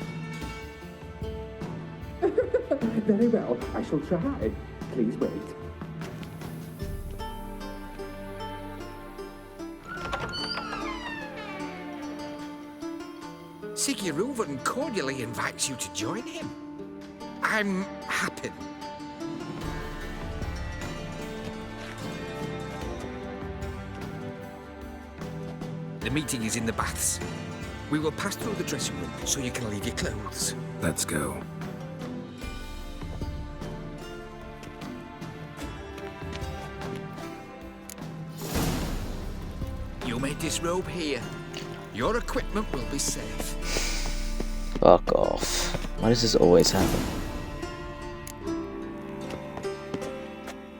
Very well, I shall try. Please wait. Siggy Reuven cordially invites you to join him. I'm happy. The meeting is in the baths. We will pass through the dressing room so you can leave your clothes. Let's go. You may disrobe here. Your equipment will be safe. Fuck off. Why does this always happen?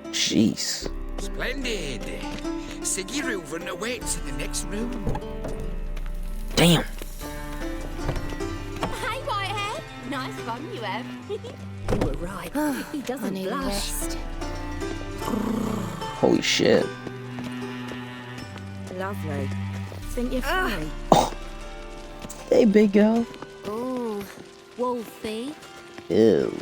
Jeez. Splendid. Siggy Reuven awaits in the next room. Damn. Hey, Whitehead. Nice fun you have. You were right. He doesn't blush. Holy shit. Lovely. think you're funny? Hey, big girl. Ooh, Wolfie. Ew.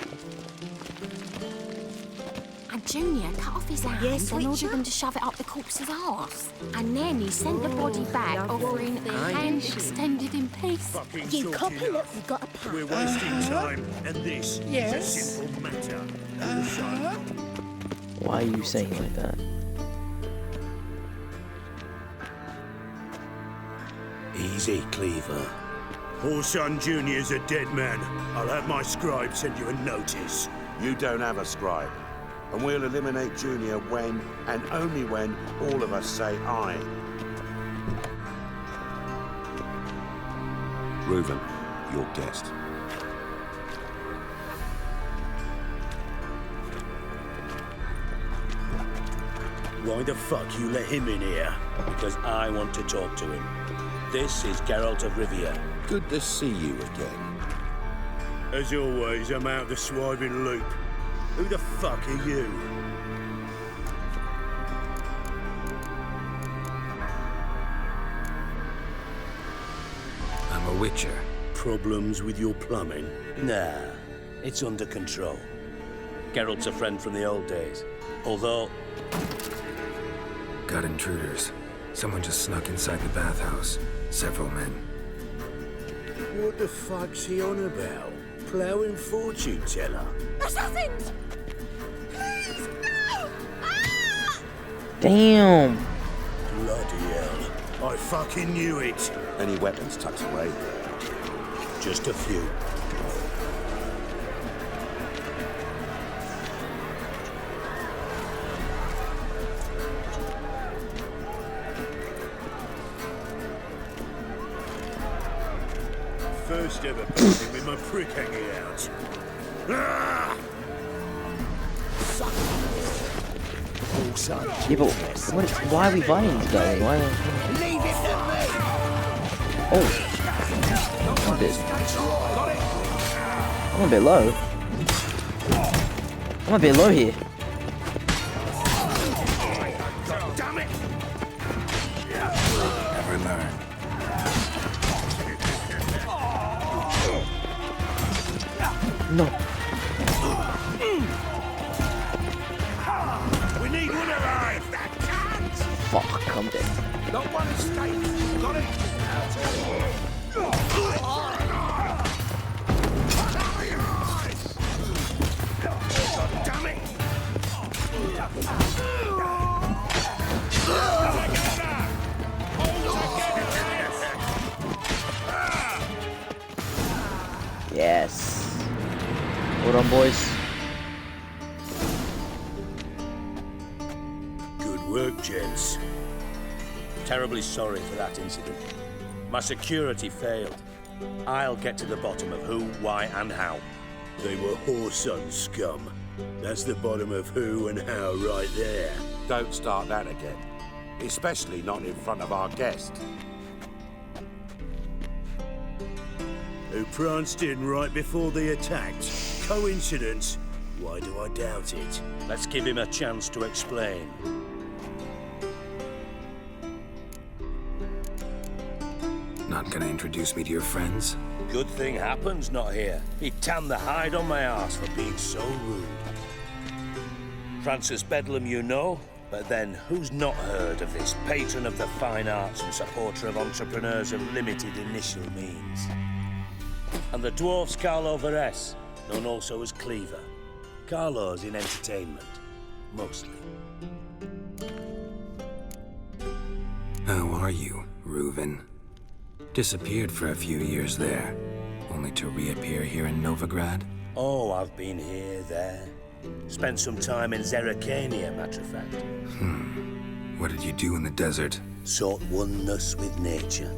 And Junior cut off his hand and ordered them to shove it up the corpse's arse. And then he sent the body back, offering a hand extended in peace. You copy, look, you got a plan. We're wasting time, and this is a simple matter. Why are you saying it like that? Easy, Cleaver. Orson Jr.'s a dead man. I'll have my scribe send you a notice. You don't have a scribe. And we'll eliminate Junior when, and only when, all of us say aye. Reuven, your guest. Why the fuck you let him in here? Because I want to talk to him. This is Geralt of Rivia. Good to see you again. As always, I'm out the swiving loop. Who the fuck are you? I'm a witcher. Problems with your plumbing? Nah, it's under control. Geralt's a friend from the old days. Although... Got intruders. Someone just snuck inside the bathhouse. Several men. What the fuck's he on about? Ploughing fortune teller? Assassins! Please, no! Ah! Damn! Bloody hell. I fucking knew it. Any weapons tucked away? Just a few. First ever painting with my prick hanging out. Ah! Yeah, but why are we fighting these guys? Why? Leave it to me! Oh, I'm a bit low. I'm a bit low here. Damn it! Never learn. No. We need one alive! Fuck, I'm dead. Not one escape! Got it? Damn it! Yes. Hold on, boys. Good work, gents. Terribly sorry for that incident. My security failed. I'll get to the bottom of who, why, and how. They were whoreson scum. That's the bottom of who and how right there. Don't start that again. Especially not in front of our guest. Who pranced in right before they attacked. Coincidence? Why do I doubt it? Let's give him a chance to explain. Not gonna introduce me to your friends? Good thing Happen's not here. He'd tan the hide on my ass for being so rude. Francis Bedlam you know, but then who's not heard of this patron of the fine arts and supporter of entrepreneurs of limited initial means? And the dwarf's Carlo Veres, known also as Cleaver. Carlo's in entertainment, mostly. How are you, Reuven? Disappeared for a few years there, only to reappear here in Novigrad? Oh, I've been here, there. Spent some time in Zerrikania, matter of fact. What did you do in the desert? Sought oneness with nature.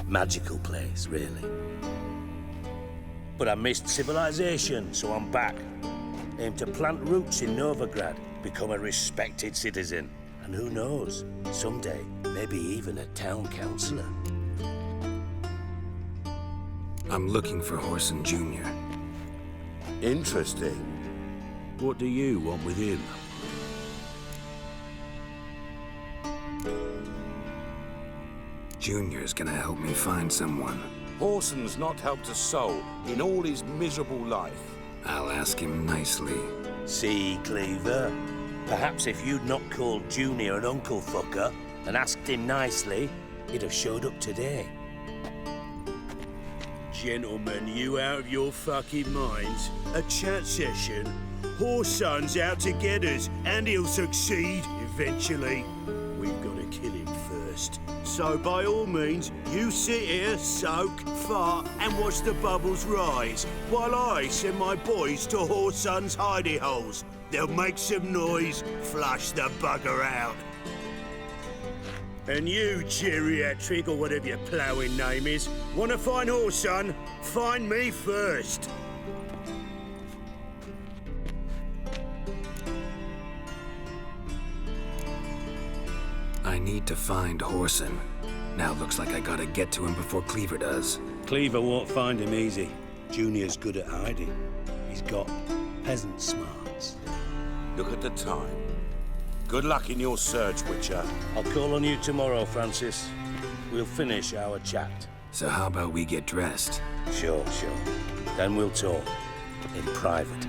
Magical place, really. But I missed civilization, so I'm back. Aim to plant roots in Novigrad, become a respected citizen. And who knows, someday, maybe even a town councillor. I'm looking for Whoreson Jr. Interesting. What do you want with him? Junior's gonna help me find someone. Horson's not helped a soul in all his miserable life. I'll ask him nicely. See, Cleaver? Perhaps if you'd not called Junior an uncle fucker and asked him nicely, he'd have showed up today. Gentlemen, you out of your fucking minds? A chat session? Horson's out to get us, and he'll succeed eventually. We've got to kill him first. So by all means, you sit here, soak, fart, and watch the bubbles rise, while I send my boys to Horson's hidey holes. They'll make some noise, flush the bugger out. And you, geriatric, or whatever your ploughing name is, want to find Horson? Find me first. I need to find Horson. Now looks like I gotta get to him before Cleaver does. Cleaver won't find him easy. Junior's good at hiding. He's got peasant smarts. Look at the time. Good luck in your search, Witcher. I'll call on you tomorrow, Francis. We'll finish our chat. So how about we get dressed? Sure. Then we'll talk. In private.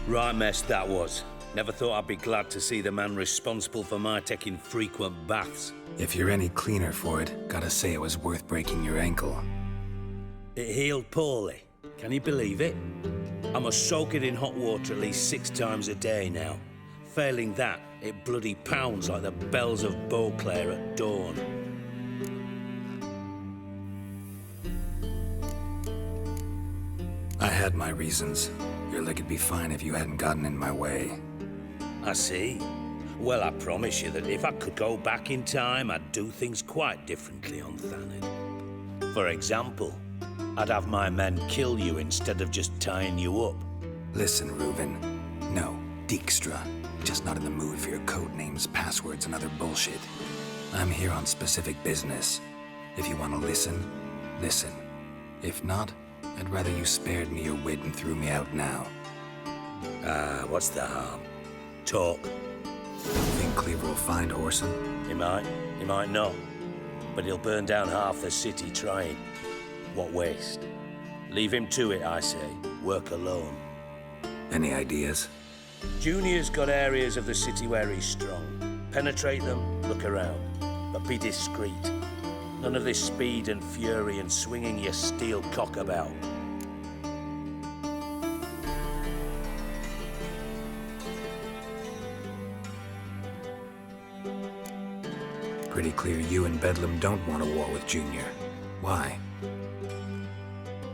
Right mess that was. Never thought I'd be glad to see the man responsible for my taking frequent baths. If you're any cleaner for it, gotta say it was worth breaking your ankle. It healed poorly. Can you believe it? I must soak it in hot water at least 6 times a day now. Failing that, it bloody pounds like the bells of Beauclair at dawn. I had my reasons. Your leg would be fine if you hadn't gotten in my way. I see. Well, I promise you that if I could go back in time, I'd do things quite differently on Thanedd. For example, I'd have my men kill you instead of just tying you up. Listen, Reuven. No, Dijkstra. Just not in the mood for your code names, passwords, and other bullshit. I'm here on specific business. If you want to listen, listen. If not, I'd rather you spared me your wit and threw me out now. What's the harm? Talk. Think Cleaver will find Horson? He might not. But he'll burn down half the city trying. What waste? Leave him to it, I say. Work alone. Any ideas? Junior's got areas of the city where he's strong. Penetrate them, look around. But be discreet. None of this speed and fury and swinging your steel cock about. Pretty clear you and Bedlam don't want a war with Junior. Why?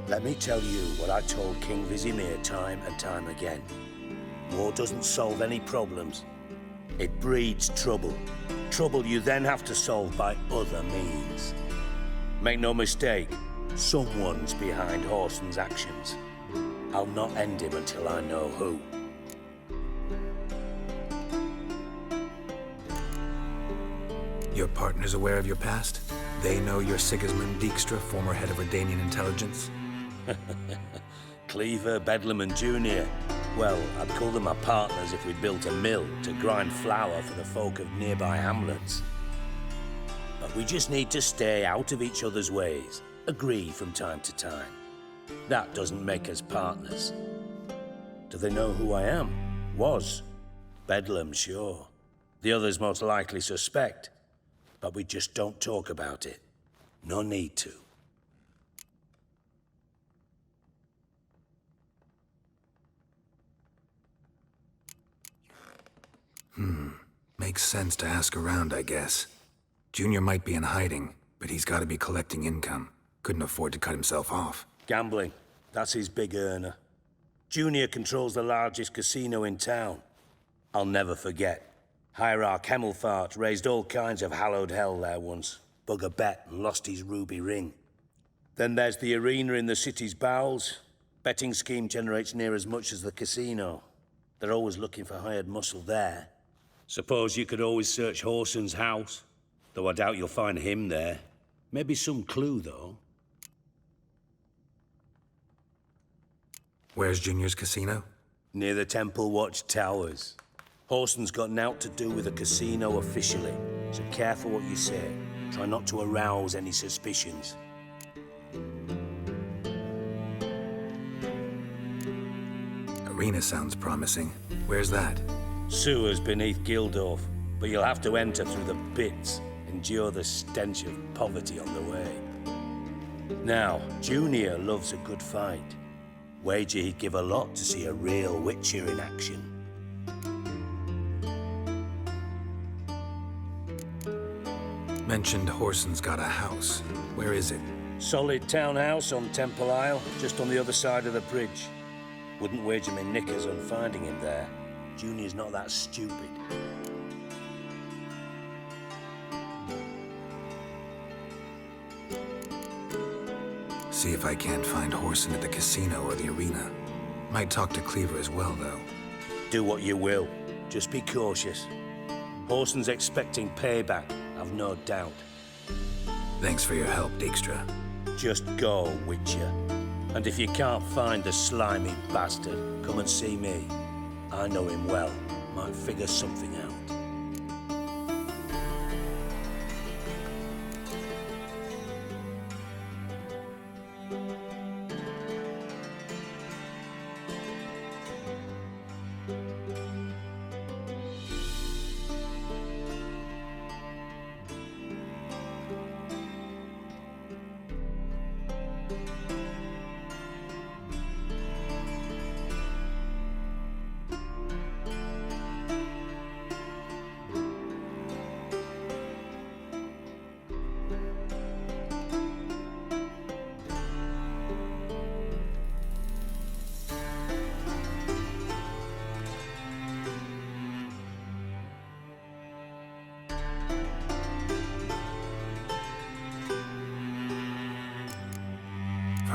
Let me tell you what I told King Vizimir time and time again. War doesn't solve any problems. It breeds trouble. Trouble you then have to solve by other means. Make no mistake, someone's behind Horson's actions. I'll not end him until I know who. Your partner's aware of your past? They know you're Sigismund Dijkstra, former head of Redanian intelligence? Cleaver, Bedlam and Junior. Well, I'd call them my partners if we built a mill to grind flour for the folk of nearby hamlets. But we just need to stay out of each other's ways, agree from time to time. That doesn't make us partners. Do they know who I am? Was. Bedlam, sure. The others most likely suspect. But we just don't talk about it. No need to. Makes sense to ask around, I guess. Junior might be in hiding, but he's got to be collecting income. Couldn't afford to cut himself off. Gambling. That's his big earner. Junior controls the largest casino in town. I'll never forget. Hierarch Hemmelfart raised all kinds of hallowed hell there once. Bug a bet and lost his ruby ring. Then there's the arena in the city's bowels. Betting scheme generates near as much as the casino. They're always looking for hired muscle there. Suppose you could always search Horson's house, though I doubt you'll find him there. Maybe some clue, though. Where's Junior's casino? Near the Temple Watch Towers. Horson's got naught to do with the casino officially. so careful what you say. Try not to arouse any suspicions. Arena sounds promising. Where's that? Sewers beneath Gildorf, but you'll have to enter through the pits, endure the stench of poverty on the way. Now, Junior loves a good fight. Wager he'd give a lot to see a real Witcher in action. Mentioned Whoreson's got a house. Where is it? Solid townhouse on Temple Isle, just on the other side of the bridge. Wouldn't wager me knickers on finding him there. Junior's not that stupid. See if I can't find Whoreson at the casino or the arena. Might talk to Cleaver as well, though. Do what you will. Just be cautious. Whoreson's expecting payback, I've no doubt. Thanks for your help, Dijkstra. Just go, Witcher. And if you can't find the slimy bastard, come and see me. I know him well. Might figure something out.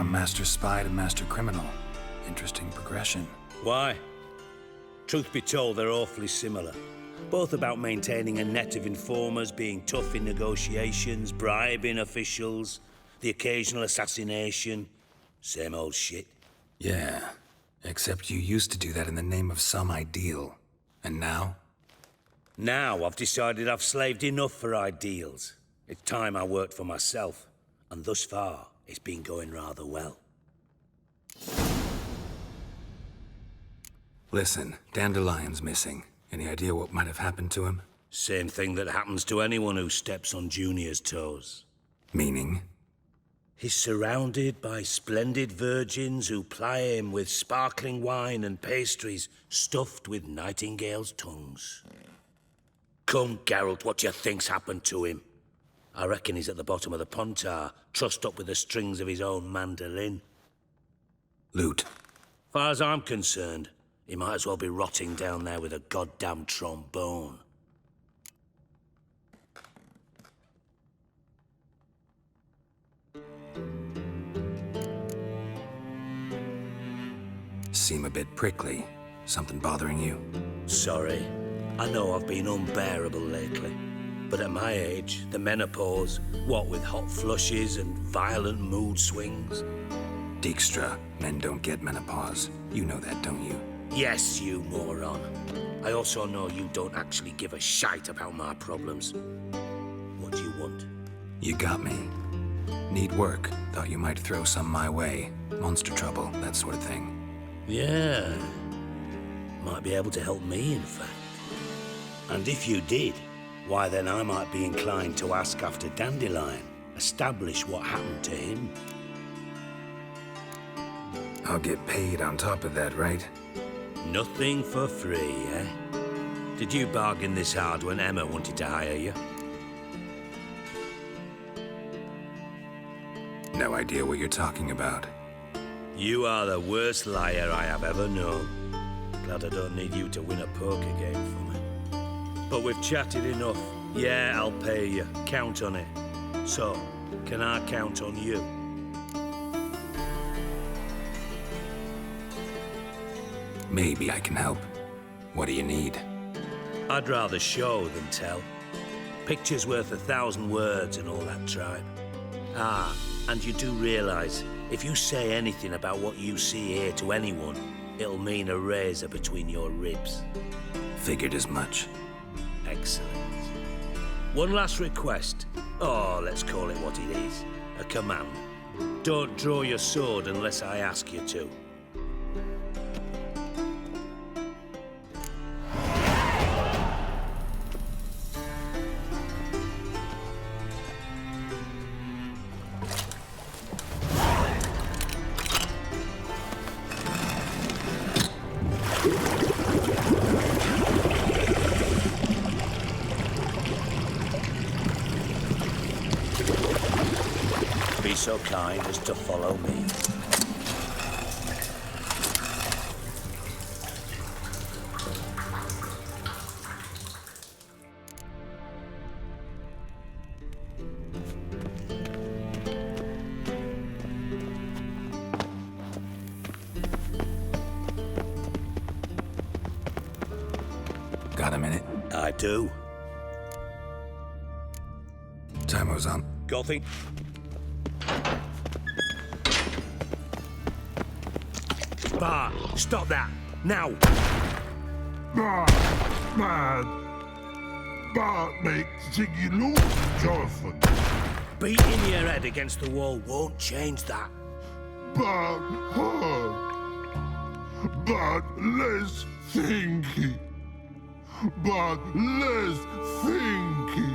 From Master Spy to Master Criminal. Interesting progression. Why? Truth be told, they're awfully similar. Both about maintaining a net of informers, being tough in negotiations, bribing officials, the occasional assassination. Same old shit. Yeah, except you used to do that in the name of some ideal. And now? Now I've decided I've slaved enough for ideals. It's time I worked for myself. And thus far, it's been going rather well. Listen, Dandelion's missing. Any idea what might have happened to him? Same thing that happens to anyone who steps on Junior's toes. Meaning? He's surrounded by splendid virgins who ply him with sparkling wine and pastries stuffed with nightingales' tongues. Come, Geralt, what do you think's happened to him? I reckon he's at the bottom of the Pontar, trussed up with the strings of his own mandolin. Loot. Far as I'm concerned, he might as well be rotting down there with a goddamn trombone. Seem a bit prickly. Something bothering you? Sorry. I know I've been unbearable lately. But at my age, the menopause, what with hot flushes and violent mood swings. Dijkstra, men don't get menopause. You know that, don't you? Yes, you moron. I also know you don't actually give a shite about my problems. What do you want? You got me. Need work. Thought you might throw some my way. Monster trouble, that sort of thing. Yeah. Might be able to help me, in fact. And if you did, why then I might be inclined to ask after Dandelion, establish what happened to him. I'll get paid on top of that, right? Nothing for free, eh? Did you bargain this hard when Emma wanted to hire you? No idea what you're talking about. You are the worst liar I have ever known. Glad I don't need you to win a poker game for me. But we've chatted enough. Yeah, I'll pay you. Count on it. So, can I count on you? Maybe I can help. What do you need? I'd rather show than tell. Picture's worth 1,000 words and all that tribe. Ah, and you do realize, if you say anything about what you see here to anyone, it'll mean a razor between your ribs. Figured as much. Excellent. One last request. Oh, let's call it what it is. A command. Don't draw your sword unless I ask you to. Be so kind as to follow me. Got a minute? I do. Timer's on. Gothy. Bart, stop that! Now! Bad. Bart make Ziggy lose, Jonathan. Beating your head against the wall won't change that. Bart hard. Bart less thinky. Bart less thinky.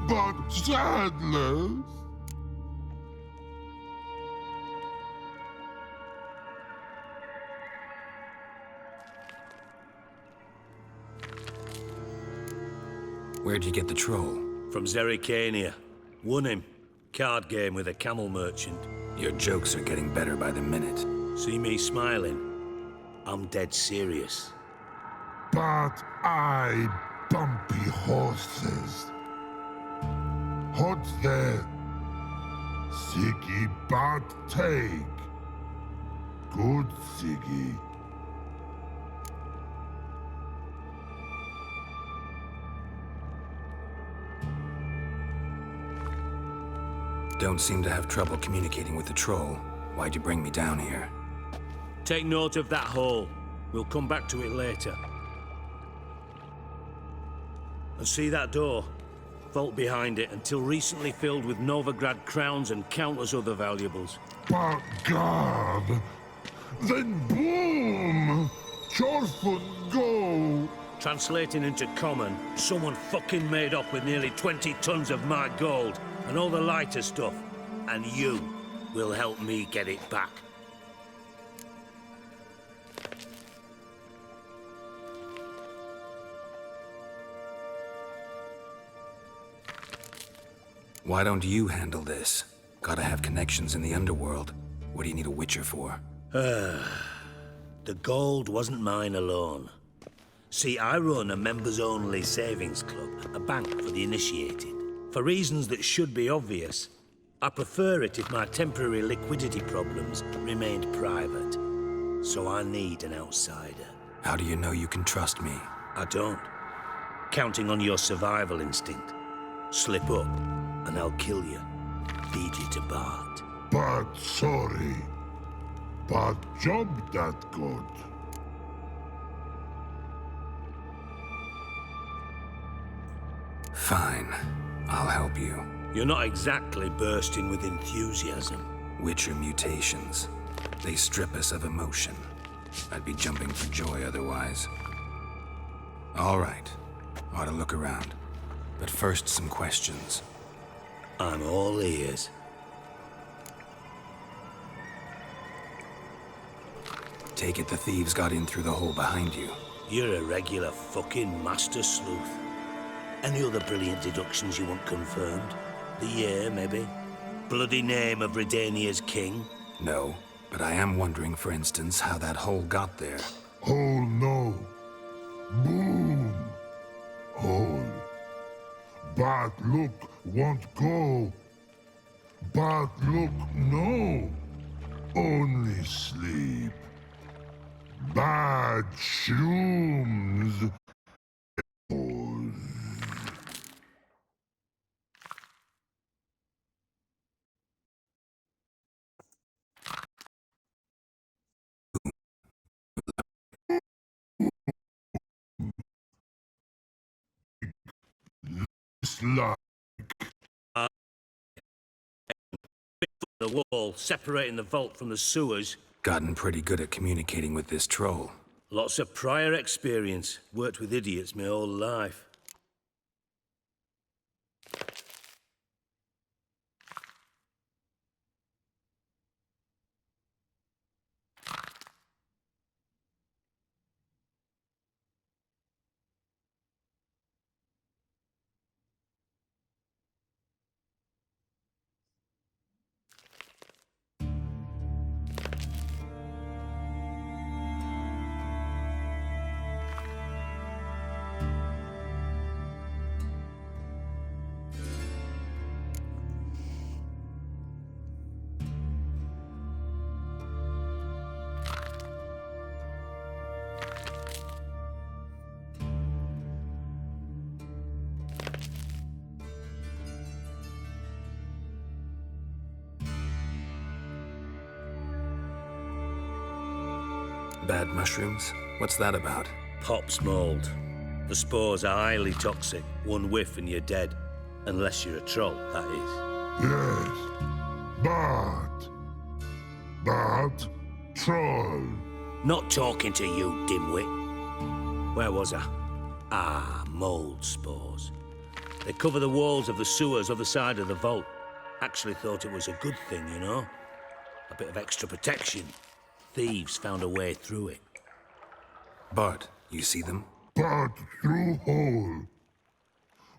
Bart sadless. Where'd you get the troll? From Zerrikania. Won him. Card game with a camel merchant. Your jokes are getting better by the minute. See me smiling? I'm dead serious. But I bumpy horses. Hot there. Siggy but take. Good Siggy. Don't seem to have trouble communicating with the troll. Why'd you bring me down here? Take note of that hole. We'll come back to it later. And see that door? Vault behind it, until recently filled with Novigrad crowns and countless other valuables. But God! Then boom! Chorford go! Translating into common, someone fucking made off with nearly 20 tons of my gold, and all the lighter stuff. And you will help me get it back. Why don't you handle this? Gotta have connections in the underworld. What do you need a Witcher for? The gold wasn't mine alone. See, I run a members-only savings club, a bank for the initiated. For reasons that should be obvious, I prefer it if my temporary liquidity problems remained private. So I need an outsider. How do you know you can trust me? I don't. Counting on your survival instinct. Slip up, and I'll kill you. Feed you to Bart. But sorry. But job that good. Fine. I'll help you. You're not exactly bursting with enthusiasm. Witcher mutations. They strip us of emotion. I'd be jumping for joy otherwise. All right. Ought to look around. But first, some questions. I'm all ears. Take it the thieves got in through the hole behind you. You're a regular fucking master sleuth. Any other brilliant deductions you want confirmed? The year, maybe? Bloody name of Redania's king? No, but I am wondering, for instance, how that hole got there. Hole no. Boom. Hole. But look won't go. But look no. Only sleep. Bad shrooms. looks like? The wall, separating the vault from the sewers. Gotten pretty good at communicating with this troll. Lots of prior experience. Worked with idiots my whole life. Bad mushrooms? What's that about? Pops mold. The spores are highly toxic. One whiff and you're dead. Unless you're a troll, that is. Yes. But troll. Not talking to you, dimwit. Where was I? Ah, mold spores. They cover the walls of the sewers other side of the vault. Actually thought it was a good thing, you know? A bit of extra protection. Thieves found a way through it. Bart, you see them? But through hole.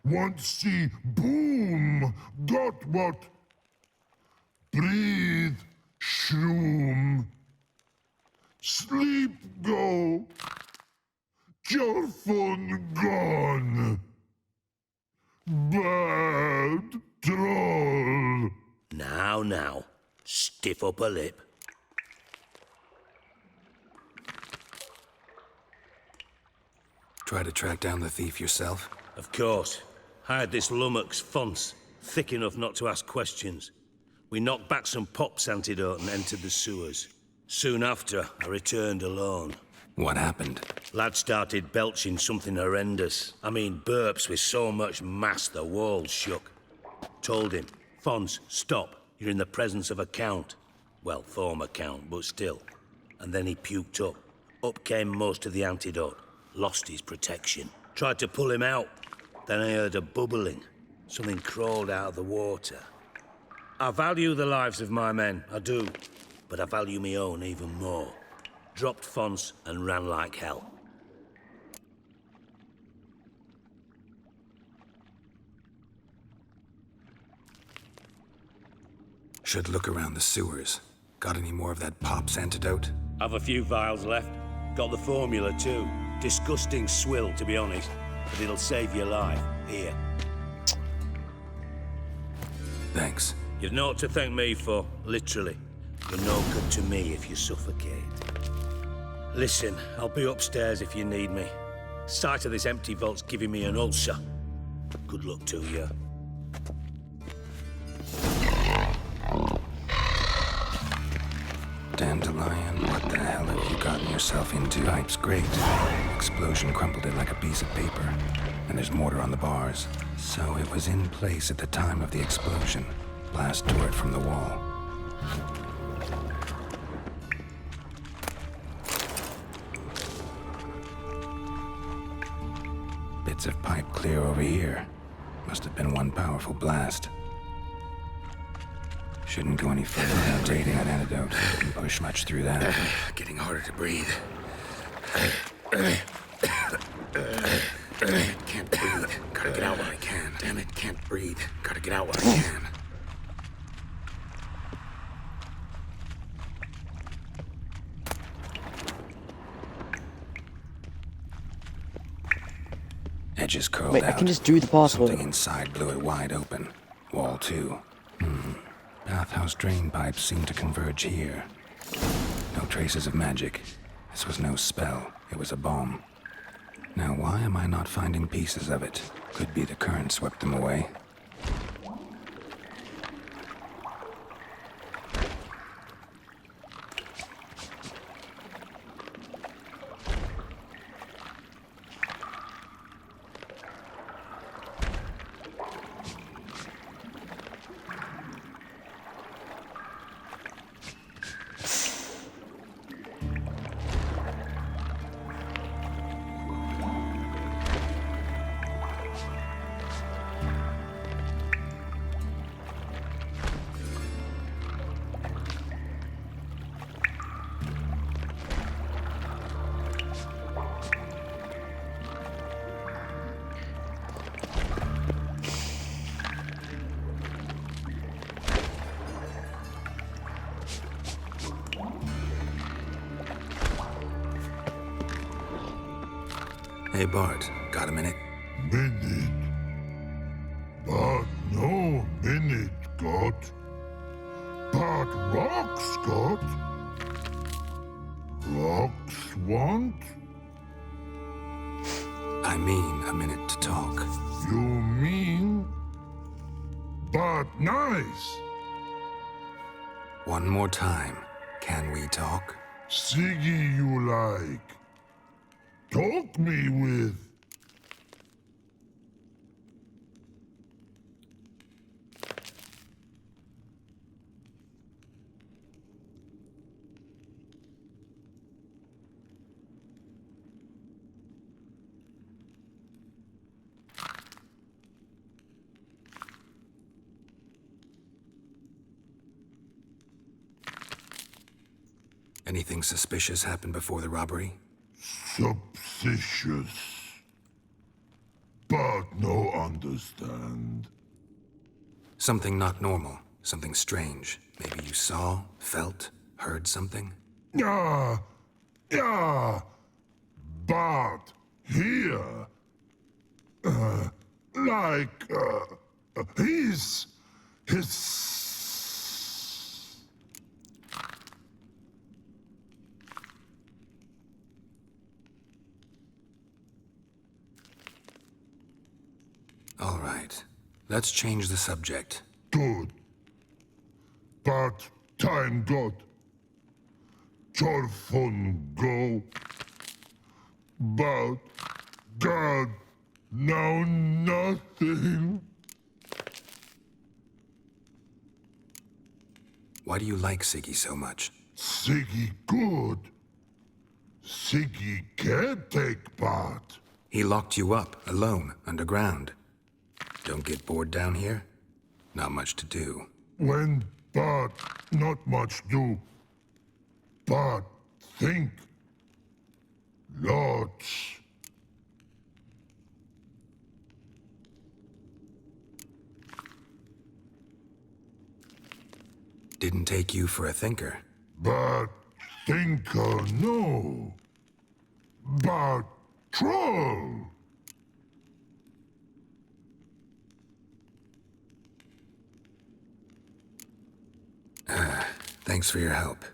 Want see boom. Got what? Breathe. Shroom. Sleep go. Your phone gone. Bad troll. Now. Stiff upper lip. Try to track down the thief yourself? Of course. Hired this lummox, Fons, thick enough not to ask questions. We knocked back some Pop's antidote and entered the sewers. Soon after, I returned alone. What happened? Lad started belching something horrendous. I mean, burps with so much mass the walls shook. Told him, Fons, stop. You're in the presence of a count. Well, former count, but still. And then he puked up. Up came most of the antidote. Lost his protection. Tried to pull him out. Then I heard a bubbling. Something crawled out of the water. I value the lives of my men, I do. But I value my own even more. Dropped Fons and ran like hell. Should look around the sewers. Got any more of that Pop's antidote? Have a few vials left. Got the formula too. Disgusting swill, to be honest. But it'll save your life. Here. Thanks. You've naught to thank me for, literally. You're no good to me if you suffocate. Listen, I'll be upstairs if you need me. Sight of this empty vault's giving me an ulcer. Good luck to you. Dandelion, what the hell have you gotten yourself into? Pipe's great. Explosion crumpled it like a piece of paper. And there's mortar on the bars. So it was in place at the time of the explosion. Blast tore it from the wall. Bits of pipe clear over here. Must have been one powerful blast. Shouldn't go any further without taking that antidote. Didn't push much through that. Getting harder to breathe. Can't breathe. Gotta get out while I can. Damn it, can't breathe. Gotta get out while I can. Edges curled out. Wait, I can just do the password. Something inside blew it wide open. Wall 2. Bathhouse drain pipes seem to converge here. No traces of magic. This was no spell. It was a bomb. Now, why am I not finding pieces of it? Could be the current swept them away. Hey, Bart, got a minute? Minute. But no minute got. But rocks got. Rocks want? I mean a minute to talk. You mean? But nice. One more time. Can we talk? Siggy you like. Talk me with. Anything suspicious happened before the robbery? Suspicious. But no understand. Something not normal. Something strange. Maybe you saw, felt, heard something? Yeah. But here. His. All right. Let's change the subject. Good. But time got. Jorfon go. But God, now nothing. Why do you like Siggy so much? Siggy good. Siggy can't take part. He locked you up, alone, underground. Don't get bored down here? Not much to do. When but not much do. But think. Lots. Didn't take you for a thinker. But thinker no. But troll. Thanks for your help.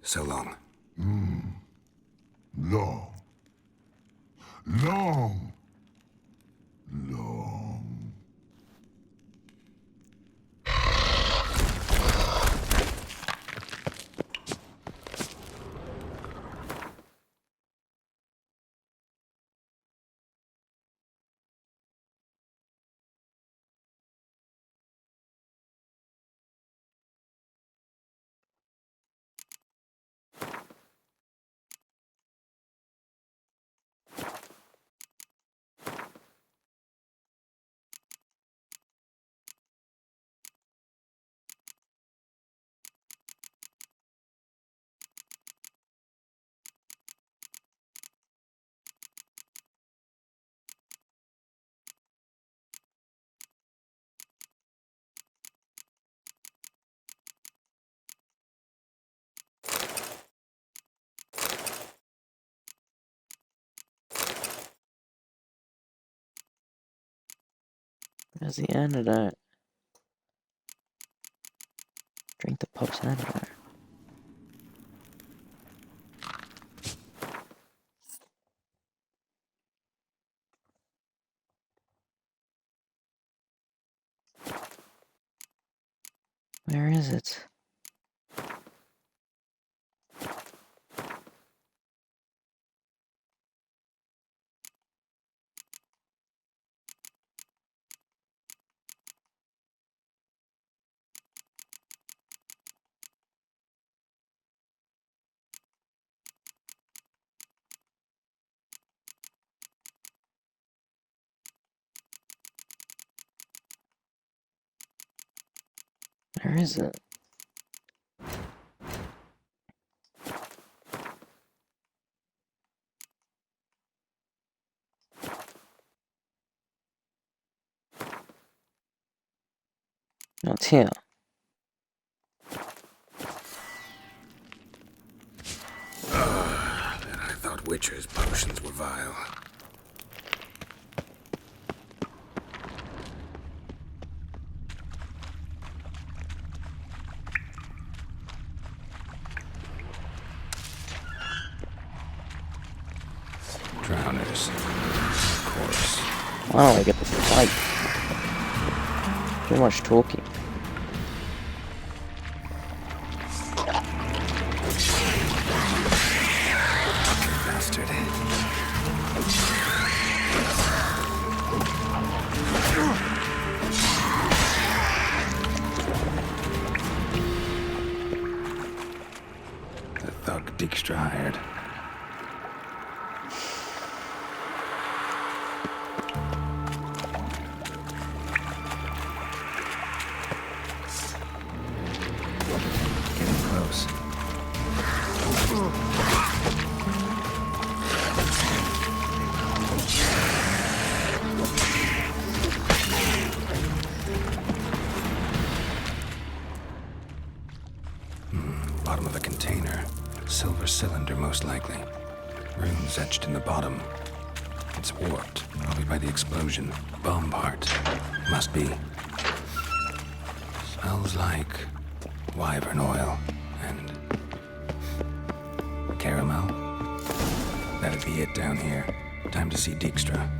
So long. Long. Long. Where's the antidote? Drink the pup's antidote. Where is it? Where is it? No, it's here. And I thought Witcher's potions were vile. Masters. Of course. Why don't I get the fight? Too much talking. Bastard. The thug Dijkstra hired. Getting close. Bottom of a container. Silver cylinder, most likely. Runes etched in the bottom. It's warped, probably by the explosion. Bomb part. Must be. Smells like wyvern oil and caramel. That'd be it down here. Time to see Dijkstra.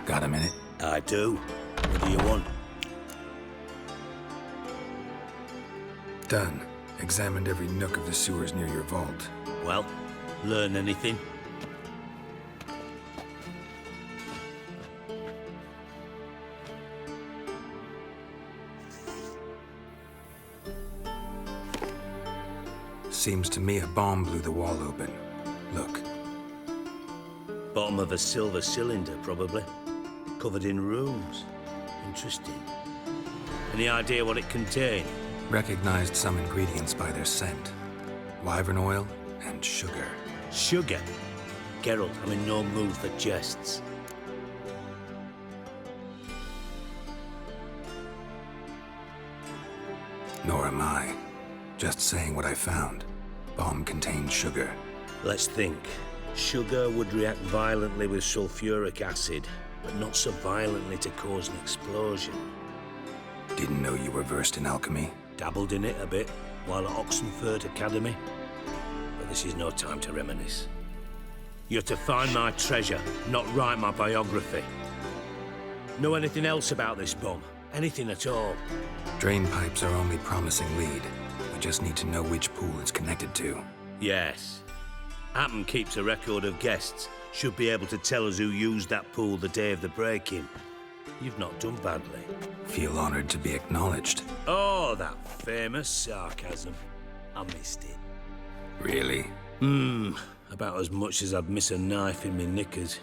Got a minute? I do. What do you want? Done. Examined every nook of the sewers near your vault. Well, learn anything? Seems to me a bomb blew the wall open. Look. Bottom of a silver cylinder, probably. Covered in runes. Interesting. Any idea what it contained? Recognized some ingredients by their scent. Wyvern oil and sugar. Sugar? Geralt, I'm in no mood for jests. Nor am I. Just saying what I found. Bomb contained sugar. Let's think. Sugar would react violently with sulfuric acid, but not so violently to cause an explosion. Didn't know you were versed in alchemy. Dabbled in it a bit while at Oxenford Academy. But this is no time to reminisce. You're to find my treasure, not write my biography. Know anything else about this bomb? Anything at all? Drain pipes are only promising lead. We just need to know which pool it's connected to. Yes. Appen keeps a record of guests. Should be able to tell us who used that pool the day of the break-in. You've not done badly. Feel honored to be acknowledged. Oh, that famous sarcasm. I missed it. Really? About as much as I'd miss a knife in my knickers.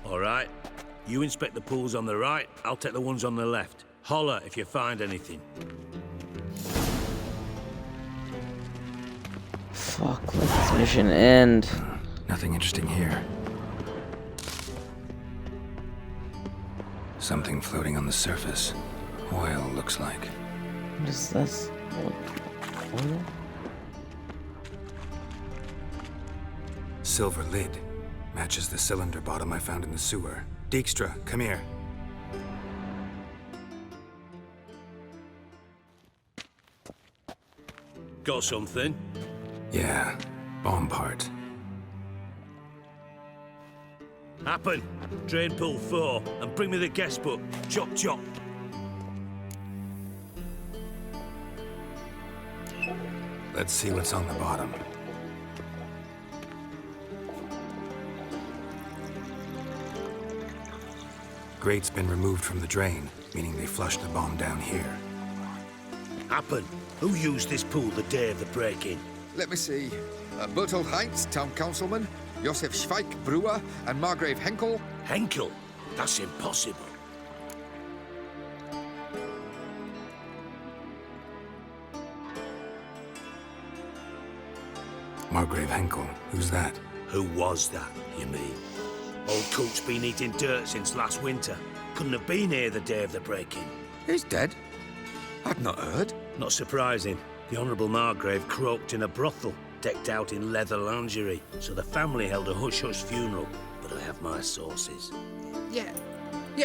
All right. You inspect the pools on the right, I'll take the ones on the left. Holler if you find anything. Fuck, let this mission end. Nothing interesting here. Something floating on the surface. Oil, looks like. What is this? Oil? Silver lid. Matches the cylinder bottom I found in the sewer. Dijkstra, come here. Got something? Yeah, bomb part. Happen. Drain pool 4, and bring me the guest book. Chop chop. Let's see what's on the bottom. Grate's been removed from the drain, meaning they flushed the bomb down here. Happen. Who used this pool the day of the break-in? Let me see. Bertold Heinz, town councilman, Josef Schweik, brewer, and Margrave Henkel. Henkel? That's impossible. Margrave Henkel, who's that? Who was that, you mean? Old Coot's been eating dirt since last winter. Couldn't have been here the day of the break-in. He's dead? I've not heard. Not surprising. The Honourable Margrave croaked in a brothel, decked out in leather lingerie, so the family held a hush-hush funeral. But I have my sources. Yeah,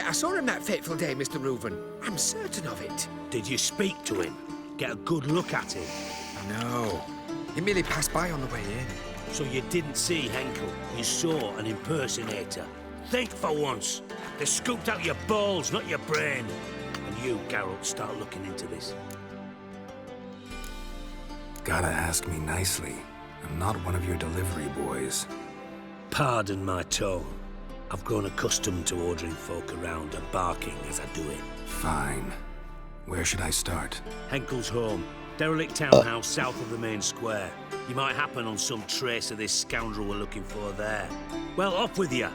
I saw him that fateful day, Mr. Reuven. I'm certain of it. Did you speak to him? Get a good look at him? No. He merely passed by on the way in. So you didn't see Henkel, you saw an impersonator. Think for once. They scooped out your balls, not your brain. And you, Geralt, start looking into this. Gotta ask me nicely. I'm not one of your delivery boys. Pardon my tone. I've grown accustomed to ordering folk around and barking as I do it. Fine. Where should I start? Henkel's home. Derelict townhouse south of the main square. You might happen on some trace of this scoundrel we're looking for there. Well, off with you.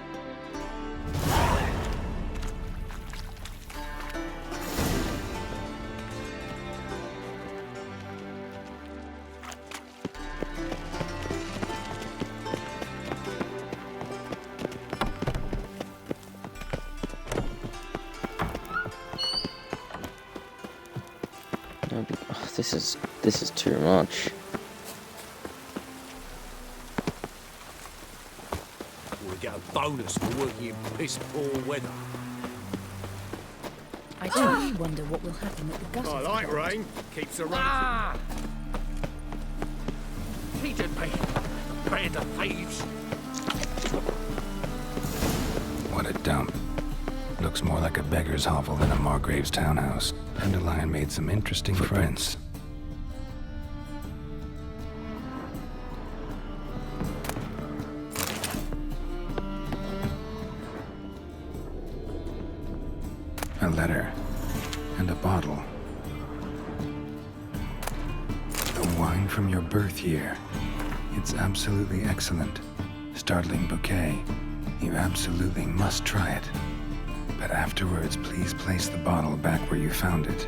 This is too much. We get a bonus for working in piss poor weather. I truly wonder what will happen at the gutters. I like rain. Keeps the rain. He did me. A band of thieves. What a dump. Looks more like a beggar's hovel than a Margrave's townhouse. Dandelion made some interesting friends. A letter. And a bottle. The wine from your birth year. It's absolutely excellent. Startling bouquet. You absolutely must try it. But afterwards, please place the bottle back where you found it.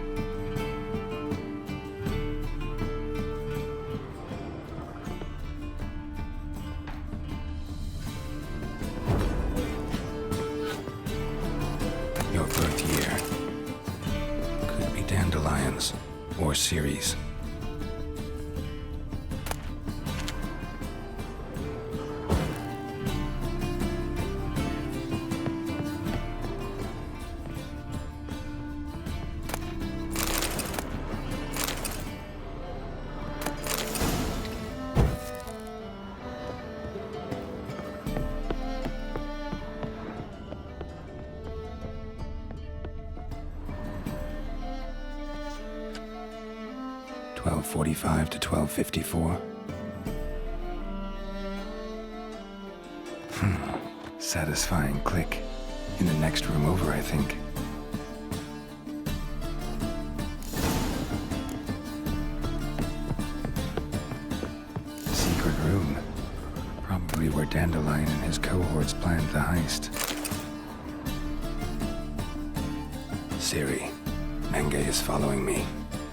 Your birth year. Could be Dandelion's or Ciri's. .45 to 12:54. Satisfying click. In the next room over, I think. Secret room. Probably where Dandelion and his cohorts planned the heist. Ciri, Menge is following me.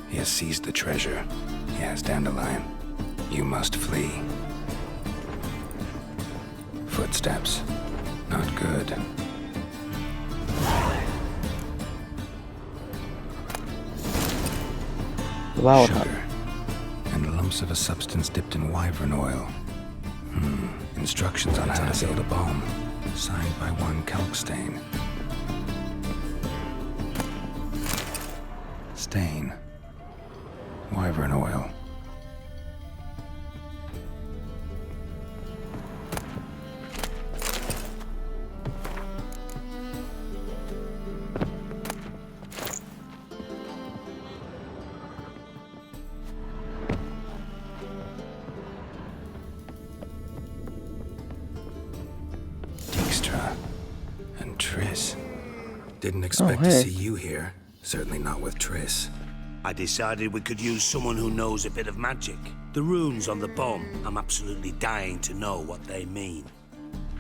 He has seized the treasure. He has Dandelion. You must flee. Footsteps. Not good. Wow. Sugar. And lumps of a substance dipped in wyvern oil. Instructions on how to build a bomb. Signed by one Kalkstain. Stain. Wyvern oil. Didn't expect to see you here. Certainly not with Triss. I decided we could use someone who knows a bit of magic. The runes on the bomb, I'm absolutely dying to know what they mean.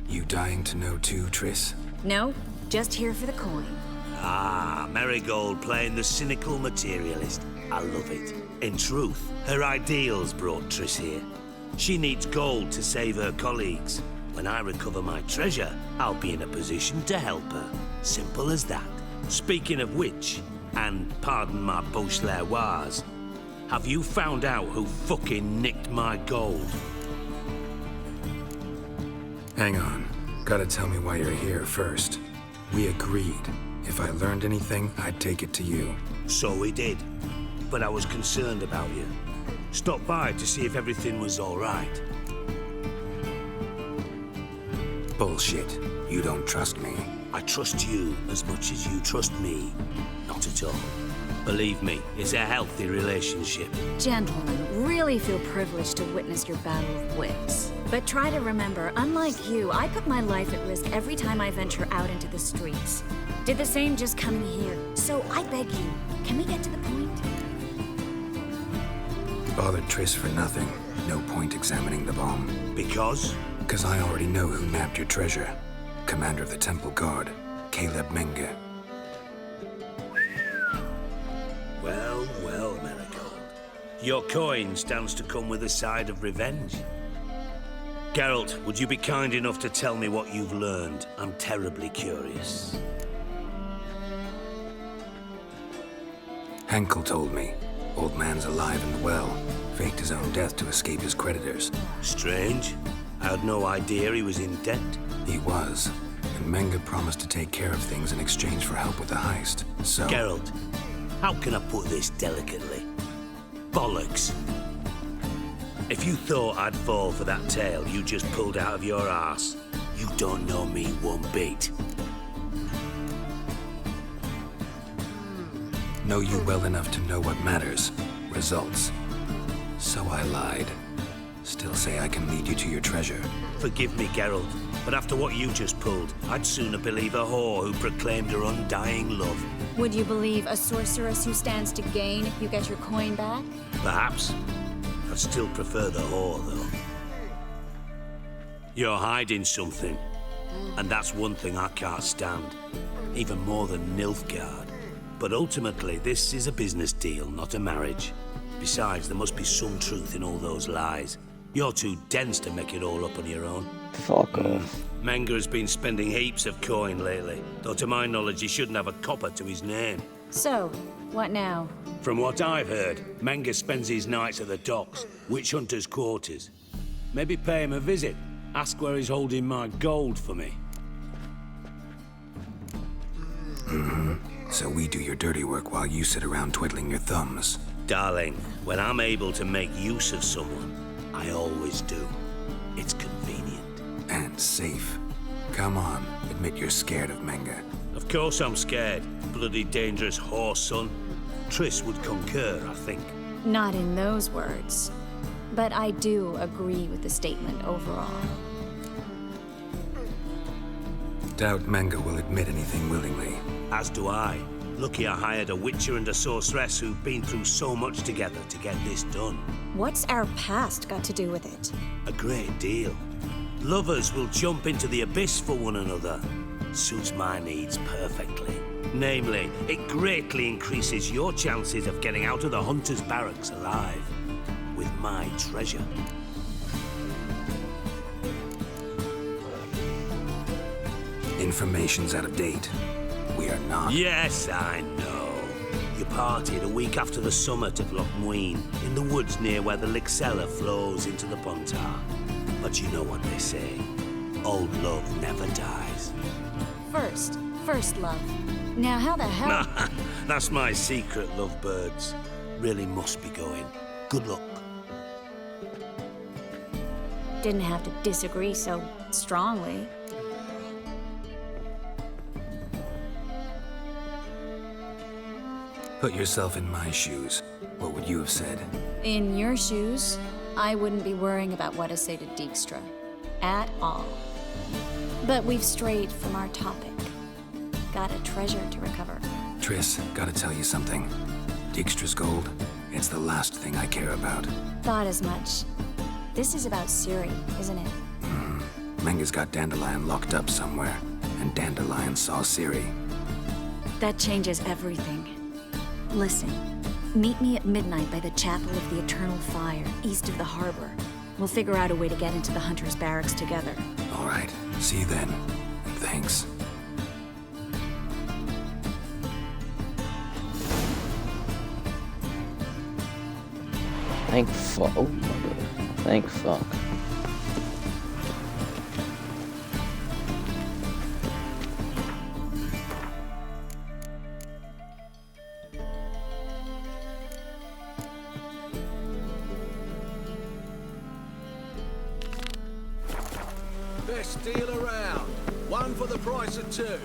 You dying to know too, Triss? No, just here for the coin. Ah, Merigold playing the cynical materialist. I love it. In truth, her ideals brought Triss here. She needs gold to save her colleagues. When I recover my treasure, I'll be in a position to help her. Simple as that. Speaking of which, and pardon my Beauclervois, have you found out who fucking nicked my gold? Hang on. Gotta tell me why you're here first. We agreed. If I learned anything, I'd take it to you. So we did. But I was concerned about you. Stopped by to see if everything was all right. Bullshit. You don't trust me. I trust you as much as you trust me. Not at all. Believe me, it's a healthy relationship. Gentlemen, really feel privileged to witness your battle of wits. But try to remember, unlike you, I put my life at risk every time I venture out into the streets. Did the same just coming here. So I beg you, can we get to the point? Bothered Triss for nothing. No point examining the bomb. Because? Because I already know who nabbed your treasure. Commander of the Temple Guard, Caleb Menge. Well, well, Merigold. Your coin stands to come with a side of revenge. Geralt, would you be kind enough to tell me what you've learned? I'm terribly curious. Henkel told me. Old man's alive and well. Faked his own death to escape his creditors. Strange. I had no idea he was in debt. He was. And Menge promised to take care of things in exchange for help with the heist. So... Geralt, how can I put this delicately? Bollocks. If you thought I'd fall for that tale you just pulled out of your arse, you don't know me one bit. Know you well enough to know what matters. Results. So I lied. Still say I can lead you to your treasure. Forgive me, Geralt, but after what you just pulled, I'd sooner believe a whore who proclaimed her undying love. Would you believe a sorceress who stands to gain if you get your coin back? Perhaps. I'd still prefer the whore, though. You're hiding something, and that's one thing I can't stand. Even more than Nilfgaard. But ultimately, this is a business deal, not a marriage. Besides, there must be some truth in all those lies. You're too dense to make it all up on your own. Fuck off. Menge has been spending heaps of coin lately, though to my knowledge he shouldn't have a copper to his name. So, what now? From what I've heard, Menge spends his nights at the docks, witch hunters' quarters. Maybe pay him a visit. Ask where he's holding my gold for me. So we do your dirty work while you sit around twiddling your thumbs. Darling, when I'm able to make use of someone, I always do. It's convenient. And safe. Come on, admit you're scared of Menge. Of course I'm scared. Bloody dangerous whore, son. Triss would concur, I think. Not in those words. But I do agree with the statement overall. Doubt Menge will admit anything willingly. As do I. Lucky I hired a witcher and a sorceress who've been through so much together to get this done. What's our past got to do with it? A great deal. Lovers will jump into the abyss for one another. Suits my needs perfectly. Namely, it greatly increases your chances of getting out of the hunter's barracks alive. With my treasure. Information's out of date. We are not. Yes, I know. You partied a week after the summit of Loch Muin, in the woods near where the Lixella flows into the Pontar. But you know what they say. Old love never dies. First love. Now how the hell... That's my secret, lovebirds. Really must be going. Good luck. Didn't have to disagree so strongly. Put yourself in my shoes. What would you have said? In your shoes, I wouldn't be worrying about what to say to Dijkstra. At all. But we've strayed from our topic. Got a treasure to recover. Triss, gotta tell you something. Dijkstra's gold, it's the last thing I care about. Thought as much. This is about Ciri, isn't it? Menga's got Dandelion locked up somewhere, and Dandelion saw Ciri. That changes everything. Listen, meet me at midnight by the Chapel of the Eternal Fire, east of the harbor. We'll figure out a way to get into the Hunter's barracks together. All right, see you then. And thanks. Thank fuck. Oh my god. Thank fuck. Best deal around. One for the price of two.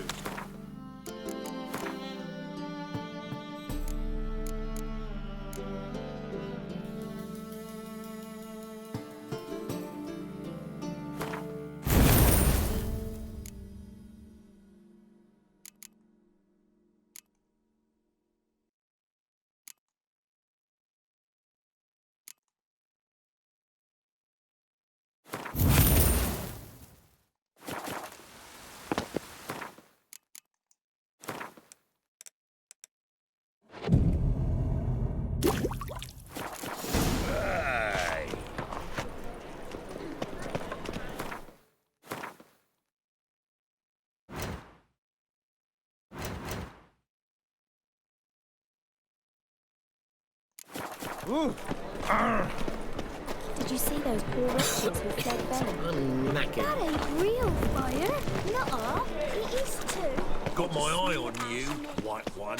Did you see those poor wretches with dead belly? Knackered. That ain't real fire. Nuh-uh. It is too. Got my eye on you, white one.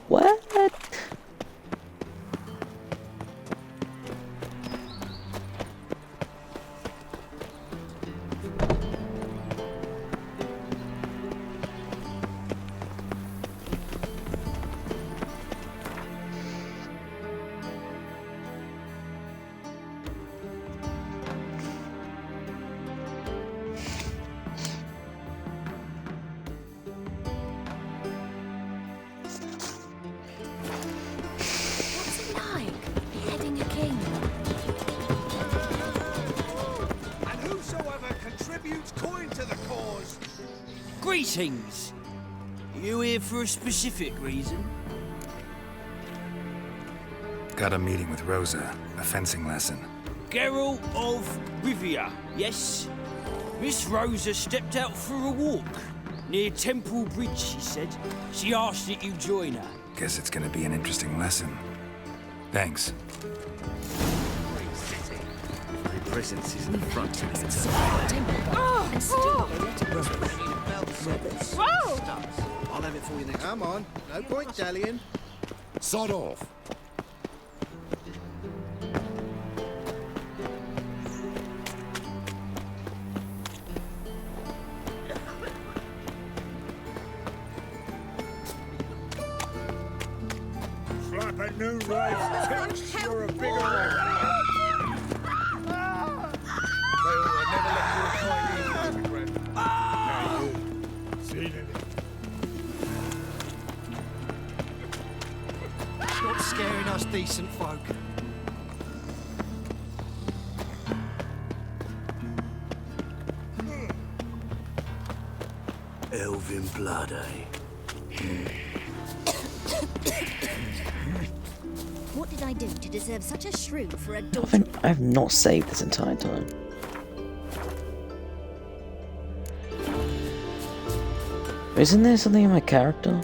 What? Greetings! You here for a specific reason? Got a meeting with Rosa, a fencing lesson. Geralt of Rivia, yes? Miss Rosa stepped out for a walk. Near Temple Bridge, she said. She asked that you join her. Guess it's gonna be an interesting lesson. Thanks. Presence is in the front. I'll have it for you next. Come on, no point dallying. Sod off. Slap a new race tits, you're a bigger one. Stop scaring us decent folk. Elven blood, eh? What did I do to deserve such a shrew for a daughter? I have not saved this entire time. Isn't there something in my character?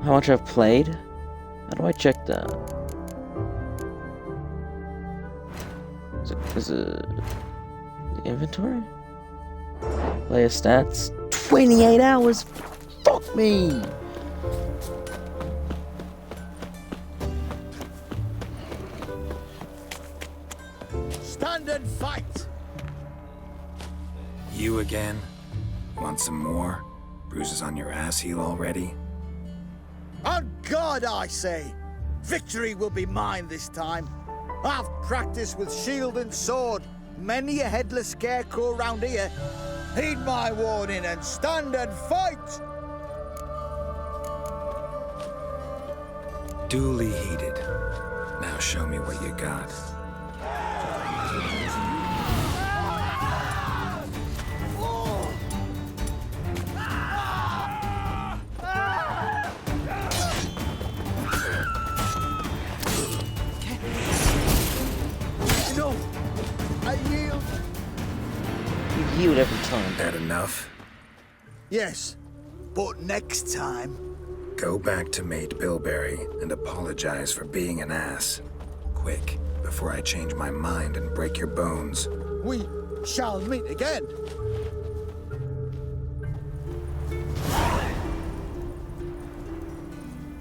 How much I've played? How do I check that? Is it the inventory? Player stats? 28 hours? Fuck me! Stand and fight! You again? Want some more? Bruises on your ass heal already? On God, I say! Victory will be mine this time. I've practiced with shield and sword. Many a headless scarecrow round here. Heed my warning and stand and fight! Duly heeded. Now show me what you got. No! I yield! You yield every time. That enough? Yes, but next time... Go back to Mate Bilberry and apologize for being an ass. Quick, before I change my mind and break your bones. We shall meet again.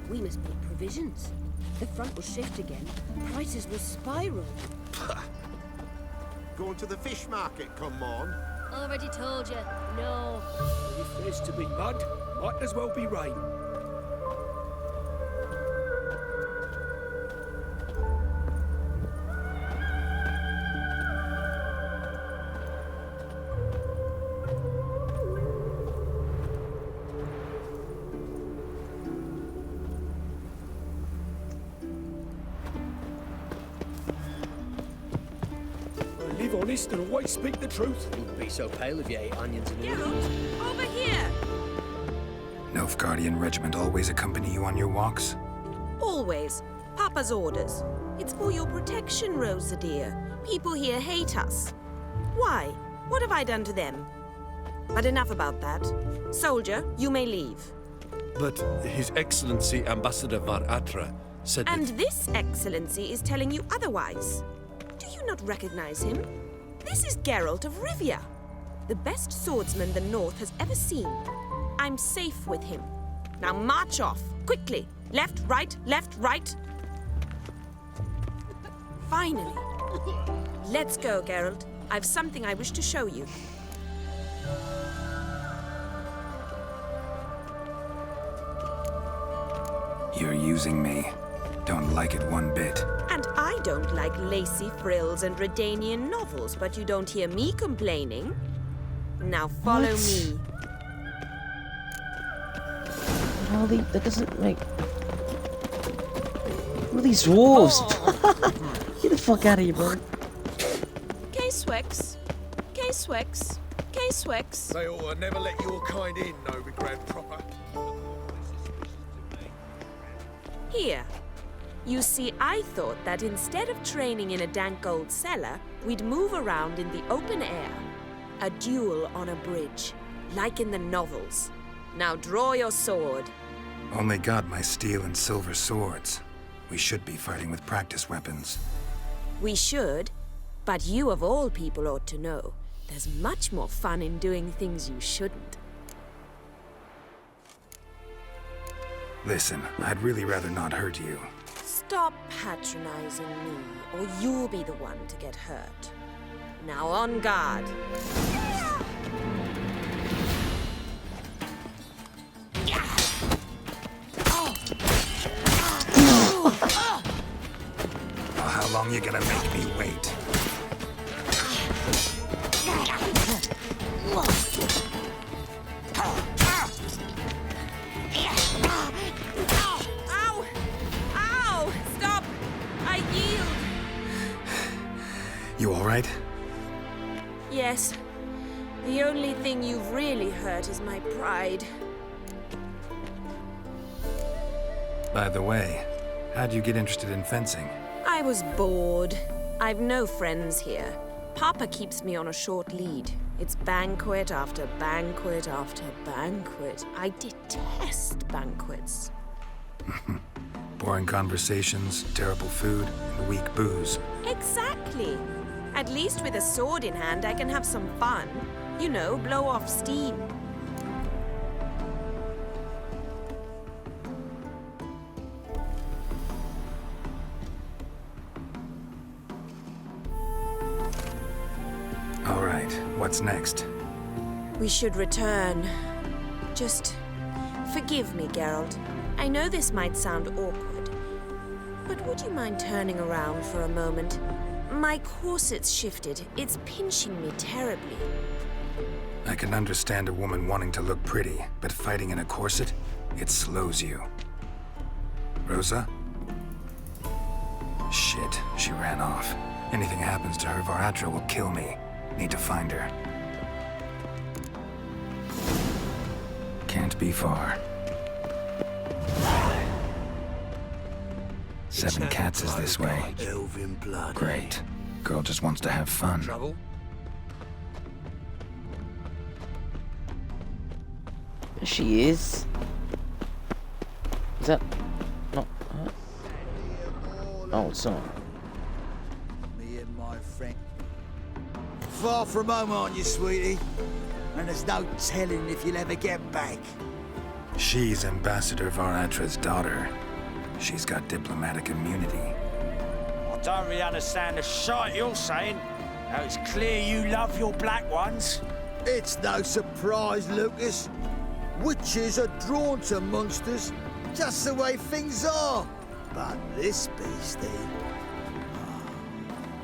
We must make provisions. The front will shift again. Prices will spiral. Going to the fish market, come on. Already told you, no. If there's to be mud, might as well be rain. Live honest and always speak the truth. Wouldn't be so pale if you ate onions and Geralt, over here! Nilfgaardian regiment always accompany you on your walks? Always. Papa's orders. It's for your protection, Rosa dear. People here hate us. Why? What have I done to them? But enough about that. Soldier, you may leave. But His Excellency Ambassador Var Atra said And that... this excellency is telling you otherwise. Do you not recognize him? This is Geralt of Rivia, the best swordsman the North has ever seen. I'm safe with him. Now march off, quickly. Left, right, left, right. Finally. Let's go, Geralt. I've something I wish to show you. You're using me. Don't like it one bit. And I don't like lacy frills and Redanian novels, but you don't hear me complaining. Now follow me. Well, that doesn't make... What are these dwarves? Get the fuck out of here, bro. K-Swex. K-Swex. K-Swex. They ought to never let your kind in, Novigrad proper. Here. You see, I thought that instead of training in a dank old cellar, we'd move around in the open air. A duel on a bridge, like in the novels. Now draw your sword. Only got my steel and silver swords. We should be fighting with practice weapons. We should, but you of all people ought to know. There's much more fun in doing things you shouldn't. Listen, I'd really rather not hurt you. Stop patronizing me, or you'll be the one to get hurt. Now on guard. Oh, how long you gonna make me wait? Ow! Ow! Stop! I yield! You alright? Yes. The only thing you've really hurt is my pride. By the way, how'd you get interested in fencing? I was bored. I've no friends here. Papa keeps me on a short lead. It's banquet after banquet after banquet. I detest banquets. Boring conversations, terrible food, and weak booze. Exactly. At least with a sword in hand, I can have some fun. You know, blow off steam. All right, what's next? We should return. Just forgive me, Geralt. I know this might sound awkward, but would you mind turning around for a moment? My corset's shifted. It's pinching me terribly. I can understand a woman wanting to look pretty, but fighting in a corset, it slows you. Rosa? Shit, she ran off. Anything happens to her, Var Attre will kill me. Need to find her. Can't be far. 7 Cats is this way. Great. Girl just wants to have fun. Trouble? She is. Is that not her? Oh, it's not. Me and my friend. Far from home, aren't you, sweetie? And there's no telling if you'll ever get back. She's Ambassador Var Attre's daughter. She's got diplomatic immunity. I don't really understand the shite you're saying. Now it's clear you love your black ones. It's no surprise, Lucas. Witches are drawn to monsters, just the way things are. But this beastie,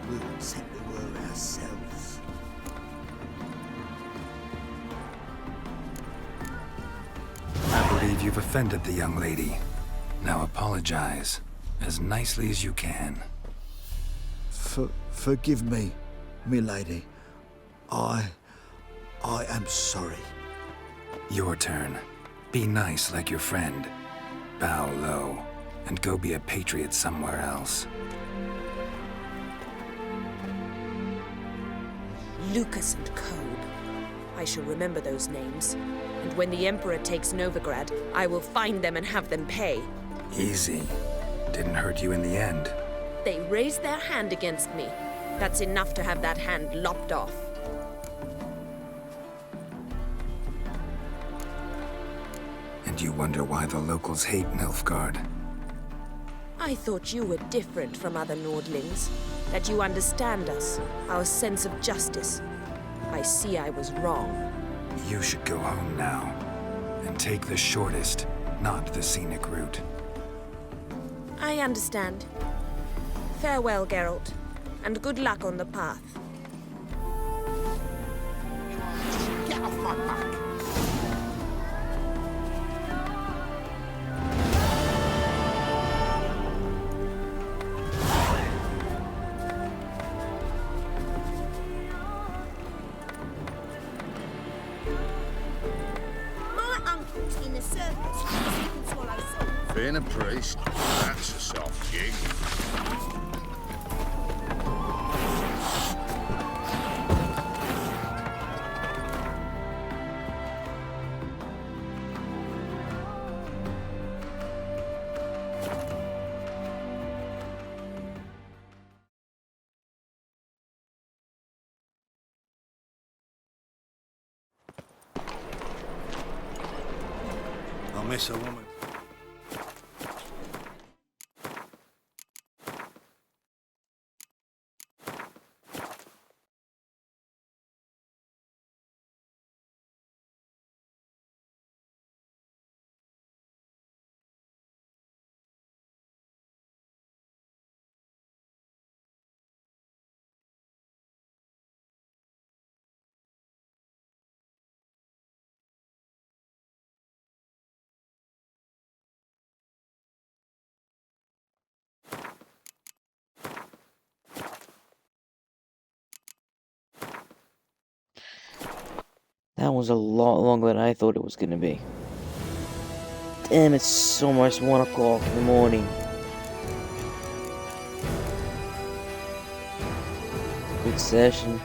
we'll take the word ourselves. I believe you've offended the young lady. Now apologize, as nicely as you can. Forgive me, milady. I am sorry. Your turn. Be nice like your friend. Bow low, and go be a patriot somewhere else. Lucas and Cobe. I shall remember those names. And when the Emperor takes Novigrad, I will find them and have them pay. Easy. Didn't hurt you in the end. They raised their hand against me. That's enough to have that hand lopped off. And you wonder why the locals hate Nilfgaard. I thought you were different from other Nordlings. That you understand us, our sense of justice. I see I was wrong. You should go home now. And take the shortest, not the scenic route. I understand. Farewell, Geralt. And good luck on the path. Get off my back! Being a priest, that's a soft gig. I'll miss a woman. That was a lot longer than I thought it was gonna be. Damn, it's almost 1 o'clock in the morning. Good session.